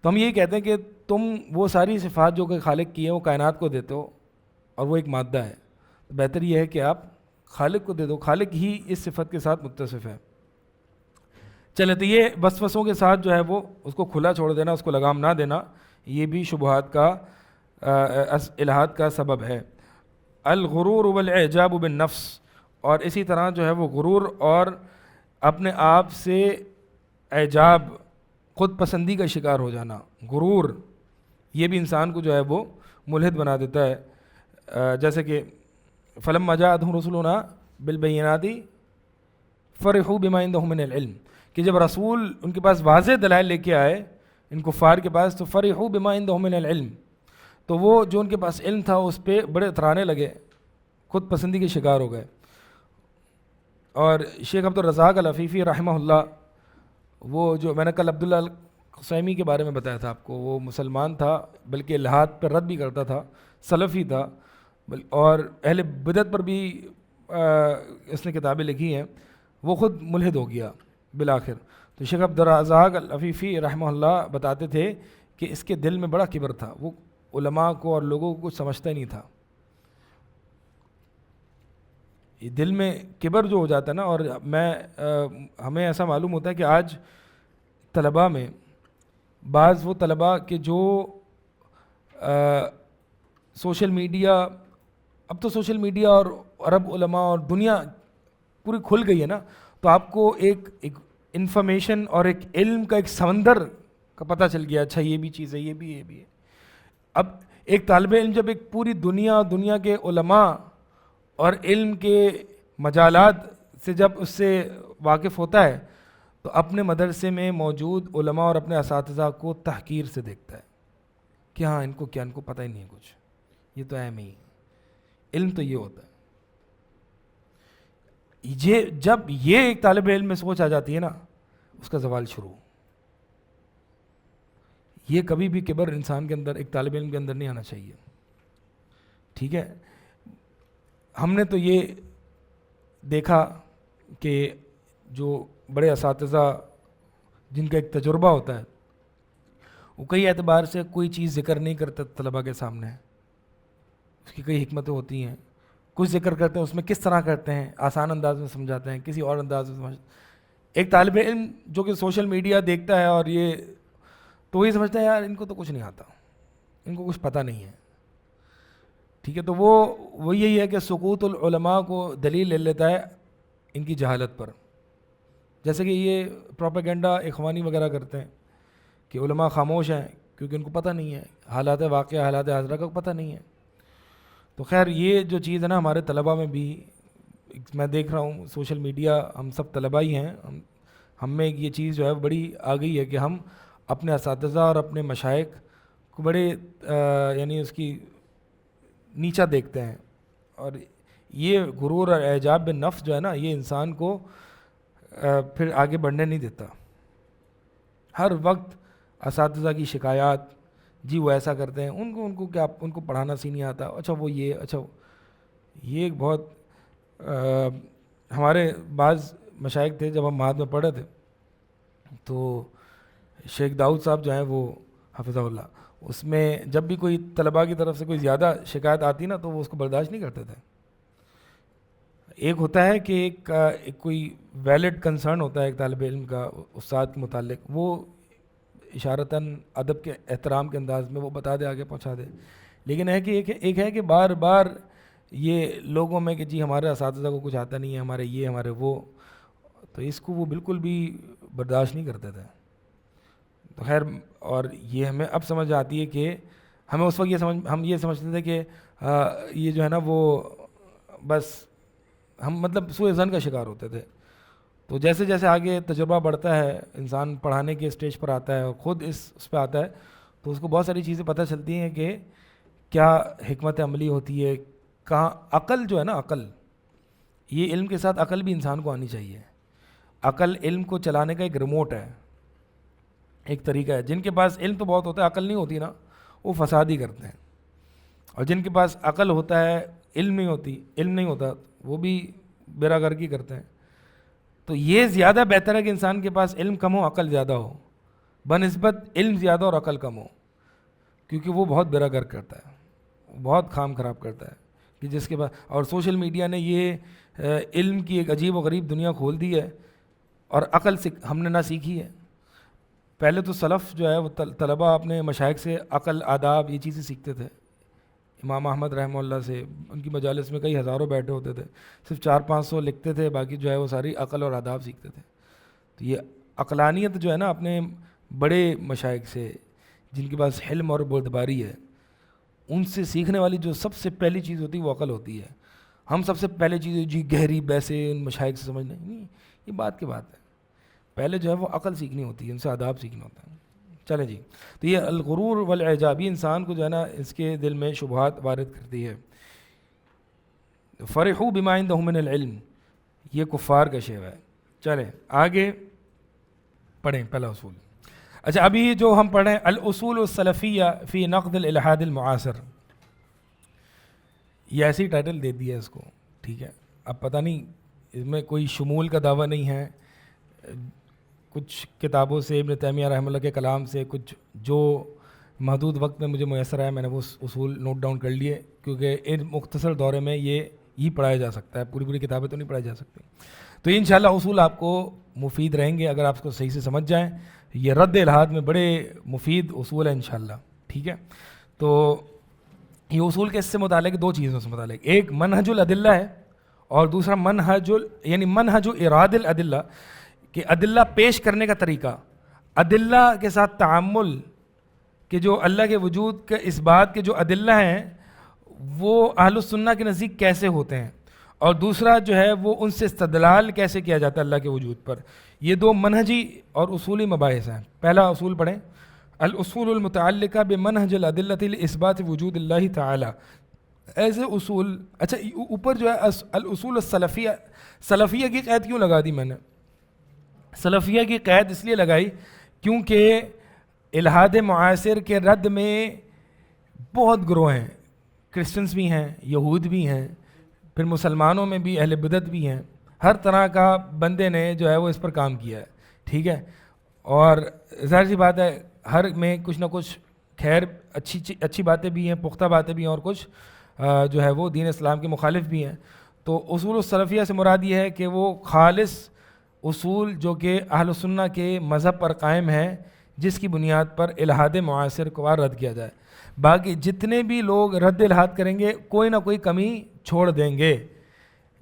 تو ہم یہی کہتے ہیں کہ تم وہ ساری صفات جو کہ خالق کی ہیں وہ کائنات کو دیتے ہو، اور وہ ایک مادہ ہے، تو بہتر یہ ہے کہ آپ خالق کو دے دو، خالق ہی اس صفت کے ساتھ متصف ہے۔ چلے، تو یہ وسوسوں کے ساتھ جو ہے وہ اس کو کھلا چھوڑ دینا، اس کو لگام نہ دینا، یہ بھی شبہات کا الہات کا سبب ہے۔ الغرور والاعجاب بالنفس، اور اسی طرح جو ہے وہ غرور اور اپنے آپ سے اعجاب، خود پسندی کا شکار ہو جانا، غرور، یہ بھی انسان کو جو ہے وہ ملحد بنا دیتا ہے۔ جیسے کہ فلما جاءتهم رسلنا بالبینات فرحوا بما عندهم من العلم، کہ جب رسول ان کے پاس واضح دلائل لے کے آئے ان کفار کے پاس، تو فرحوا بما عندهم من العلم، تو وہ جو ان کے پاس علم تھا اس پہ بڑے اترانے لگے، خود پسندی کے شکار ہو گئے۔ اور شیخ عبدالرزاق العفیفی رحمہ اللہ، وہ جو میں نے کل عبداللہ القصیمی کے بارے میں بتایا تھا آپ کو، وہ مسلمان تھا بلکہ الہات پر رد بھی کرتا تھا، سلفی تھا، اور اہل بدعت پر بھی اس نے کتابیں لکھی ہیں، وہ خود ملحد ہو گیا بالآخر۔ تو شیخ عبدالرزاق العفیفی رحمہ اللہ بتاتے تھے کہ اس کے دل میں بڑا کبر تھا، وہ علماء کو اور لوگوں کو کچھ سمجھتا ہی نہیں تھا۔ یہ دل میں کبر جو ہو جاتا ہے نا، اور ہمیں ایسا معلوم ہوتا ہے کہ آج طلباء میں بعض وہ طلباء کہ جو سوشل میڈیا، اب تو سوشل میڈیا اور عرب علماء اور دنیا پوری کھل گئی ہے نا، تو آپ کو ایک انفارمیشن اور ایک علم کا ایک سمندر کا پتہ چل گیا، اچھا یہ بھی چیز ہے، یہ بھی ہے۔ اب ایک طالب علم جب ایک پوری دنیا کے علماء اور علم کے مجالات سے جب اس سے واقف ہوتا ہے، تو اپنے مدرسے میں موجود علماء اور اپنے اساتذہ کو تحقیر سے دیکھتا ہے کہ ہاں ان کو پتہ ہی نہیں ہے کچھ، یہ تو اہم ہی ہے۔ علم تو یہ ہوتا ہے، جب یہ ایک طالب علم میں سوچ آ جاتی ہے نا، اس کا زوال شروع۔ یہ کبھی بھی کبر انسان کے اندر، ایک طالب علم کے اندر نہیں آنا چاہیے، ٹھیک ہے۔ ہم نے تو یہ دیکھا کہ جو بڑے اساتذہ جن کا ایک تجربہ ہوتا ہے، وہ کئی اعتبار سے کوئی چیز ذکر نہیں کرتے طلباء کے سامنے، اس کی کئی حکمتیں ہوتی ہیں، کچھ ذکر کرتے ہیں، اس میں کس طرح کرتے ہیں، آسان انداز میں سمجھاتے ہیں، کسی اور انداز میں سمجھاتے ہیں۔ ایک طالب علم جو کہ سوشل میڈیا دیکھتا ہے اور یہ تو وہی سمجھتا ہے یار ان کو تو کچھ نہیں آتا، ان کو کچھ پتہ نہیں ہے، ٹھیک ہے۔ تو وہ یہی ہے کہ سقوط العلماء کو دلیل لے لیتا ہے ان کی جہالت پر، جیسے کہ یہ پروپیگنڈا اخوانی وغیرہ کرتے ہیں کہ علماء خاموش ہیں کیونکہ ان کو پتہ نہیں ہے، حالات واقعہ، حالات حاضرہ کا پتہ نہیں ہے۔ تو خیر یہ جو چیز ہے نا، ہمارے طلباء میں بھی میں دیکھ رہا ہوں، سوشل میڈیا، ہم سب طلباء ہی ہیں، ہم میں یہ چیز جو ہے بڑی آ گئی ہے کہ ہم اپنے اساتذہ اور اپنے مشائخ کو بڑے یعنی اس کی نیچا دیکھتے ہیں، اور یہ غرور اور اعجاب بالنفس جو ہے نا، یہ انسان کو پھر آگے بڑھنے نہیں دیتا۔ ہر وقت اساتذہ کی شکایات، جی وہ ایسا کرتے ہیں، ان کو کیا، ان کو پڑھانا سی نہیں آتا، اچھا وہ یہ، اچھا یہ ایک بہت ہمارے بعض مشائخ تھے جب ہم مہاد میں پڑھے تھے، تو شیخ داؤد صاحب جو ہیں وہ حفظہ اللہ، اس میں جب بھی کوئی طلباء کی طرف سے کوئی زیادہ شکایت آتی نا، تو وہ اس کو برداشت نہیں کرتے تھے۔ ایک ہوتا ہے کہ ایک کوئی ویلڈ کنسرن ہوتا ہے ایک طالب علم کا استاد کے متعلق، وہ اشارتاً ادب کے احترام کے انداز میں وہ بتا دے، آگے پہنچا دے، لیکن ہے کہ ایک ہے کہ بار بار یہ لوگوں میں کہ جی ہمارے اساتذہ کو کچھ آتا نہیں ہے، ہمارے یہ، ہمارے وہ، تو اس کو وہ بالکل بھی برداشت نہیں کرتے تھے۔ تو خیر، اور یہ ہمیں اب سمجھ آتی ہے کہ ہمیں اس وقت ہم یہ سمجھتے تھے کہ یہ جو ہے نا وہ بس ہم مطلب سوء ظن کا شکار ہوتے تھے۔ تو جیسے جیسے آگے تجربہ بڑھتا ہے، انسان پڑھانے کے اسٹیج پر آتا ہے اور خود اس پہ آتا ہے، تو اس کو بہت ساری چیزیں پتہ چلتی ہیں کہ کیا حکمت عملی ہوتی ہے، کہاں عقل جو ہے نا، عقل، یہ علم کے ساتھ عقل بھی انسان کو آنی چاہیے۔ عقل علم کو چلانے کا ایک ریموٹ ہے، ایک طریقہ ہے۔ جن کے پاس علم تو بہت ہوتا ہے، عقل نہیں ہوتی نا، وہ فساد ہی کرتے ہیں، اور جن کے پاس عقل ہوتا ہے، علم نہیں ہوتا، وہ بھی بیرا گرکی کرتے ہیں۔ تو یہ زیادہ بہتر ہے کہ انسان کے پاس علم کم ہو، عقل زیادہ ہو، بنسبت علم زیادہ اور عقل کم ہو، کیونکہ وہ بہت بیرا گرک کرتا ہے، بہت کام خراب کرتا ہے کہ جس کے پاس۔ اور سوشل میڈیا نے یہ علم کی ایک عجیب و غریب دنیا کھول دی ہے، اور عقل سے ہم نے نہ سیکھی ہے۔ پہلے تو سلف جو ہے وہ طلباء اپنے مشائخ سے عقل، آداب، یہ چیزیں سیکھتے تھے۔ امام احمد رحمہ اللہ سے، ان کی مجالس میں کئی ہزاروں بیٹھے ہوتے تھے، صرف 400-500 لکھتے تھے، باقی جو ہے وہ ساری عقل اور آداب سیکھتے تھے۔ تو یہ عقلانیت جو ہے نا اپنے بڑے مشائخ سے، جن کے پاس حلم اور بردباری ہے، ان سے سیکھنے والی جو سب سے پہلی چیز ہوتی ہے وہ عقل ہوتی ہے۔ ہم سب سے پہلے چیز جی گہری بحثیں ان مشائخ سے سمجھنے، نہیں، یہ بات کی بات ہے، پہلے جو ہے وہ عقل سیکھنی ہوتی ہے، ان سے آداب سیکھنا ہوتا ہے۔ چلیں جی، تو یہ الغرور والاعجابی انسان کو جو ہے نا اس کے دل میں شبہات وارد کرتی ہے۔ فرحوا بما عندهم من العلم، یہ کفار کا شیو ہے. چلیں آگے پڑھیں پہلا اصول. اچھا ابھی جو ہم پڑھیں الاصول السلفیہ فی نقد الالحاد المعاصر، یہ ایسی ٹائٹل دے دیا ہے اس کو، ٹھیک ہے. اب پتہ نہیں اس میں کوئی شمول کا دعویٰ نہیں ہے، کچھ کتابوں سے ابن تیمیہ رحمہ اللہ کے کلام سے کچھ جو محدود وقت میں مجھے میسر آیا میں نے وہ اصول نوٹ ڈاؤن کر لیے، کیونکہ ان مختصر دورے میں یہ پڑھایا جا سکتا ہے، پوری کتابیں تو نہیں پڑھائی جا سکتی. تو انشاءاللہ اصول آپ کو مفید رہیں گے اگر آپ اس کو صحیح سے سمجھ جائیں. یہ رد الحاد میں بڑے مفید اصول ہیں انشاءاللہ، ٹھیک ہے. تو یہ اصول کس سے متعلق؟ دو چیزوں سے متعلق، ایک منہج الادلہ ہے اور دوسرا منہج اراد الادلہ، کہ ادلہ پیش کرنے کا طریقہ، ادلہ کے ساتھ تعامل، کہ جو اللہ کے وجود کے اس بات کے جو ادلہ ہیں وہ اہل السنہ کے نزدیک کیسے ہوتے ہیں، اور دوسرا جو ہے وہ ان سے استدلال کیسے کیا جاتا ہے اللہ کے وجود پر. یہ دو منہجی اور اصولی مباحث ہیں. پہلا اصول پڑھیں، الاصول المتعلقہ بمنہج الادلۃ لاثبات وجود اللہ تعالی. ایسے اصول، اچھا اوپر جو ہے الاصول السلفیہ، سلفیہ کی قید کیوں لگا دی میں نے؟ سلفیہ کی قید اس لیے لگائی کیونکہ الحاد معاصر کے رد میں بہت گروہ ہیں، کرسچنز بھی ہیں، یہود بھی ہیں، پھر مسلمانوں میں بھی اہل بدعت بھی ہیں، ہر طرح کا بندے نے جو ہے وہ اس پر کام کیا ہے، ٹھیک ہے. اور ظاہر سی بات ہے ہر میں کچھ نہ کچھ خیر اچھی باتیں بھی ہیں، پختہ باتیں بھی ہیں، اور کچھ جو ہے وہ دین اسلام کے مخالف بھی ہیں. تو اصول السلفیہ سے مراد یہ ہے کہ وہ خالص اصول جو کہ اہل السنہ کے مذہب پر قائم ہے، جس کی بنیاد پر الحاد معاصر کو رد کیا جائے. باقی جتنے بھی لوگ رد الحاد کریں گے کوئی نہ کوئی کمی چھوڑ دیں گے.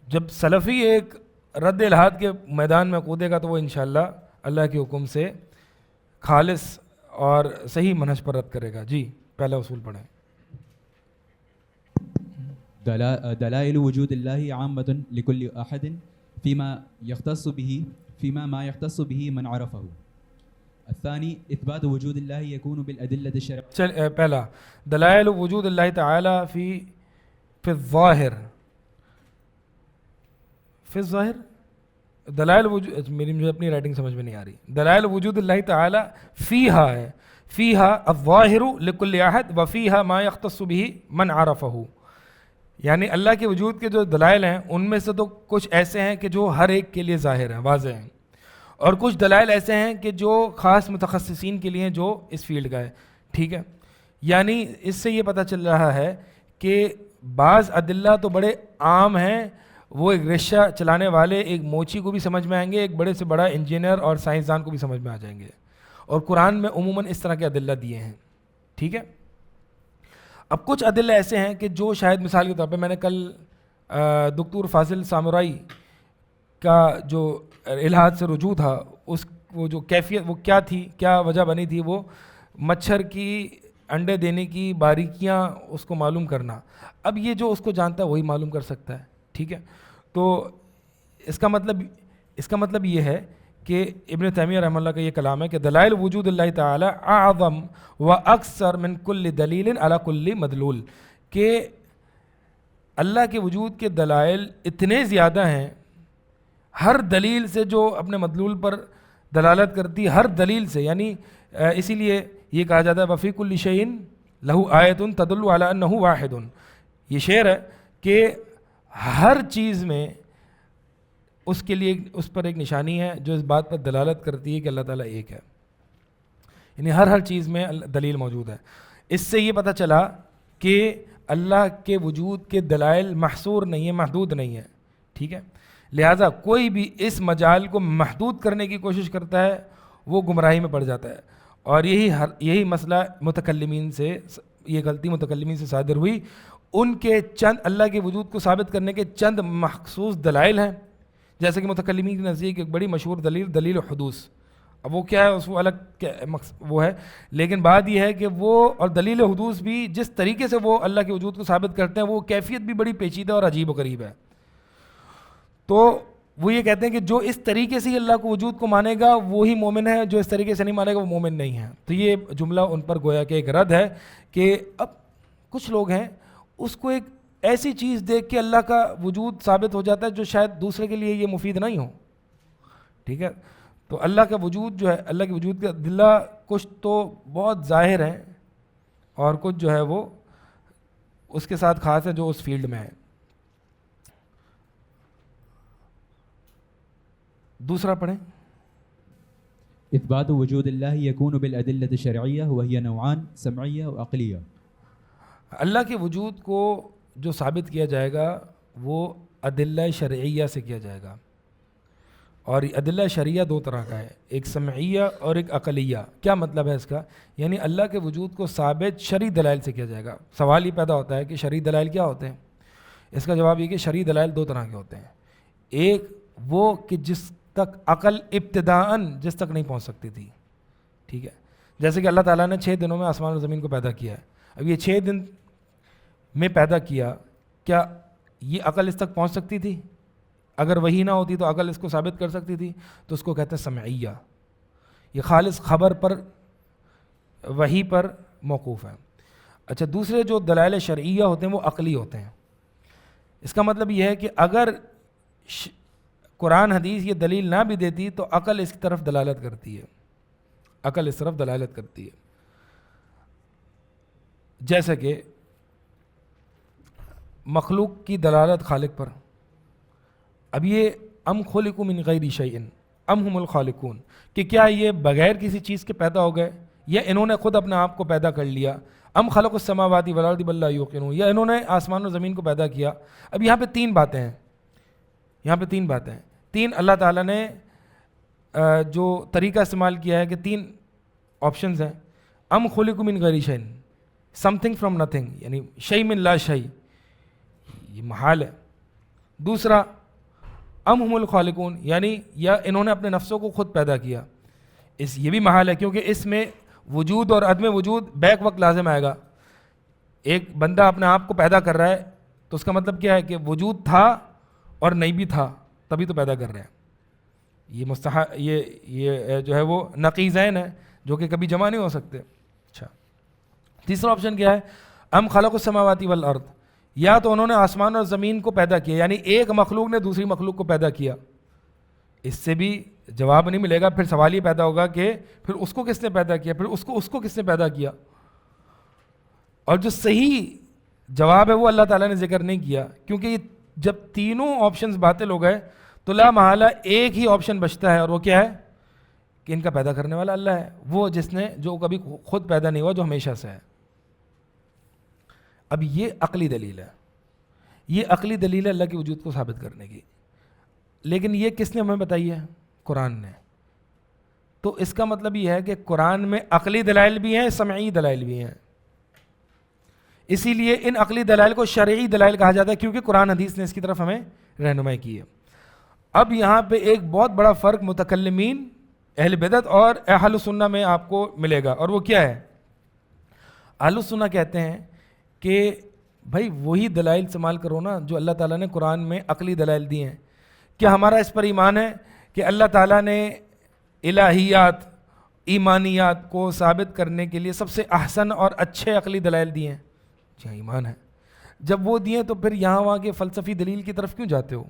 جب سلفی ایک رد الحاد کے میدان میں کودے گا تو وہ انشاءاللہ اللہ کے حکم سے خالص اور صحیح منہج پر رد کرے گا. جی پہلا اصول پڑھیں. دلائل وجود اللہ عامۃ لکل احد فیما ما یختص به من عرفہ. الثانی اثبات وجود اللہ یکون بالادلۃ الشرعیہ. پہلا دلائل وجود اللہ تعالی فی الظاہر، دلائل وجود، مجھے اپنی رائٹنگ سمجھ میں نہیں آ رہی. دلائل وجود اللہ تعالی فیہا ہے، فیہا الظاہر لکل احد وفیہا ما یختص به من عرفہ. یعنی اللہ کے وجود کے جو دلائل ہیں ان میں سے تو کچھ ایسے ہیں کہ جو ہر ایک کے لیے ظاہر ہیں، واضح ہیں، اور کچھ دلائل ایسے ہیں کہ جو خاص متخصصین کے لیے جو اس فیلڈ کا ہے، ٹھیک ہے. یعنی اس سے یہ پتہ چل رہا ہے کہ بعض ادلہ تو بڑے عام ہیں، وہ ایک رکشہ چلانے والے ایک موچی کو بھی سمجھ میں آئیں گے، ایک بڑے سے بڑا انجینئر اور سائنسدان کو بھی سمجھ میں آ جائیں گے، اور قرآن میں عموماً اس طرح کے ادلہ دیے ہیں، ٹھیک ہے. اب کچھ ادلہ ایسے ہیں کہ جو شاید مثال کے طور پہ میں نے کل دکتور فاضل سامرائی کا جو الحاد سے رجوع تھا، وہ جو کیفیت وہ کیا تھی، کیا وجہ بنی تھی، وہ مچھر کی انڈے دینے کی باریکیاں اس کو معلوم کرنا. اب یہ جو اس کو جانتا ہے وہی معلوم کر سکتا ہے، ٹھیک ہے. تو اس کا مطلب یہ ہے کہ ابن تیمیہ رحمہ اللہ کا یہ کلام ہے کہ دلائل وجود اللہ تعالی اعظم و اکثر من کل دلیل علی کل مدلول، کہ اللہ کے وجود کے دلائل اتنے زیادہ ہیں، ہر دلیل سے جو اپنے مدلول پر دلالت کرتی، ہر دلیل سے، یعنی اسی لیے یہ کہا جاتا ہے وفی کل شیء لہ آیۃ تدل علی انہ واحد. یہ شعر ہے کہ ہر چیز میں اس کے لیے اس پر ایک نشانی ہے جو اس بات پر دلالت کرتی ہے کہ اللہ تعالیٰ ایک ہے. یعنی ہر چیز میں دلیل موجود ہے. اس سے یہ پتہ چلا کہ اللہ کے وجود کے دلائل محصور نہیں ہیں، محدود نہیں ہیں، ٹھیک ہے. لہٰذا کوئی بھی اس مجال کو محدود کرنے کی کوشش کرتا ہے وہ گمراہی میں پڑ جاتا ہے. اور یہی مسئلہ متکلمین سے، یہ غلطی متکلمین سے صادر ہوئی. ان کے چند اللہ کے وجود کو ثابت کرنے کے چند مخصوص دلائل ہیں، جیسے کہ متکلمین کے نزدیک ایک بڑی مشہور دلیل حدوث. اب وہ کیا ہے اس کو الگ وہ ہے، لیکن بات یہ ہے کہ وہ اور دلیل حدوث بھی جس طریقے سے وہ اللہ کے وجود کو ثابت کرتے ہیں وہ کیفیت بھی بڑی پیچیدہ اور عجیب و غریب ہے. تو وہ یہ کہتے ہیں کہ جو اس طریقے سے اللہ کو وجود کو مانے گا وہی مومن ہے، جو اس طریقے سے نہیں مانے گا وہ مومن نہیں ہے. تو یہ جملہ ان پر گویا کہ ایک رد ہے کہ اب کچھ لوگ ہیں اس کو ایک ایسی چیز دیکھ کے اللہ کا وجود ثابت ہو جاتا ہے جو شاید دوسرے کے لیے یہ مفید نہیں ہو. ٹھیک ہے, تو اللہ کا وجود جو ہے, اللہ کے وجود کے ادلہ کچھ تو بہت ظاہر ہیں اور کچھ جو ہے وہ اس کے ساتھ خاص ہے جو اس فیلڈ میں ہے. دوسرا پڑھیں. إثبات وجود الله يكون بالأدلة الشرعية وهي نوعان سمعية وعقلية. اللہ کے وجود کو جو ثابت کیا جائے گا وہ ادلہ شرعیہ سے کیا جائے گا, اور ادلہ شرعیہ دو طرح کا ہے, ایک سمعیہ اور ایک عقلیہ. کیا مطلب ہے اس کا؟ یعنی اللہ کے وجود کو ثابت شرعی دلائل سے کیا جائے گا. سوال یہ پیدا ہوتا ہے کہ شرعی دلائل کیا ہوتے ہیں؟ اس کا جواب یہ کہ شرعی دلائل دو طرح کے ہوتے ہیں. ایک وہ کہ جس تک عقل ابتداءً جس تک نہیں پہنچ سکتی تھی. ٹھیک ہے, جیسے کہ اللہ تعالیٰ نے 6 دنوں میں آسمان اور زمین کو پیدا کیا ہے. اب یہ 6 دن میں پیدا کیا, کیا یہ عقل اس تک پہنچ سکتی تھی؟ اگر وہی نہ ہوتی تو عقل اس کو ثابت کر سکتی تھی, تو اس کو کہتے ہیں سمعیہ. یہ خالص خبر پر, وحی پر موقوف ہے. اچھا, دوسرے جو دلائل شرعیہ ہوتے ہیں وہ عقلی ہوتے ہیں. اس کا مطلب یہ ہے کہ اگر قرآن حدیث یہ دلیل نہ بھی دیتی تو عقل اس کی طرف دلالت کرتی ہے, عقل اس طرف دلالت کرتی ہے. جیسے کہ مخلوق کی دلالت خالق پر. اب یہ ام خلقوا من غیر شیء ام هم الخالقون, کہ کیا یہ بغیر کسی چیز کے پیدا ہو گئے یا انہوں نے خود اپنے آپ کو پیدا کر لیا. ام خلق السماوات والارض بل لا یوقنون, یا انہوں نے آسمان و زمین کو پیدا کیا. اب یہاں پہ 3 باتیں ہیں, یہاں پہ 3 باتیں ہیں. 3 اللہ تعالیٰ نے جو طریقہ استعمال کیا ہے کہ 3 آپشنز ہیں. ام خلقوا من غیر شیء, سم تھنگ فرام نتھنگ, یعنی شیء من لا شیء, یہ محال ہے. دوسرا ام ہم الخالقون, یعنی یا انہوں نے اپنے نفسوں کو خود پیدا کیا. یہ بھی محال ہے کیونکہ اس میں وجود اور عدم وجود بیک وقت لازم آئے گا. ایک بندہ اپنے آپ کو پیدا کر رہا ہے تو اس کا مطلب کیا ہے کہ وجود تھا اور نہیں بھی تھا, تبھی تو پیدا کر رہے ہیں. یہ جو ہے وہ نقیضین ہے جو کہ کبھی جمع نہیں ہو سکتے. اچھا, تیسرا آپشن کیا ہے؟ ام خلق السماوات والارض, یا تو انہوں نے آسمان اور زمین کو پیدا کیا, یعنی ایک مخلوق نے دوسری مخلوق کو پیدا کیا. اس سے بھی جواب نہیں ملے گا. پھر سوال یہ پیدا ہوگا کہ پھر اس کو کس نے پیدا کیا, پھر اس کو کس نے پیدا کیا. اور جو صحیح جواب ہے وہ اللہ تعالیٰ نے ذکر نہیں کیا, کیونکہ یہ جب تینوں آپشنز باطل ہو گئے تو لا محالہ ایک ہی آپشن بچتا ہے, اور وہ کیا ہے کہ ان کا پیدا کرنے والا اللہ ہے, وہ جس نے جو کبھی خود پیدا نہیں ہوا, جو ہمیشہ سے ہے. اب یہ عقلی دلیل ہے, یہ عقلی دلیل ہے اللہ کے وجود کو ثابت کرنے کی. لیکن یہ کس نے ہمیں بتائی ہے؟ قرآن نے. تو اس کا مطلب یہ ہے کہ قرآن میں عقلی دلائل بھی ہیں, سمعی دلائل بھی ہیں. اسی لیے ان عقلی دلائل کو شرعی دلائل کہا جاتا ہے, کیونکہ قرآن حدیث نے اس کی طرف ہمیں رہنمائی کی ہے. اب یہاں پہ ایک بہت بڑا فرق متکلمین, اہل بدعت اور اہل سنہ میں آپ کو ملے گا, اور وہ کیا ہے؟ اہل سنہ کہتے ہیں کہ بھائی وہی دلائل استعمال کرو نا جو اللہ تعالیٰ نے قرآن میں عقلی دلائل دی ہیں. کیا ہمارا اس پر ایمان ہے کہ اللہ تعالیٰ نے الہیات, ایمانیات کو ثابت کرنے کے لیے سب سے احسن اور اچھے عقلی دلائل دیے ہیں؟ جی ہاں, ایمان ہے. جب وہ دیے تو پھر یہاں وہاں کے فلسفی دلیل کی طرف کیوں جاتے ہو؟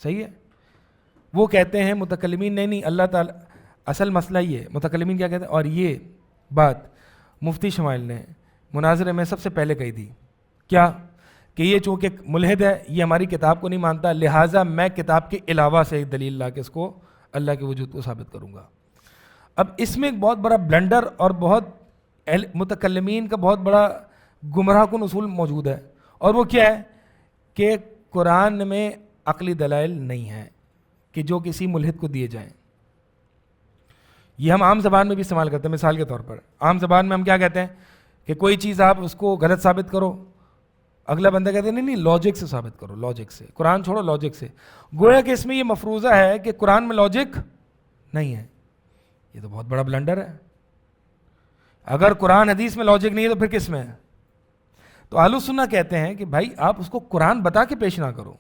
صحیح ہے. وہ کہتے ہیں متکلمین, نہیں اللہ تعالیٰ, اصل مسئلہ یہ ہے. متکلمین کیا کہتے ہیں, اور یہ بات مفتی شمائل نے مناظرے میں سب سے پہلے کہی تھی, کیا کہ یہ چونکہ ملحد ہے, یہ ہماری کتاب کو نہیں مانتا, لہٰذا میں کتاب کے علاوہ سے ایک دلیل لا کے اس کو اللہ کے وجود کو ثابت کروں گا. اب اس میں ایک بہت بڑا بلنڈر اور بہت متکلمین کا بہت بڑا گمراہ کن اصول موجود ہے, اور وہ کیا ہے کہ قرآن میں عقلی دلائل نہیں ہیں کہ جو کسی ملحد کو دیے جائیں. یہ ہم عام زبان میں بھی استعمال کرتے ہیں. مثال کے طور پر عام زبان میں ہم کیا کہتے ہیں کہ کوئی چیز آپ اس کو غلط ثابت کرو, اگلا بندہ کہتے ہیں نہیں لاجک سے ثابت کرو, لاجک سے, قرآن چھوڑو لاجک سے. گویا کہ اس میں یہ مفروضہ ہے کہ قرآن میں لاجک نہیں ہے. یہ تو بہت بڑا بلنڈر ہے. اگر قرآن حدیث میں لاجک نہیں ہے تو پھر کس میں ہے؟ تو اہل سنہ کہتے ہیں کہ بھائی آپ اس کو قرآن بتا کے پیش نہ کرو.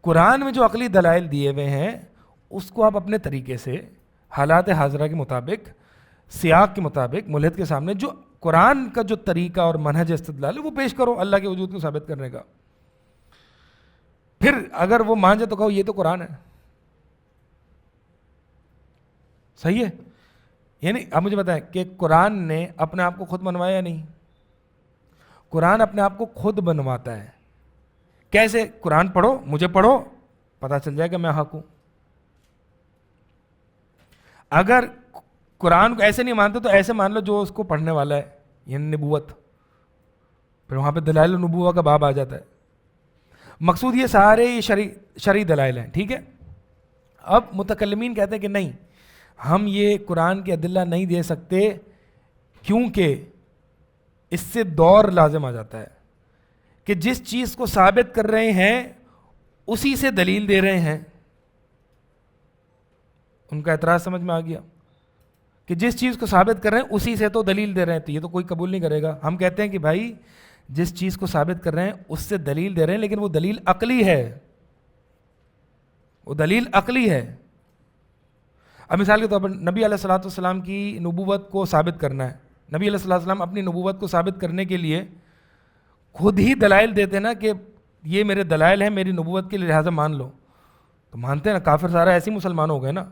قرآن میں جو عقلی دلائل دیے ہوئے ہیں اس کو آپ اپنے طریقے سے حالات حاضرہ کے مطابق سیاق کے مطابق ملحد کے سامنے جو قرآن کا جو طریقہ اور منہج استدلال ہے وہ پیش کرو اللہ کے وجود کو ثابت کرنے کا. پھر اگر وہ مان جائے تو کہو یہ تو قرآن ہے. صحیح ہے. یعنی اب مجھے بتائیں کہ قرآن نے اپنے آپ کو خود بنوایا یا نہیں؟ قرآن اپنے آپ کو خود بنواتا ہے. کیسے؟ قرآن پڑھو، مجھے پڑھو، پتہ چل جائے گا میں حق ہوں. اگر قرآن کو ایسے نہیں مانتے تو ایسے مان لو جو اس کو پڑھنے والا ہے، یعنی نبوت. پھر وہاں پہ دلائل النبوہ کا باب آ جاتا ہے. مقصود یہ سارے شرعی دلائل ہیں. ٹھیک ہے. اب متکلمین کہتے ہیں کہ نہیں، ہم یہ قرآن کے ادلہ نہیں دے سکتے کیونکہ اس سے دور لازم آ جاتا ہے کہ جس چیز کو ثابت کر رہے ہیں اسی سے دلیل دے رہے ہیں. ان کا اعتراض سمجھ میں آ گیا کہ جس چیز کو ثابت کر رہے ہیں اسی سے تو دلیل دے رہے ہیں، تو یہ تو کوئی قبول نہیں کرے گا. ہم کہتے ہیں کہ بھائی جس چیز کو ثابت کر رہے ہیں اس سے دلیل دے رہے ہیں، لیکن وہ دلیل عقلی ہے، وہ دلیل عقلی ہے. اب مثال کے طور پر نبی علیہ الصلوۃ والسلام کی نبوت کو ثابت کرنا ہے. نبی علیہ الصلوۃ والسلام اپنی نبوت کو ثابت کرنے کے لیے خود ہی دلائل دیتے ہیں نا کہ یہ میرے دلائل ہیں میری نبوت کے، لہٰذا مان لو. تو مانتے ہیں نا. کافر سارا ایسے ہی مسلمان ہو گئے نا.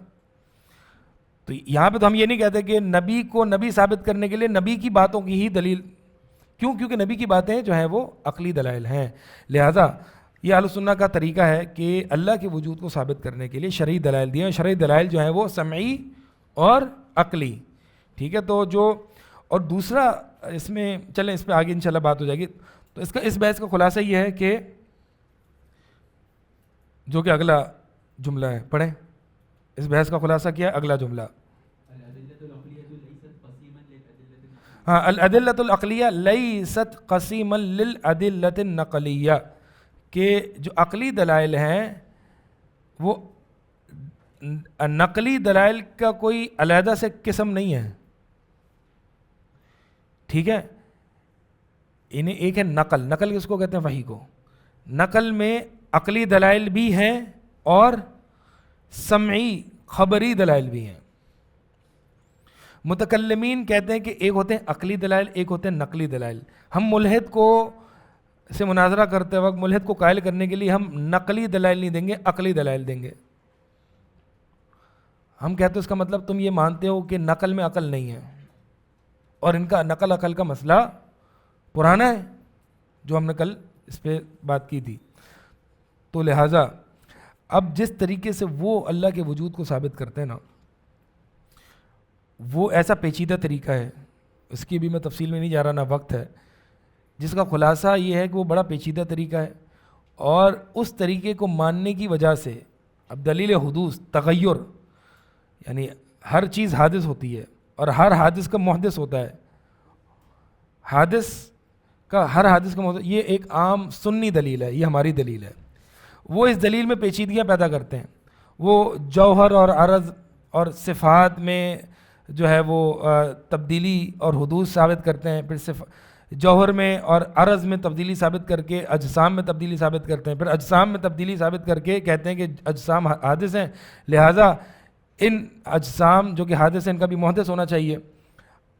تو یہاں پہ تو ہم یہ نہیں کہتے کہ نبی کو نبی ثابت کرنے کے لیے نبی کی باتوں کی ہی دلیل. کیوں؟ کیونکہ نبی کی باتیں جو ہیں وہ عقلی دلائل ہیں. لہٰذا یہ اہل سنہ کا طریقہ ہے کہ اللہ کے وجود کو ثابت کرنے کے لیے شرعی دلائل دیے ہیں. شرعی دلائل جو ہیں وہ سمعی اور عقلی. ٹھیک ہے. تو جو اور دوسرا اس میں چلیں اس پہ آگے انشاءاللہ بات ہو جائے گی. تو اس بحث کا خلاصہ یہ ہے کہ جو کہ اگلا جملہ ہے پڑھیں. اس بحث کا خلاصہ کیا ہے؟ اگلا جملہ. ہاں، الادلۃ العقلیہ لیست قسیما للادلۃ النقلیہ، کہ جو عقلی دلائل ہیں وہ نقلی دلائل کا کوئی علیحدہ سے قسم نہیں ہے. ٹھیک ہے. انہیں ایک ہے نقل. نقل کس کو کہتے ہیں؟ وحی کو. نقل میں عقلی دلائل بھی ہیں اور سمعی خبری دلائل بھی ہیں. متکلمین کہتے ہیں کہ ایک ہوتے ہیں عقلی دلائل، ایک ہوتے ہیں نقلی دلائل. ہم ملحد کو سے مناظرہ کرتے وقت ملحد کو قائل کرنے کے لیے ہم نقلی دلائل نہیں دیں گے، عقلی دلائل دیں گے. ہم کہتے ہیں اس کا مطلب تم یہ مانتے ہو کہ نقل میں عقل نہیں ہے، اور ان کا نقل عقل کا مسئلہ پرانا ہے جو ہم نے کل اس پہ بات کی تھی. تو لہٰذا اب جس طریقے سے وہ اللہ کے وجود کو ثابت کرتے ہیں نا، وہ ایسا پیچیدہ طریقہ ہے، اس کی بھی میں تفصیل میں نہیں جا رہا، نہ وقت ہے، جس کا خلاصہ یہ ہے کہ وہ بڑا پیچیدہ طریقہ ہے. اور اس طریقے کو ماننے کی وجہ سے اب دلیل حدوث تغیر، یعنی ہر چیز حادث ہوتی ہے اور ہر حادث کا محدث ہوتا ہے. ہر حادث کا محدث، یہ ایک عام سنی دلیل ہے، یہ ہماری دلیل ہے. وہ اس دلیل میں پیچیدگیاں پیدا کرتے ہیں. وہ جوہر اور عرض اور صفات میں جو ہے وہ تبدیلی اور حدوث ثابت کرتے ہیں، پھر جوہر میں اور عرض میں تبدیلی ثابت کر کے اجسام میں تبدیلی ثابت کرتے ہیں، پھر اجسام میں تبدیلی ثابت کر کے کہتے ہیں کہ اجسام حادث ہیں، لہٰذا ان اجسام جو کہ حادث ہیں ان کا بھی محدث ہونا چاہیے.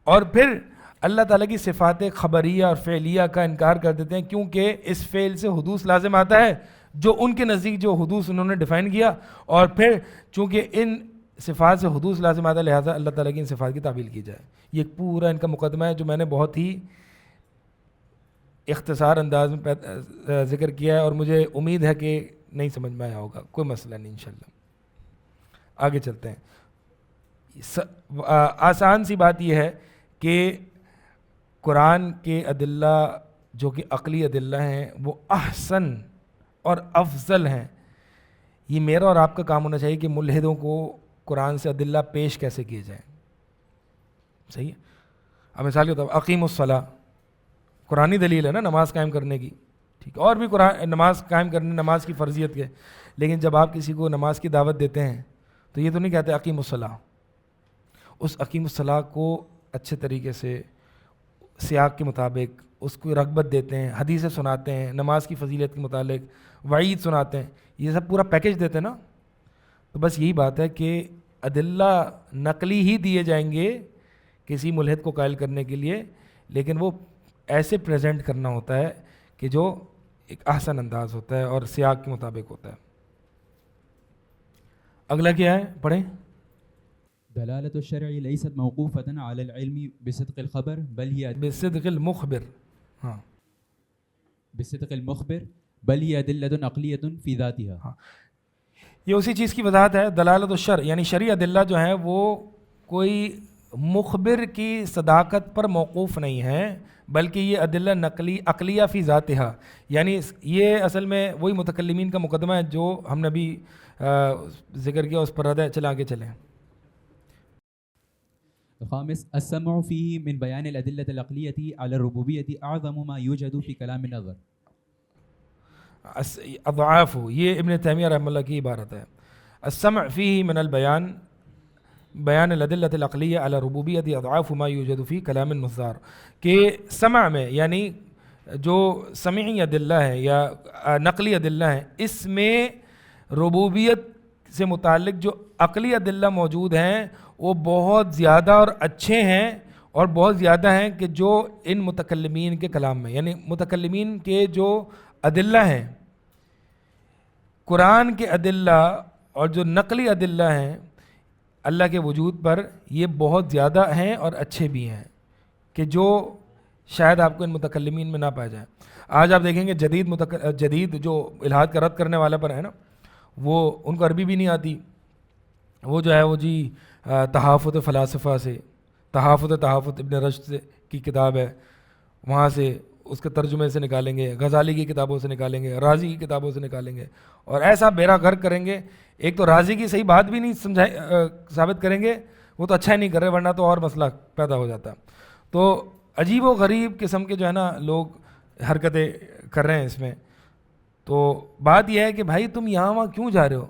اور پھر اللہ تعالیٰ کی صفات خبریہ اور فعلیہ کا انکار کر دیتے ہیں، کیونکہ اس فعل سے حدوث لازم آتا ہے جو ان کے نزدیک جو حدوث انہوں نے ڈیفائن کیا. اور پھر چونکہ ان صفات سے حدوث لازم آتا ہے لہٰذا اللہ تعالیٰ کی ان صفات کی تعویل کی جائے. یہ پورا ان کا مقدمہ ہے جو میں نے بہت ہی اختصار انداز میں ذکر کیا ہے، اور مجھے امید ہے کہ نہیں سمجھ میں آیا ہوگا. کوئی مسئلہ نہیں، انشاءاللہ آگے چلتے ہیں. آسان سی بات یہ ہے کہ قرآن کے ادلہ جو کہ عقلی ادلہ ہیں وہ احسن اور افضل ہیں. یہ میرا اور آپ کا کام ہونا چاہیے کہ ملحدوں کو قرآن سے ادلہ پیش کیسے کیے جائیں. صحیح ہے. اب مثال کے طور پر اقیم الصلاۃ قرآنی دلیل ہے نا نماز قائم کرنے کی. ٹھیک ہے. اور بھی قرآن نماز قائم کرنے نماز کی فرضیت کے، لیکن جب آپ کسی کو نماز کی دعوت دیتے ہیں تو یہ تو نہیں کہتے اقیم الصلاۃ. اس اقیم الصلاۃ کو اچھے طریقے سے سیاق کے مطابق اس کو رغبت دیتے ہیں، حدیثیں سناتے ہیں، نماز کی فضیلت کے متعلق وعید سناتے ہیں، یہ سب پورا پیکج دیتے ہیں نا. تو بس یہی بات ہے کہ ادلہ نقلی ہی دیے جائیں گے کسی ملحد کو قائل کرنے کے لیے، لیکن وہ ایسے پریزنٹ کرنا ہوتا ہے کہ جو ایک احسن انداز ہوتا ہے اور سیاق کے مطابق ہوتا ہے۔ اگلا کیا ہے، پڑھیں۔ دلالة الشرع ليست موقوفة على العلم بصدق الخبر بل هي بصدق المخبر، ہاں بصدق المخبر بل هي أدلة عقلية في ذاتها۔ یہ اسی چیز کی وضاحت ہے، دلالت الشرع یعنی شرعی ادلہ جو ہیں وہ کوئی مخبر کی صداقت پر موقوف نہیں ہیں، بلکہ یہ ادلہ نقلی عقلیہ فی ذاتہا، یعنی یہ اصل میں وہی متکلمین کا مقدمہ ہے جو ہم نے بھی ذکر کیا، اس پر رد ہے۔ چلے آگے چلیں۔ الخامس السمع فيه من بيان الأدلة العقلية على الربوبية أعظم ما يوجد في كلام النظر۔ اضعاف، یہ ابن تیمیہ رحمہ اللہ کی عبارت ہے۔ السمع فيه من البیان بیان الادلۃ العقلیہ علی ربوبیت اضعاف ما یوجد فی کلام النظار، کہ سمع میں یعنی جو سمعی ادلہ ہے یا نقلی ادلہ ہیں، اس میں ربوبیت سے متعلق جو عقلی ادلہ موجود ہیں وہ بہت زیادہ اور اچھے ہیں اور بہت زیادہ ہیں کہ جو ان متکلمین کے کلام میں، یعنی متکلمین کے جو ادلہ ہیں، قرآن کے ادلہ اور جو نقلی ادلہ ہیں اللہ کے وجود پر، یہ بہت زیادہ ہیں اور اچھے بھی ہیں کہ جو شاید آپ کو ان متکلمین میں نہ پایا جائے۔ آج آپ دیکھیں گے جدید جو الہاد کا رد کرنے والا پر ہے نا، وہ ان کو عربی بھی نہیں آتی، وہ جو ہے وہ جی تحافظ فلاسفہ سے، تحافظ ابن رشد سے کی کتاب ہے، وہاں سے اس کے ترجمے سے نکالیں گے، غزالی کی کتابوں سے نکالیں گے، رازی کی کتابوں سے نکالیں گے، اور ایسا بیڑا غرق کریں گے۔ ایک تو رازی کی صحیح بات بھی نہیں ثابت کریں گے، وہ تو اچھا ہی نہیں کر رہے، ورنہ تو اور مسئلہ پیدا ہو جاتا۔ تو عجیب و غریب قسم کے جو ہے نا لوگ حرکتیں کر رہے ہیں اس میں۔ تو بات یہ ہے کہ بھائی تم یہاں وہاں کیوں جا رہے ہو؟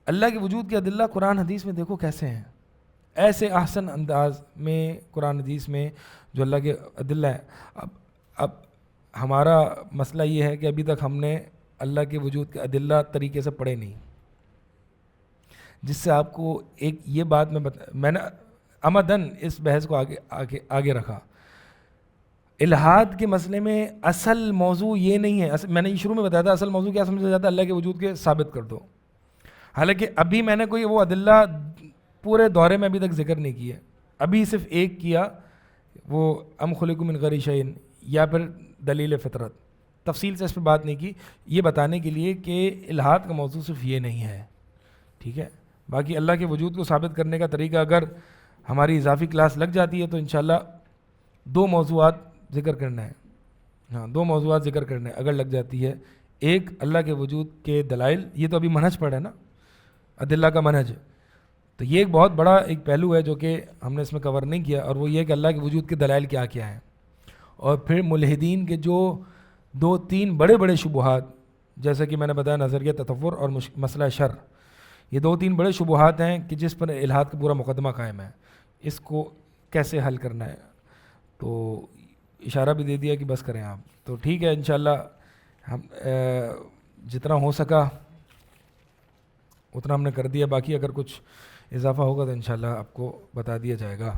اللہ کے وجود کے ادلہ قرآن حدیث میں دیکھو کیسے ہیں، ایسے احسن انداز میں قرآن حدیث میں جو اللہ کے ادلہ ہیں۔ اب ہمارا مسئلہ یہ ہے کہ ابھی تک ہم نے اللہ کے وجود کے ادلہ طریقے سے پڑھے نہیں، جس سے آپ کو ایک یہ بات میں نے عمدن اس بحث کو آگے رکھا۔ الہاد کے مسئلے میں اصل موضوع یہ نہیں ہے، میں نے یہ شروع میں بتایا تھا، اصل موضوع کیا سمجھا جاتا ہے؟ اللہ کے وجود کے ثابت کر دو۔ حالانکہ ابھی میں نے کوئی وہ ادلہ پورے دورے میں ابھی تک ذکر نہیں کیا، ابھی صرف ایک کیا، وہ ام خلقوا من غیر شیء یا پھر دلیل فطرت، تفصیل سے اس پہ بات نہیں کی، یہ بتانے کے لیے کہ الہاد کا موضوع صرف یہ نہیں ہے، ٹھیک ہے؟ باقی اللہ کے وجود کو ثابت کرنے کا طریقہ اگر ہماری اضافی کلاس لگ جاتی ہے تو انشاءاللہ 2 موضوعات ذکر کرنا ہے، ہاں 2 موضوعات ذکر کرنا ہے اگر لگ جاتی ہے۔ ایک اللہ کے وجود کے دلائل، یہ تو ابھی منہج پڑھا ہے نا، ادلہ کا منہج، تو یہ ایک بہت بڑا ایک پہلو ہے جو کہ ہم نے اس میں کور نہیں کیا، اور وہ یہ کہ اللہ کے وجود کے دلائل کیا کیا ہیں، اور پھر ملحدین کے جو 2-3 بڑے شبہات، جیسا کہ میں نے بتایا نظریہ تطور اور مسئلہ شر، یہ 2-3 بڑے شبہات ہیں کہ جس پر الہاد کا پورا مقدمہ قائم ہے، اس کو کیسے حل کرنا ہے۔ تو اشارہ بھی دے دیا کہ بس کریں آپ، تو ٹھیک ہے انشاءاللہ ہم جتنا ہو سکا اتنا ہم نے کر دیا، باقی اگر کچھ اضافہ ہوگا تو انشاءاللہ آپ کو بتا دیا جائے گا۔